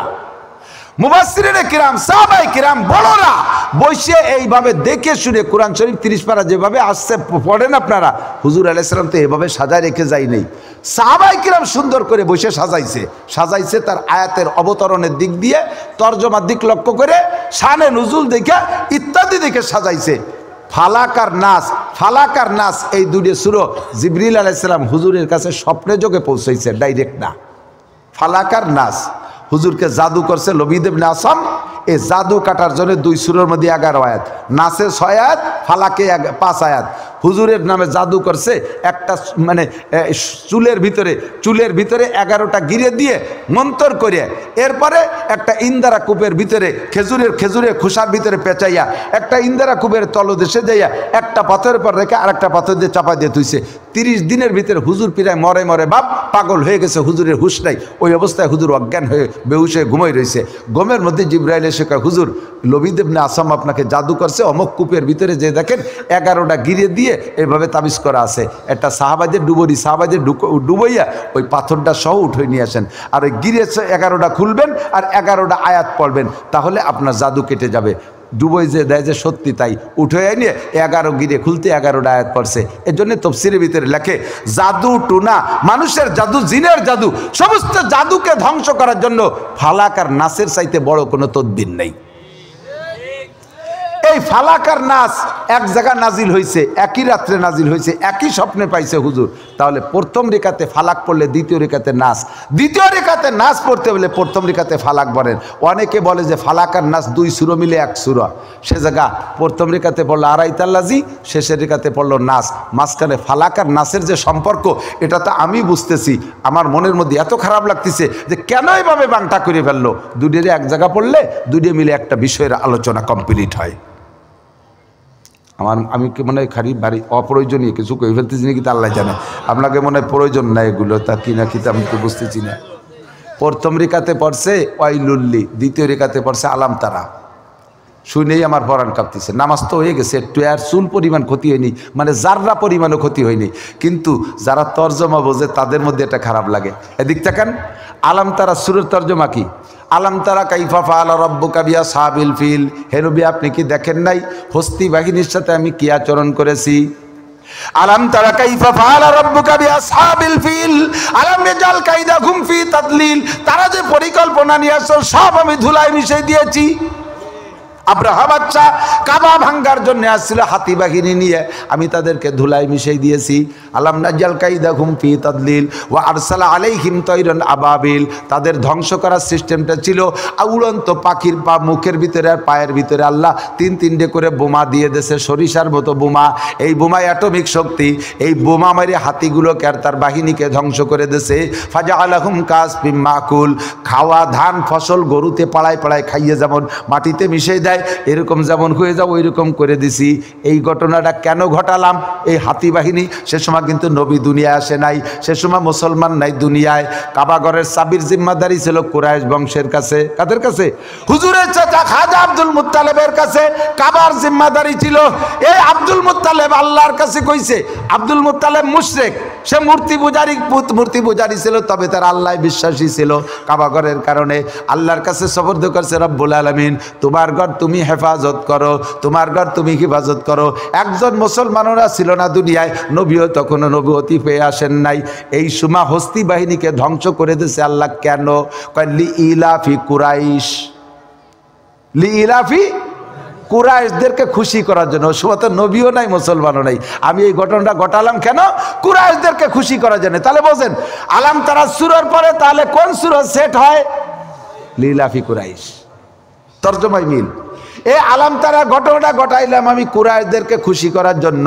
মুফাসসিরিনে কিরাম, সাহাবায়ে কিরাম বড়রা বসে এইভাবে দেখে শুনে কোরআন শরীফ 30 পারা যেভাবে আসছে পড়েন আপনারা, হুজুর আলাইহিস সালাম তো এভাবে সাজায় রেখে যায় নেই। সাহাবায়ে কিরাম সুন্দর করে বসে সাজাইছে তার আয়াতের অবতরণের দিক দিয়ে, তরজমার দিক লক্ষ্য করে, শানে নুজুল দেখে, ইত্যাদি দেখে সাজাইছে। ফালাক আর নাস এই দুটো সূরা জিবরিল আলাইহিস সালাম হুজুরের কাছে স্বপ্নে যোগে পৌঁছাইছে, ডাইরেক্ট না। ফালাক আর নাস হুজুরকে জাদু করছে লবিদ ইবনে আসাম। এই জাদু কাটার জন্য 2 সূরার মধ্যে 11 আয়াত, নাসে 6 আয়াত, ফালাকে 5 আয়াত। হুজুরের নামে জাদু করছে, একটা মানে চুলের ভিতরে 11টা গিরে দিয়ে মন্তর করে, এরপরে একটা ইন্দারা কূপের ভিতরে খেজুরের খোসার ভিতরে পেঁচাইয়া, একটা ইন্দারা কূপের তলদেশে যাইয়া একটা পাথরের পর রেখে আরেকটা পাথর দিয়ে চাপা দিয়ে তুইছে। 30 দিনের ভিতরে হুজুর প্রায় মরে বাপ পাগল হয়ে গেছে, হুজুরের হুশ নাই। ওই অবস্থায় হুজুর অজ্ঞান হয়ে বেহুশ হয়ে ঘুমাই রয়েছে। ঘুমের মধ্যে জিবরাইল এসে কয়, হুজুর লবিদ ইবনে আসাম আপনাকে জাদু করছে, অমুক কূপের ভিতরে যে দেখেন 11টা গিরে দিয়ে এভাবে তাবিজ করা আছে, একটা সাহাবাদের ডুবইয়া ওই পাথরটা সহ উঠে নিয়ে আসেন, আর ওই গিরে 11টা খুলবেন আর 11টা আয়াত পড়বেন, তাহলে আপনার জাদু কেটে যাবে। ডুবই যে দেয় যে সত্যি তাই, উঠে নিয়ে 11 গিরে খুলতে 11টা আয়াত পড়ছে। এর জন্য তাফসীরের ভিতরে লেখে, জাদু টুনা, মানুষের জাদু, জিনের জাদু, সমস্ত জাদুকে ধ্বংস করার জন্য ফালাক আর নাসের চাইতে বড় কোনো তদবির নেই। এই ফালাক আর নাস এক জায়গা নাজিল হয়েছে, একই রাত্রে নাজিল হয়েছে, একই স্বপ্নে পাইছে হুজুর। তাহলে প্রথম রেখাতে ফালাক পড়লে দ্বিতীয় রেখাতে নাস, দ্বিতীয় রেখাতে নাস পড়তে হলে প্রথম রেখাতে ফালাক বলেন। অনেকে বলে যে ফালাক আর নাস 2 সূরা মিলে 1 সূরা, সে জায়গা প্রথম রেখাতে পড়লো আরাইতাল্লাজি, শেষের রেখাতে পড়লো নাস, মাঝখানে ফালাক আর নাসের যে সম্পর্ক, এটা তো আমি বুঝতেছি। আমার মনের মধ্যে এত খারাপ লাগতেছে যে কেন এভাবে বাংটা করে ফেললো। দুটোরে এক জায়গা পড়লে দুটো মিলে একটা বিষয়ের আলোচনা কমপ্লিট হয়। আমি কি মনে হয় খালি বাড়ি অপ্রয়োজনীয় কিছু কই ফেলতেছি নাকি তা আল্লাহ জানে। আপনাকে মনে হয় প্রয়োজন না এগুলো, তা কি না কি আমি তো বুঝতেছি না। প্রথম রেখাতে পড়ছে ওয়াইলুল্লি, দ্বিতীয় রেখাতে পড়ছে আলাম তারা। শুনেই আমার পরাণ কাঁপতেছে। নামাজ তো হয়ে গেছে, একটু আর চুল পরিমাণ ক্ষতি হয়নি, মানে যাররা পরিমাণও ক্ষতি হয়নি, কিন্তু যারা তর্জমা বোঝে তাদের মধ্যে এটা খারাপ লাগে। এদিক তাকান, আলাম তারা সূরার তর্জমা কি? আলাম তারা কাইফা ফাআলা রাব্বুকা বিআসহাবিল ফিল। হে নবী, আপনি কি দেখেন নাই হস্তি বাহিনীর সাথে আমি কি আচরণ করেছি? আলাম তারা কাইফা ফাআলা রাব্বুকা বিআসহাবিল ফিল আলাম ইয়াজাল কাইদাহুম ফি তাদলিল। তারা যে পরিকল্পনা নিয়ে আসছে সব আমি ধুলায় মিশিয়ে দিয়েছি। আব্রাহা বাচ্চা কাবা ভাঙ্গার জন্য আসছিল হাতি বাহিনী নিয়ে, আমি তাদেরকে ধুলায় মিশিয়ে দিয়েছি। আলাম নাজাল কাইদাহুম ফি তাদলিল ওয়া আরসালা আলাইহিম তায়রান আবাবিল। তাদের ধ্বংস করার সিস্টেমটা ছিল উড়ন্ত পাখির পা মুখের ভিতরে আর পায়ের ভিতরে আল্লাহ 3-3টে করে বোমা দিয়ে দেশে, সরিষার মতো বোমা। এই বোমা অ্যাটমিক শক্তি, এই বোমা মারে হাতিগুলোকে আর তার বাহিনীকে ধ্বংস করে দেশে। ফাজআলাহুম কাসফিম মাকুল। খাওয়া ধান ফসল গরুতে পাড়ায় পাড়ায় খাইয়ে যেমন মাটিতে মিশিয়ে দেয়, এরকম যেমন হয়ে যাও ওই রকম করে দিছি। এই ঘটনাটা কেন ঘটালাম? এই হাতি বাহিনী, সে সময় কিন্তু নবী দুনিয়ায় আসে নাই, সে সময় মুসলমান নাই দুনিয়ায়। কাবাগরের চাবির জিম্মাদারি ছিল কুরাইশ বংশের কাছে। কাদের কাছে? হুজুরের চাচা খাজা আব্দুল মুত্তালেবের কাছে কাবার জিম্মাদারি ছিল। এই আব্দুল মুত্তালেব আল্লাহর কাছে কইছে, আব্দুল মুত্তালেব মুশরিক, সে মূর্তি পূজারি ছিল, তবে তার আল্লাহ বিশ্বাসী ছিল। কাবাগরের কারণে আল্লাহর কাছে সবর্দ করছে, রব্বুল আলামিন তোমার ঘর তুমি হেফাজত করো, তোমার ঘর তুমি হেফাজত করো। একজন মুসলমানরা ছিল না দুনিয়ায়, নবীও তখনও নবুয়তি পেয়ে আসেন নাই। এই সময় হস্তি বাহিনীকে ধ্বংস করে দিয়েছে আল্লাহ। কেন? লি ইলাফি কুরাইশ, লি ইলাফি কুরাইশদেরকে খুশি করার জন্য। সময় তো নবীও নাই মুসলমানও নাই। আমি এই ঘটনাটা ঘটালাম কেন? কুরাইশদেরকে খুশি করার জন্য। তাহলে বোঝেন, আলাম তারা সূরার পরে তাহলে কোন সূরা সেট হয়? লি ইলাফি কুরাইশ। তর্জমায় মিল। এই আলাম তারা ঘটনাটা ঘটাইলাম আমি কুরাইশদেরকে খুশি করার জন্য।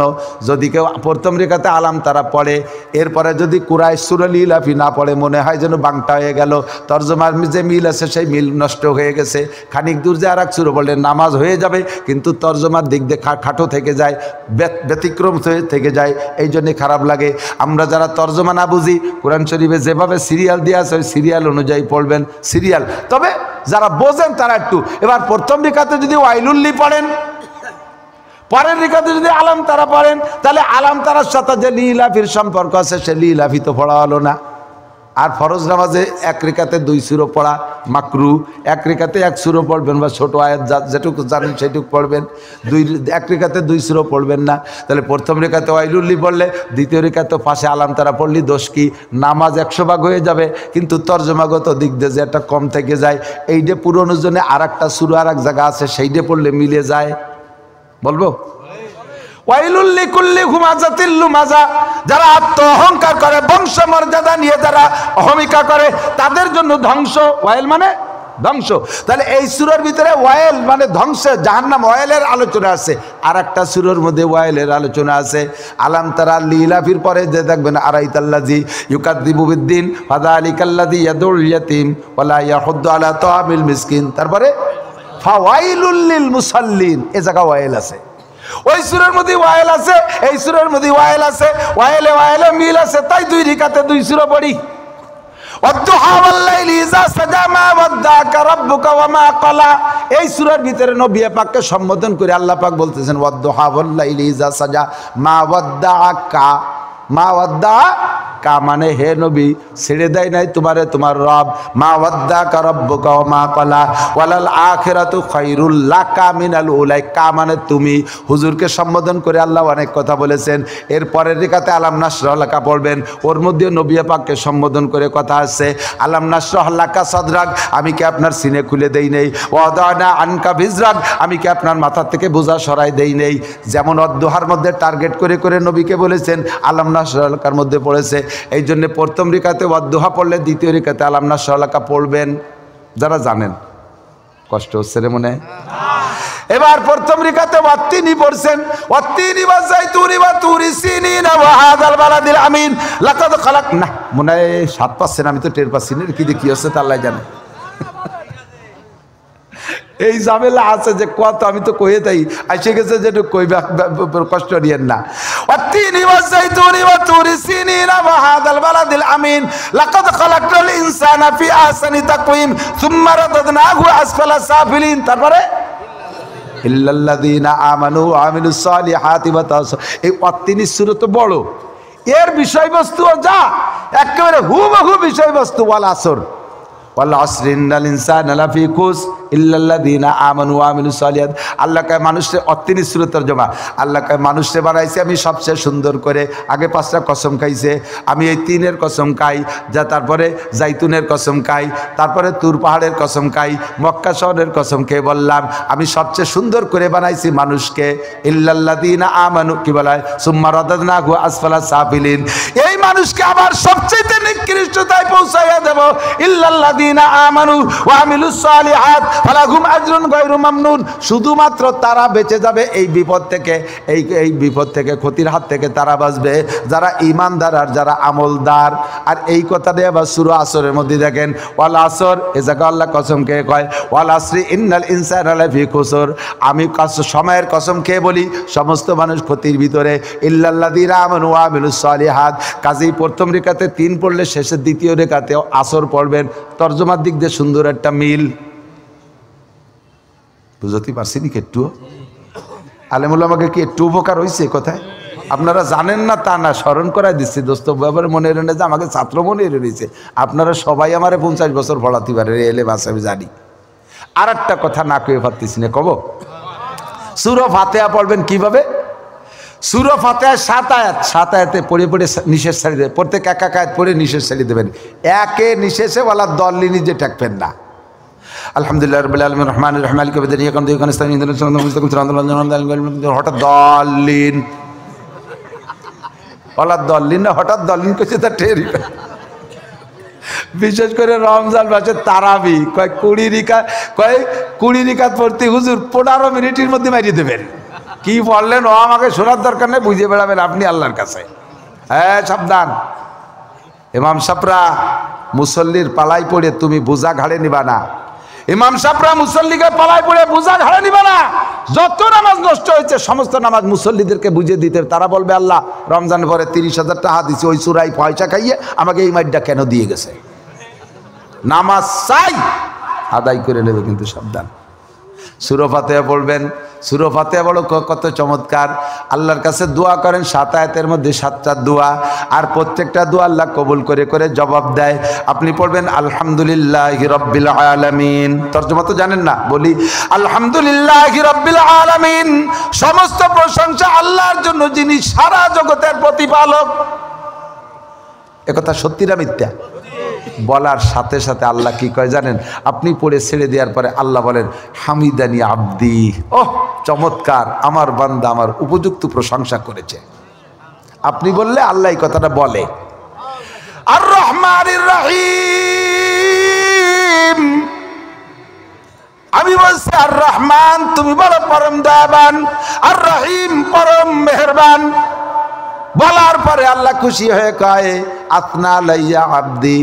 যদি কেউ প্রথম রেখাতে আলাম তারা পড়ে, এরপরে যদি কুরাইশ সূরা ইলাফি না পড়ে, মনে হয় যেন বাংটা হয়ে গেল, তর্জমার যে মিল আছে সেই মিল নষ্ট হয়ে গেছে। খানিক দূর যে আর এক সূরা পড়লে নামাজ হয়ে যাবে, কিন্তু তর্জমার দিক দিয়ে খাটো থেকে যায়, ব্যতিক্রম থেকে যায়, এই জন্যে খারাপ লাগে। আমরা যারা তর্জমা না বুঝি, কোরআন শরীফে যেভাবে সিরিয়াল দেওয়া আছে ওই সিরিয়াল অনুযায়ী পড়বেন, সিরিয়াল। তবে যারা বোঝেন তারা একটু, এবার প্রথম রেখাতে যদি ওয়াইলুল্লি পড়েন, পরের রেখাতে যদি আলাম তারা পড়েন, তাহলে আলাম তারার সাথে যে লিলাফির সম্পর্ক আছে সে লিলাফি তো পড়া হলো না। আর ফরজ নামাজে এক রেখাতে 2 সূরা পড়া মাকরু, এক রেখাতে 1 সূরা পড়বেন বা ছোট আয়াত যেটুকু জানেন সেটুকু পড়বেন, এক রেখাতে 2 সূরা পড়বেন না। তাহলে প্রথম রেখাতে ওয়াইলুল্লি পড়লে, দ্বিতীয় রেখাতে পাশে আলাম তারা পড়লি দোষ কি? নামাজ 100 ভাগ হয়ে যাবে, কিন্তু তর্জমাগত দিক দিয়ে যে একটা কম থেকে যায়, এইটা পুরোনোর জন্য আর একটা সূরা আর এক জায়গা আছে সেইটা পড়লে মিলে যায়। বলবো ওয়াইলুল লিকুল্লি হুমাজাতিল লুমাজা, যারা আত্ম অহংকার করে, বংশ মর্যাদা নিয়ে যারা অহমিকা করে, তাদের জন্য ধ্বংস। ওয়াইল মানে ধ্বংস। তাহলে এই সূরার ভিতরে ওয়াইল মানে ধ্বংস, জাহান্নাম, ওয়াইলের আলোচনা আছে। আর একটা সূরার মধ্যে ওয়াইলের আলোচনা আছে। আলাম তারা লিলাফির পরে যে দেখবেন আরাইতাল্লাযী ইউকাযযিবু বিদ্দিন ফাযালিকাল্লাযী ইয়াদুল ইয়াতীম ওয়ালা ইয়াহুদ্দু আলা তাআমিল মিসকিন। তারপরে ফাওয়াইলুল লিল মুসাল্লিন, এ জায়গা ওয়াইল আছে। ওই সূরার মধ্যে ওয়াইল আছে, এই সূরার মধ্যে ওয়াইল আছে, ওয়াইলে মিল আছে, তাই 2 রেখাতে 2 সূরা পড়ি। ওয়াদ্দুহা ওয়াল লাইলি ইযা সাজা মা ওয়াদ্দাকা রাব্বুকা ওয়া মা ক্বালা। এই সূরার ভিতরে নবী পাককে সম্বোধন করে আল্লাহ পাক বলতেছেন ওয়াদ্দুহা ওয়াল লাইলি ইযা সাজা মা ওয়াদ্দাকা। মা ওয়াদ্দাকা মানে হে নবী, ছেড়ে দেয় নাই তোমারে তোমার রব। মা ওয়াদ্দাকা রাব্বুকা ওয়া মা ক্বালা ওয়ালাল আখিরাতু খায়রুল লাকা মিনাল উলা। কা মানে তুমি। হুজুরকে সম্বোধন করে আল্লাহ অনেক কথা বলেছেন। এর পরের রেখাতে আলাম নাশরাহ লাকা পড়বেন, ওর মধ্যে নবী পাককে সম্বোধন করে কথা আছে। আলাম নাশরাহ লাকা সাদরাক, আমি কি আপনার সিনে খুলে দেই নেই? ওয়াদানা আনকা বিজরাক, আমি কি আপনার মাথা থেকে বোঝা সরাই দেই নেই? যেমন অদ্দোহার মধ্যে টার্গেট করে করে নবীকে বলেছেন, আলাম নাশরাহ লাকার মধ্যে পড়েছে। এই জন্য প্রথম রেখাতে ওয়াদ্দোহা পড়লে দ্বিতীয় রেখাতে আলাম নাশরাহ লাকা পড়বেন, যারা জানেন। কষ্ট হচ্ছে রে মনে? এবার প্রথম রেখাতে ওয়াত্তিনি পড়ছেন, ওয়াত্তিনি ওয়া যাইতুনি ওয়া তুরি সিনিন ওয়া হাযাল বালাদিল আমিন লাকাদ খালাক। না মনে হয় স্বাদ পাচ্ছেন, আমি তো টের পাচ্ছি না কি কি হচ্ছে তা আল্লাহ জানে। এই ঝামেলা আছে যে কত, আমি তো কয়ে তাই আইসে গেছে যে কইবা, কষ্ট নিয়েন না। ওয়াত্তিনি ওয়া যাইতুনি ওয়া তুরি সিনিন ওয়া হাযাল বালাদিল আমিন লাকাদ খালাকনাল ইনসানা ফি আহসানি তাকওয়িম সুম্মা রাদাদনাহু আসফালা সাফিলিন। তারপরে ইল্লাল্লাযীনা আমানু ওয়া আমিলুস সালিহাতি ওয়া তাওয়াসাউ। এই ওয়াত্তিনি সূরা তো বড়, এর বিষয়বস্তু যা একেবারে হুবহু বিষয়বস্তু। ওয়াল আসর ওয়াল আসরি ইন্নাল ইনসানা লাফি খুস ইল্লাল্লাযীনা আমানু ওয়া আমিলুস সালিহাত। আল্লাহ কয় মানুষে অত্তিনি সূরা তরজমা, আল্লাহ কয় মানুষে বানাইছে আমি সবচেয়ে সুন্দর করে। আগে 5টা কসম খাইছে, আমি এই 3-এর কসম খাই, যা তারপরে জাইতুনের কসম খাই, তারপরে তুর পাহাড়ের কসম খাই, মক্কা শহরের কসম খেয়ে বললাম আমি সবচেয়ে সুন্দর করে বানাইছি মানুষকে। ইল্লাল্লাযীনা আমানু কি বলায় সুম্মা রাদাদনাহু আসফালা সাফিলিন। এই মানুষকে আবার সবচেয়ে নিকৃষ্টতায় পৌঁছাইয়া দেব। ইল্লাল্লাযীনা আমানু ওয়া আমিলুস সালিহাত ফালাহুম আজরুন গায়রু মামনুন। শুধুমাত্র তারা বেঁচে যাবে এই বিপদ থেকে, এই বিপদ থেকে, ক্ষতির হাত থেকে তারা বাঁচবে যারা ঈমানদার আর যারা আমলদার। আর এই কথাটা আবার সূরা আসরের মধ্যে দেখেন, ওয়াল আসর, এ জায়গা আল্লাহ কসম খেয়ে কয় ওয়াল আসরি ইন্নাল ইনসানা লাফি খুসর। আমি সময়ের কসম খেয়ে বলি সমস্ত মানুষ ক্ষতির ভিতরে। ইল্লাল্লাযীনা আমানু ওয়া আমিলুস সালিহাত। কাজেই প্রথম রেখাতে 3 পড়লে শেষের দ্বিতীয় রেখাতে আসর পড়বেন। তর্জমার দিক দিয়ে সুন্দর একটা মিল। বুঝতে পারছি নি? একটু আলেমুল আমাকে কি একটু উপকার হয়েছে কোথায়? আপনারা জানেন না তা না, স্মরণ করাই দিচ্ছি দোস্ত। ব্যাপারে মনে রেনে যে আমাকে ছাত্র মনে রয়েছে, আপনারা সবাই আমারে 50 বছর পড়াতে পারে এলে বাস, আমি জানি। আর একটা কথা না কয়ে পারতেছি না, কব সূরা ফাতিহা পড়বেন কিভাবে? সূরা ফাতিহা 7 আয়াত, 7 আয়াতে পড়ে পড়ে নিশেষ ছাড়ি দেবেন। প্রত্যেক এক এক আয়াত পড়ে নিশেষ ছাড়ি দেবেন। একে নিশেষে বলা দললি নিজে ঠেকবেন না। আলহামদুলিল্লাহ রাব্বিল আলামিন রহমানির রহিম মালিকি ইয়াউমিদ্দিন ইয়াকা না'বুদু ওয়া ইয়াকা নাস্তাঈন ইহদিনাস সিরাতাল মুস্তাকিম সিরাতাল লাযিনা হঠাৎ দলিন ওয়ালা দলিন না, হঠাৎ দলিন কইছে তা টেরি। বিশেষ করে রমজান মাসে তারাবি কয় 20 রিকাত পড়তে হুজুর 15 মিনিটের মধ্যে মারিয়ে দেবেন। কি বললেন ও আমাকে শোনার দরকার নেই, বুঝে বেড়াবেন আপনি আল্লাহর কাছে। হ্যাঁ সাবধান, ইমাম সাহেবরা মুসল্লির পালাই পড়ে তুমি বোঝা ঘাড়ে নিবা না। ইমাম সাহেবরা মুসল্লিকে পালাই পড়ে বোঝা ঘাড়ে নিবা না। যত নামাজ নষ্ট হয়েছে সমস্ত নামাজ মুসল্লিদেরকে বুঝিয়ে দিতে, তারা বলবে আল্লাহ রমজান পরে 30,000 টাকা দিছি, ওই চুরাই পয়সা খাইয়ে আমাকে এই মাইটটা কেন দিয়ে গেছে। নামাজ চাই আদায় করে নেবে, কিন্তু সাবধান। সূরা ফাতিহা পড়বেন। সূরা ফাতিহা বড় কত চমৎকার। আল্লাহর কাছে দোয়া করেন, 7 আয়াতের মধ্যে 7টা দোয়া, আর প্রত্যেকটা দোয়া আল্লাহ কবুল করে করে জবাব দেয়। আপনি পড়বেন আলহামদুলিল্লাহি রাব্বিল আলামিন। তরজমা তো জানেন না, বলি আলহামদুলিল্লাহি রাব্বিল আলামিন। সমস্ত প্রশংসা আল্লাহর জন্য, যিনি সারা জগতের প্রতিপালক। একথা সত্যি না মিথ্যা? বলার সাথে সাথে আল্লাহ কি কয় জানেন? আপনি পড়ে ছেড়ে দেওয়ার পরে আল্লাহ বলেন হামিদানি আব্দি, ওহ চমৎকার, আমার বান্দা আমার উপযুক্ত প্রশংসা করেছে। আপনি বললে আল্লাহ এই কথাটা বলে। আর রহমানির রহিম, আমি বলছি আর রহমান তুমি বলো পরম দয়াবান, আর রহিম পরম মেহেরবান। বলার পরে আল্লাহ খুশি হয়ে কয় আতনা লাইয়া আব্দি,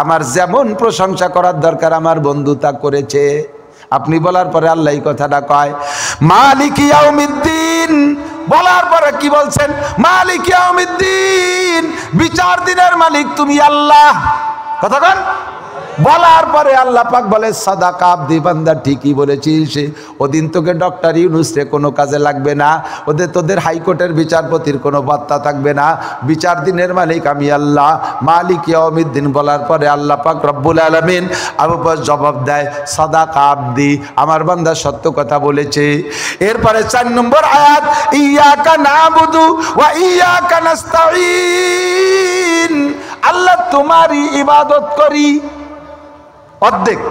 আমার যেমন প্রশংসা করার দরকার আমার বন্ধু তা করেছে। আপনি বলার পরে আল্লাহ এই কথাটা কয় মালিক ইয়াউমিদ্দিন। বলার পরে কি বলছেন? মালিক ইয়াউমিদ্দিন, বিচার দিনের মালিক তুমি আল্লাহ। কথা কন। বলার পরে আল্লাহ পাক বলে সাদাকা আব্দি, বান্দা ঠিকই বলেছিস। ওদিন তোকে ডক্টর ইউনূস রে কোনো কাজে লাগবে না, তোদের হাইকোর্টের বিচারপতির কোনো বার্তা থাকবে না। বিচার দিনের মালিক আমি আল্লাহ, মালিক ইয়াউমিদ্দিন। বলার পরে আল্লাহ পাক রব্বুল আলামিন আবার জবাব দেয় সাদাকা আব্দি, আমার বান্দা সত্য কথা বলেছে। এরপরে 4 নম্বর আয়াত, ইয়াকা নাবুদু ওয়া ইয়াকা নাস্তাঈন। আল্লাহ তোমারই ইবাদত করি অর্ধেক,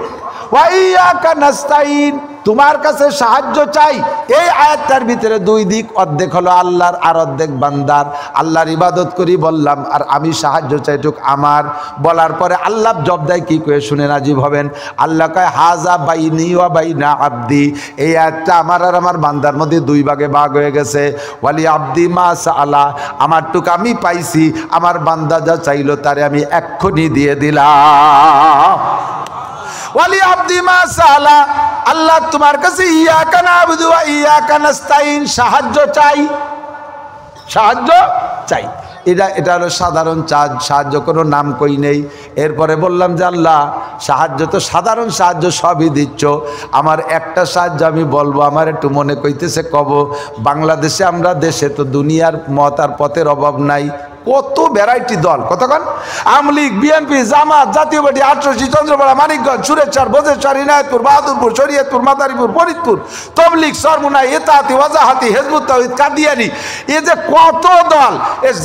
ওয়া ইয়াকা নাস্তাঈন, তোমার কাছে সাহায্য চাই। এই আয়াতটার ভিতরে 2 দিক, অর্ধেক হলো আল্লাহর আর অর্ধেক বান্দার। আল্লাহর ইবাদত করি বললাম, আর আমি সাহায্য চাইটুক আমার। বলার পরে আল্লাহ জব দেয় কি করে শুনে নাজিব হবেন। আল্লাহ কয় হাজা বাইনি ওয়া বাইনা আব্দি, এই আয়াতটা আমার আর আমার বান্দার মধ্যে 2 ভাগে ভাগ হয়ে গেছে। ওয়ালি আব্দি মা সাআলা, আমারটুক আমি পাইছি, আমার বান্দা যা চাইলো তারে আমি এক্ষুনি দিয়ে দিলাম। ওয়ালি আব্দি মা সাআলা, আল্লাহ তোমার কাছে ইয়াকা নাবুদু ওয়া ইয়াকা নাস্তাঈন, সাহায্য চাই, সাহায্য চাই। এটা হলো সাধারণ সাহায্য, কোনো নাম কই নেই। এরপরে বললাম যে আল্লাহ সাহায্য তো সাধারণ সাহায্য সবই দিচ্ছ, আমার একটা সাহায্য আমি বলবো, আমার একটু মনে কইতেছে কব। বাংলাদেশে আমরা দেশে তো দুনিয়ার মত আর পথের অভাব নাই, কত ভ্যারাইটি দল। কতক্ষণ আমলিগ, বিএনপি, জামাত, জাতীয় পার্টি, ৮৮, চন্দ্রপাড়া, মানিকগঞ্জ, সুরেশ্বর, বজেশ্বর, ইনায়তপুর, বাহাদুরপুর, শরীয়তপুর, মাদারীপুর, ফরিদপুর, তবলিগ, সরমুনাই, ইত্তেহাদি, ওয়াজাহাতি, হিজবুত তাওহীদ, কাদিয়ানী, এ যে কত দল।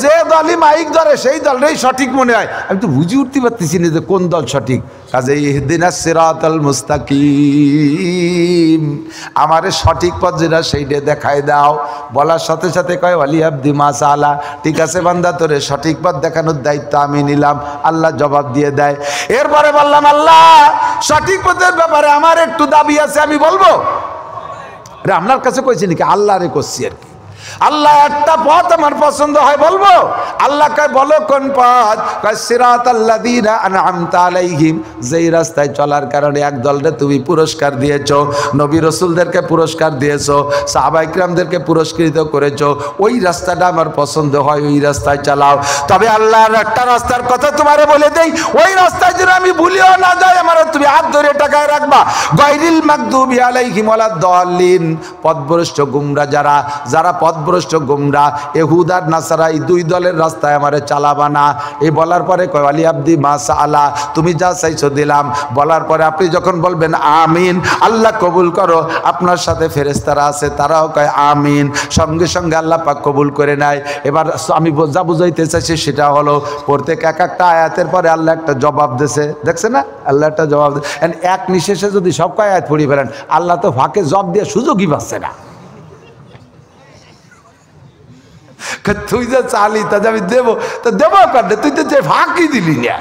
যে দলই মাইক ধরে সেই দলটাই সঠিক মনে হয়। আমি তো বুঝে উঠতে পারতেছি না যে কোন দল সঠিক। কাজে ইহদিনাস সিরাতাল মুস্তাকিম, আমারে সঠিক পথ যেটা সেইটা দেখায় দাও। বলার সাথে সাথে কয় ওয়ালি আব্দি মা সাআলা, ঠিক আছে বান্দা তোরে সঠিক পথ দেখানোর দায়িত্ব আমি নিলাম। আল্লাহ জবাব দিয়ে দেয়। এরপরে বললাম আল্লাহ সঠিক পথের ব্যাপারে আমার একটু দাবি আছে, আমি বলবো। আরে আপনার কাছে কইছি নাকি? আল্লাহ রে করছি আর কি। আল্লাহ একটা পথ আমার পছন্দ হয় বলবো। আল্লাহ কয় বলো কোন পথ? কয় সিরাতাল্লাযীনা আনআমতা আলাইহিম, যেই রাস্তায় চলার কারণে এক দলরে তুমি পুরস্কার দিয়েছো, নবী রাসূলদেরকে পুরস্কার দিয়েছো, সাহাবায়ে কিরামদেরকে পুরস্কৃত করেছো, ওই রাস্তাটা আমার পছন্দ হয়, ওই রাস্তায় চালাও। তবে আল্লাহর একটা রাস্তার কথা তোমারে বলে দেই, ওই রাস্তায় যেন আমি ভুলিও না যাই, আমার তুমি হাত ধরে টাকায় রাখবা। গায়রিল মাগদুবি আলাইহিম ওয়ালাদ দাল্লিন, পথভ্রষ্ট গুমরা যারা পথভ্রষ্ট গুমরা, ইহুদা আর নাসারা, এই 2 দলের রাস্তায় আমারে চালাবা না। এই বলার পরে কয় ওয়ালি আব্দি মা সাআলা, তুমি যা চাইছো দিলাম। বলার পরে আপনি যখন বলবেন আমিন, আল্লাহ কবুল করো, আপনার সাথে ফেরেশতারা আছে, তারাও কয় আমিন। সঙ্গে সঙ্গে আল্লাহ পাক কবুল করে নেয়। এবার আমি যা বুঝাইতে চাইছি সেটা হলো, প্রত্যেক এক একটা আয়াতের পরে আল্লাহ একটা জবাব দিয়েছে, দেখছে না? আল্লাহ একটা জবাব, এক নিঃশেষে যদি সব আয়াত পড়ি ফেলেন, আল্লাহ তো ফাঁকে জব দিয়ে সুযোগই পাচ্ছে না। তুই যে চালি তা আমি দেবো, তো দেবো কাটে, তুই তো যে ফাঁকি দিলি না।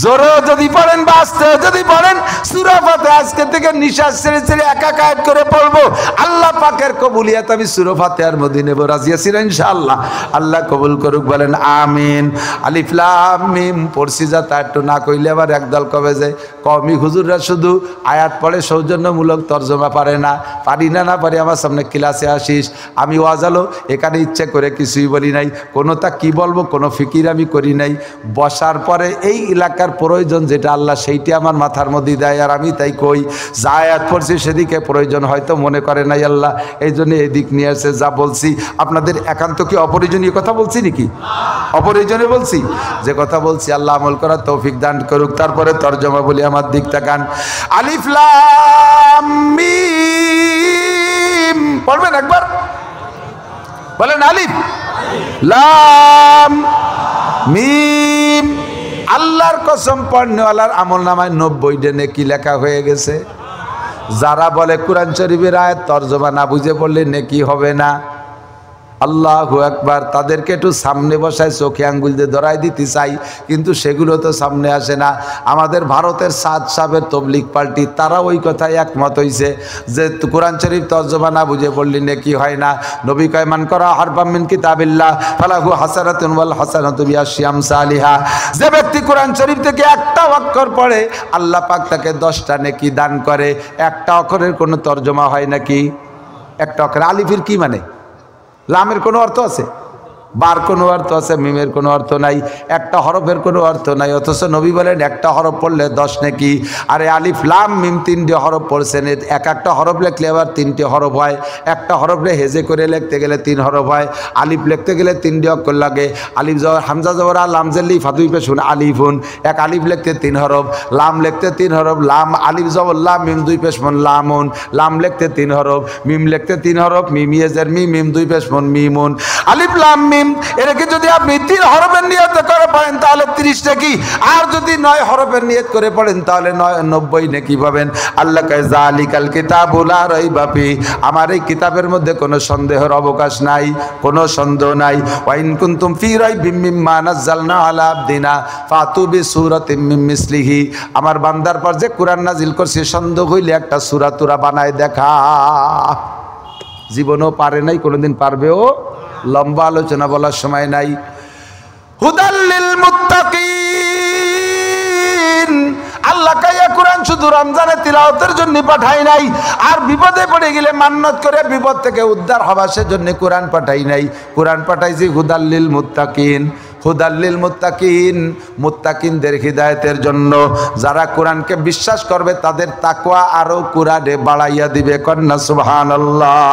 জোরে যদি পড়েন বা আস্তে যদি পড়েন, সূরা ফাতিহা আজকে থেকে নিঃশ্বাস ছেড়ে ছেড়ে একাকার করে পড়বো। আল্লাহ পাকের কবুলিয়াত আমি সূরা ফাতিহার মধ্যে নেব। রাজি আছি ইনশাআল্লাহ? আল্লাহ কবুল করুক, বলেন আমিন। আলিফ লাম মিম পড়ছি যা, তা একটু না কইলে আবার একদল কবে যায় কওমি হুজুররা শুধু আয়াত পড়ে, সৌজন্যমূলক তর্জমা পারে না। পারি না পারি, আমার সামনে ক্লাসে আসিস। আমি ওয়াজালো এখানে ইচ্ছে করে কিছুই বলি নাই, কোনোটা কি বলবো কোনো ফিকির আমি করি নাই। বসার পরে এই এলাকার প্রয়োজন যেটা আল্লাহ সেইটি আমার মাথার মধ্যে দেয়, আর আমি তাই কই। যা আয়াত পড়ছি সেদিকে প্রয়োজন হয়তো মনে করে নাই আল্লাহ, এই জন্য এদিক নিয়ে আসে। যা বলছি আপনাদের একান্ত কি অপ্রয়োজনীয় কথা বলছি নাকি? অপ্রয়োজনীয় বলছি? যে কথা বলছি আল্লাহ আমল করার তৌফিক দান করুক। তারপরে তরজমা বলি, আমার দিক তাকান। আলিফ লাম মিম পড়বেন একবার, বলেন আলিফ লাম মিম। আল্লাহর কসম, পড়নেওয়ালার আমল নামায় 90 নেকি লেখা হয়ে গেছে। যারা বলে কোরআন শরীফের আয়াত তরজমা না বুঝে পড়লে নেকি হবে না, আল্লাহু আকবার, তাদেরকে একটু সামনে বসায় চোখে আঙ্গুল দিয়ে ধরাই দিতে চাই, কিন্তু সেগুলো তো সামনে আসে না। আমাদের ভারতের সাদ সাহেবের তবলিগ পার্টি, তারা ওই কথায় একমত হইছে যে কোরআন শরীফ তরজমা না বুঝে পড়লে নেকি হয় না। নবী কয় মান করা হারফাম মিন কিতাবিল্লাহ ফালাহু হাসানাতুন ওয়াল হাসানাতু বিআশরি আমসালিহা। যে ব্যক্তি কোরআন শরীফ থেকে একটা অক্ষর পড়ে, আল্লাহ পাক তাকে 10টা নেকি দান করে। একটা অক্ষরের কোনো তরজমা হয় নাকি? একটা অক্ষর, আলিফের কি মানে? লামের কোনো অর্থ আছে? বার কোনো অর্থ আছে? মিমের কোনো অর্থ নাই? একটা হরফের কোনো অর্থ নাই, অথচ নবী বলেন একটা হরফ পড়লে 10 নেকি। আরে আলিফ লাম মিম 3টে হরফ পড়ছেন, এক একটা হরফ লিখলে আবার 3টে হরফ হয়। একটা হরফে হেজে করে লিখতে গেলে 3 হরফ হয়। আলিফ লিখতে গেলে 3টে অক্ষর লাগে। আলিফ জবর হামজা জবর লাম জেলি ফাদুই পেশুন আলিফুন, এক আলিফ লিখতে 3 হরফ, লাম লিখতে 3 হরফ, লাম আলিফ জবর লাম মিম 2 পেশমন লামুন, লাম লিখতে 3 হরফ, মিম লিখতে 3 হরফ, মিম ইয়েজের মিম মিম 2 পেশমন মিমুন। আলিফ লাম মিম এটাকে যদি আপনি 3 হরফের নিয়ত করে পড়েন তাহলে 30 নেকি, আর যদি 9 হরফের নিয়ত করে পড়েন তাহলে 90 নেকি পাবেন। আল্লাহ কয় যালিকাল কিতাবু লা রাইবা ফি, আমার এই কিতাবের মধ্যে কোনো সন্দেহের অবকাশ নাই, কোনো সন্দেহ নাই। ওয়া ইন কুনতুম ফি রাইবিম মিম্মা নাযালনা আলা আবদিনা ফাতু বিসূরাতিম মিন মিসলিহি, আমার বান্দার পর যে কোরআন নাজিল করছে সন্দেহ হইলে একটা সূরা তুরা বানায় দেখা। জীবনও পারে নাই, কোনোদিন পারবেও। লম্বা আলোচনা বলার সময় নাই। হুদাল্লিল মুত্তাকিন, আল্লাহ কাইয়া কোরআন শুধু রমজানে তিলাওয়াতের জন্য পাঠাই নাই, আর বিপদে পড়ে গেলে মান্নত করে বিপদ থেকে উদ্ধার হওয়া সেজন্য কোরআন পাঠাই নাই। কোরআন পাঠাইছি হুদাল্লিল মুত্তাকিন, হুদাল্লিল মুত্তাকিন, মুত্তাকিনদের হিদায়াতের জন্য। যারা কোরআনকে বিশ্বাস করবে তাদের তাকওয়া আরো কোরআনে বাড়াইয়া দিবে। কন্যা সুবহানাল্লাহ।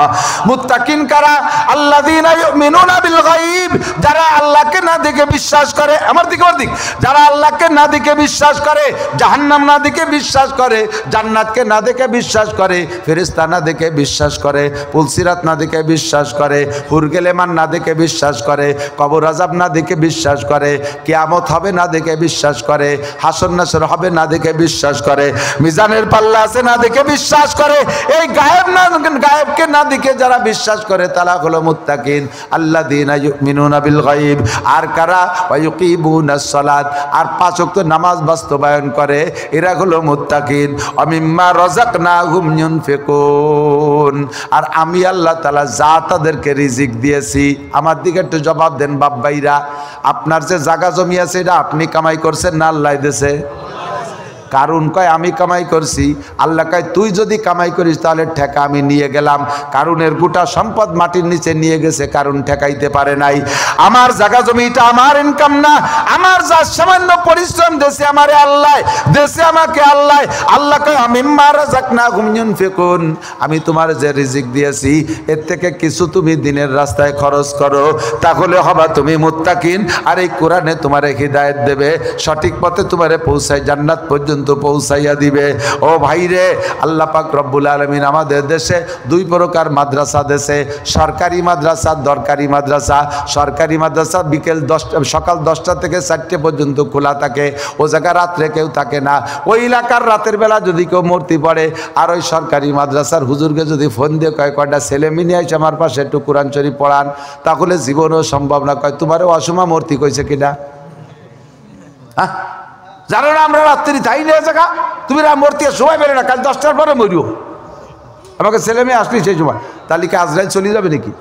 মুত্তাকিন কারা? আল্লাযীনা ইউমিনুনা বিল গায়ব, যারা আল্লাহকে না দেখে বিশ্বাস করে। আমার দিকে ওর দিক। যারা আল্লাহকে না দেখে বিশ্বাস করে, জাহান্নাম না দেখে বিশ্বাস করে, জান্নাতকে না দেখে বিশ্বাস করে, ফেরেশতা না দেখে বিশ্বাস করে, পুলসিরাত না দেখে বিশ্বাস করে, হুরগেলেমান না দেখে বিশ্বাস করে, কবর আযাব না দেখে বিশ্বাস করে, কিয়ামত হবে না দেখে বিশ্বাস করে, হাসর নাসর হবে না দেখে বিশ্বাস করে, মিজানের পাল্লা আছে না দেখে বিশ্বাস করে, এই গায়েব না গায়েবকে না দেখে যারা বিশ্বাস করে তারা হলো মুত্তাকিন। আল্লাযীনা ইউমিনুনা বিল গায়ব, আর কারা? ওয়া ইউকিমুনাস সালাত, আর 5 ওয়াক্ত নামাজ বাস্তবায়ন করে, এরা হলো মুত্তাকিন। ওয়া মিম্মা রাযাকনাহুম ইউনফিকুন, আর আমি আল্লাহ তাআলা যা তাদেরকে রিজিক দিয়েছি। আমার দিকে একটু জবাব দেন বাপ ভাইরা, আপনার যে জায়গা জমি আছে এটা আপনি কামাই করছেন না আল্লাহ দিয়েছে? কারণ কয় আমি কামাই করছি, আল্লাহ কয় তুই যদি কামাই করিস তাহলে ঠেকা আমি নিয়ে গেলাম। কারুনের গোটা সম্পদ মাটির নিচে নিয়ে গেছে, কারণ ঠেকাইতে পারে নাই। আমার জায়গা জমিটা আমার ইনকাম না, আমার যা সামান্য পরিশ্রম দেশে আমারে আল্লাহ, দেশে আমাকে আল্লাহ। আল্লাহ কয় মিম্মা রাযাকনাহুম ইউনফিকুন, আমি তোমার যে রিজিক দিয়েছি এর থেকে কিছু তুমি দিনের রাস্তায় খরচ করো, তাহলে হবা তুমি মুত্তাকিন। আর এই কোরআনে তোমারে হিদায়াত দেবে, সঠিক পথে তোমারে পৌঁছায়, জান্নাত পর্যন্ত পৌঁছাইয়া দিবে। ও ভাইরে, আল্লাহ পাক রব্বুল আলামিন আমাদের দেশে 2 প্রকার মাদ্রাসা দেশে, সরকারি মাদ্রাসা, দরকারি মাদ্রাসা। সরকারি মাদ্রাসা বিকেল 10টা, সকাল 10টা থেকে 4টে পর্যন্ত খোলা থাকে, ও জায়গা রাত্রে কেউ থাকে না। ওই এলাকার রাতের বেলা যদি কেউ মূর্তি পড়ে, আর ওই সরকারি মাদ্রাসার হুজুরকে যদি ফোন দিয়ে কয় কয়টা ছেলে মিনিয়ে আসে আমার পাশে একটু কোরআন শরীফ পড়ান, তাহলে জীবনও সম্ভব না। কয় তোমারও অসমা মূর্তি কইছে কিনা? হ্যাঁ, জানো না আমরা রাত্রি তাই নিয়ে জায়গা, তুমি মরতে সময় পেলে না, কাল 10টার পরে মরিও। আমাকে ছেলে মেয়ে আসলি সেই সময়, তাহলে কি আজরাইল চলে যাবে নাকি?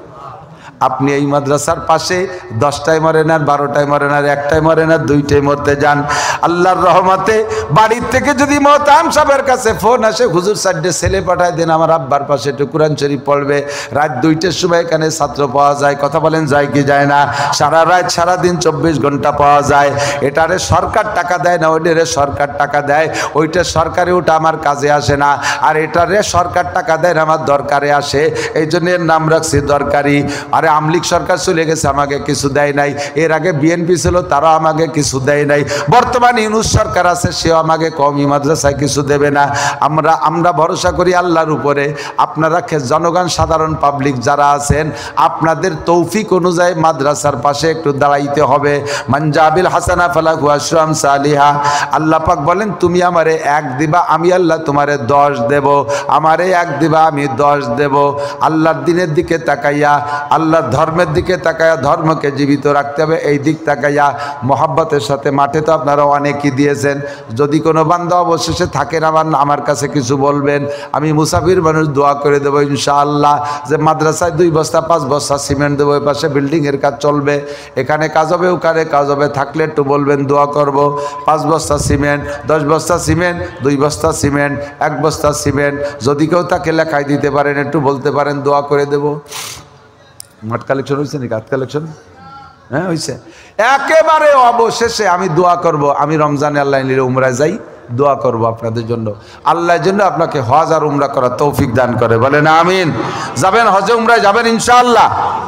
আপনি এই মাদ্রাসার পাশে 10টায় মরেন আর 12টায় মরেন আর 1টায় মরেন আর 2টায় মরতে যান, আল্লাহর রহমতে বাড়ির থেকে যদি মোহতারাম সাহেবের কাছে ফোন আসে, হুজুর 4টে ছেলে পাঠায় দেন আমার আব্বার পাশে একটু কোরআন শরীফ পড়বে, রাত 2টার সময় এখানে ছাত্র পাওয়া যায়। কথা বলেন যায় কি যায় না? সারা রাত সারাদিন 24 ঘন্টা পাওয়া যায়। এটারে সরকার টাকা দেয় না, ওইটারে সরকার টাকা দেয়, ওইটা সরকারে ওটা আমার কাজে আসে না, আর এটারে সরকার টাকা দেয় না আমার দরকারে আসে, এই জন্য এর নাম রাখছি দরকারি। আরে আমলিক সরকার চলে গেছে, আমাকে কিছু দেয় নাই, এর আগে বিএনপি ছিল তারাও আমাকে কিছু দেয় নাই, বর্তমানে ইউনূস সরকার আছে সেও আমাকে কওমি মাদ্রাসায় কিছু দেবে না। আমরা ভরসা করি আল্লাহর উপরে। আপনারা জনগণ সাধারণ পাবলিক যারা আছেন, আপনাদের তৌফিক অনুযায়ী মাদ্রাসার পাশে একটু দাঁড়াইতে হবে। মানজাবিল হাসানা ফালাহু আশরু আমসালিহা, আল্লাহ পাক বলেন তুমি আমারে 1 দিবা, আমি আল্লাহ তোমারে 10 দেব, আমারে 1 দিবা আমি 10 দেব। আল্লাহর দিনের দিকে তাকাইয়া, আল্লাহর ধর্মের দিকে তাকাইয়া, ধর্মকে জীবিত রাখতে হবে এই দিক তাকাইয়া মোহাব্বতের সাথে। মাঠে তো আপনারা অনেকই দিয়েছেন, যদি কোনো বান্দা অবশেষে থাকেন আমার কাছে কিছু বলবেন, আমি মুসাফির মানুষ দোয়া করে দেবো ইনশাআল্লাহ, যে মাদ্রাসায় 2 বস্তা 5 বস্তা সিমেন্ট দেবো, এ পাশে বিল্ডিংয়ের কাজ চলবে, এখানে কাজ হবে ওখানে কাজ হবে, থাকলে একটু বলবেন দোয়া করব। 5 বস্তা সিমেন্ট, 10 বস্তা সিমেন্ট, 2 বস্তা সিমেন্ট, 1 বস্তা সিমেন্ট, যদি কেউ তাকে লেখায় দিতে পারেন একটু বলতে পারেন, দোয়া করে দেব। মাঠ কালেকশন হয়েছে নাকি? হাত কালেকশন হ্যাঁ হয়েছে। একেবারে অবশেষে আমি দোয়া করব, আমি রমজানে আল্লাহ নিলে উমরায় যাই, দোয়া করব আপনাদের জন্য, আল্লাহর জন্য আপনাকে হজ আর উমরা করার তৌফিক দান করে, বলেন আমিন। যাবেন হজে উমরায় যাবেন ইনশাআল্লাহ,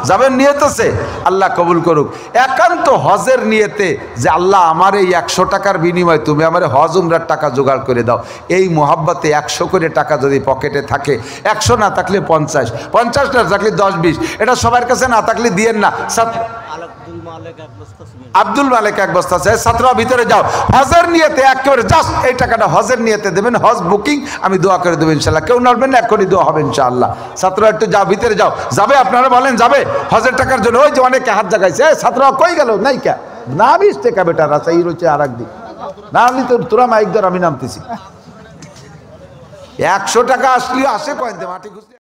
যাবেন, নিয়ত আছে, আল্লাহ কবুল করুক। একান্ত হজের নিয়তে যে আল্লাহ আমার এই 100 টাকার বিনিময়ে তুমি আমার হজ উমরার টাকা জোগাড় করে দাও, এই মোহাব্বতে 100 করে টাকা যদি পকেটে থাকে, 100 না থাকলে 50, 50 না থাকলে 10-20, এটা সবার কাছে না থাকলে দিয়েন না। আব্দুল মালিক 1 বস্তা আছে, ছাত্র ভিতরে যাও, হজের নিয়তে একেবারে জাস্ট এই টাকাটা হজের নিয়তে দেবেন, হজ বুকিং, আমি দোয়া করে দেবো ইনশাল্লাহ। কেউ নড়বেন না, এখনই দোয়া হবে ইনশাআল্লাহ। ছাত্র একটু যাও, ভিতরে যাও, যাবে আপনারা বলেন যাবে হজের টাকার জন্য? ওই যে অনেকে হাত জাগাইছে, ছাত্র কই গেল নাই কে না, 20 টাকা বেটা রাস্তা এই রয়েছে আর একদিন না, আমি তোরা মাইক ধর, আমি নামতেছি। 100 টাকা আসলেও আসে কয়েন মাটি খুঁজতে।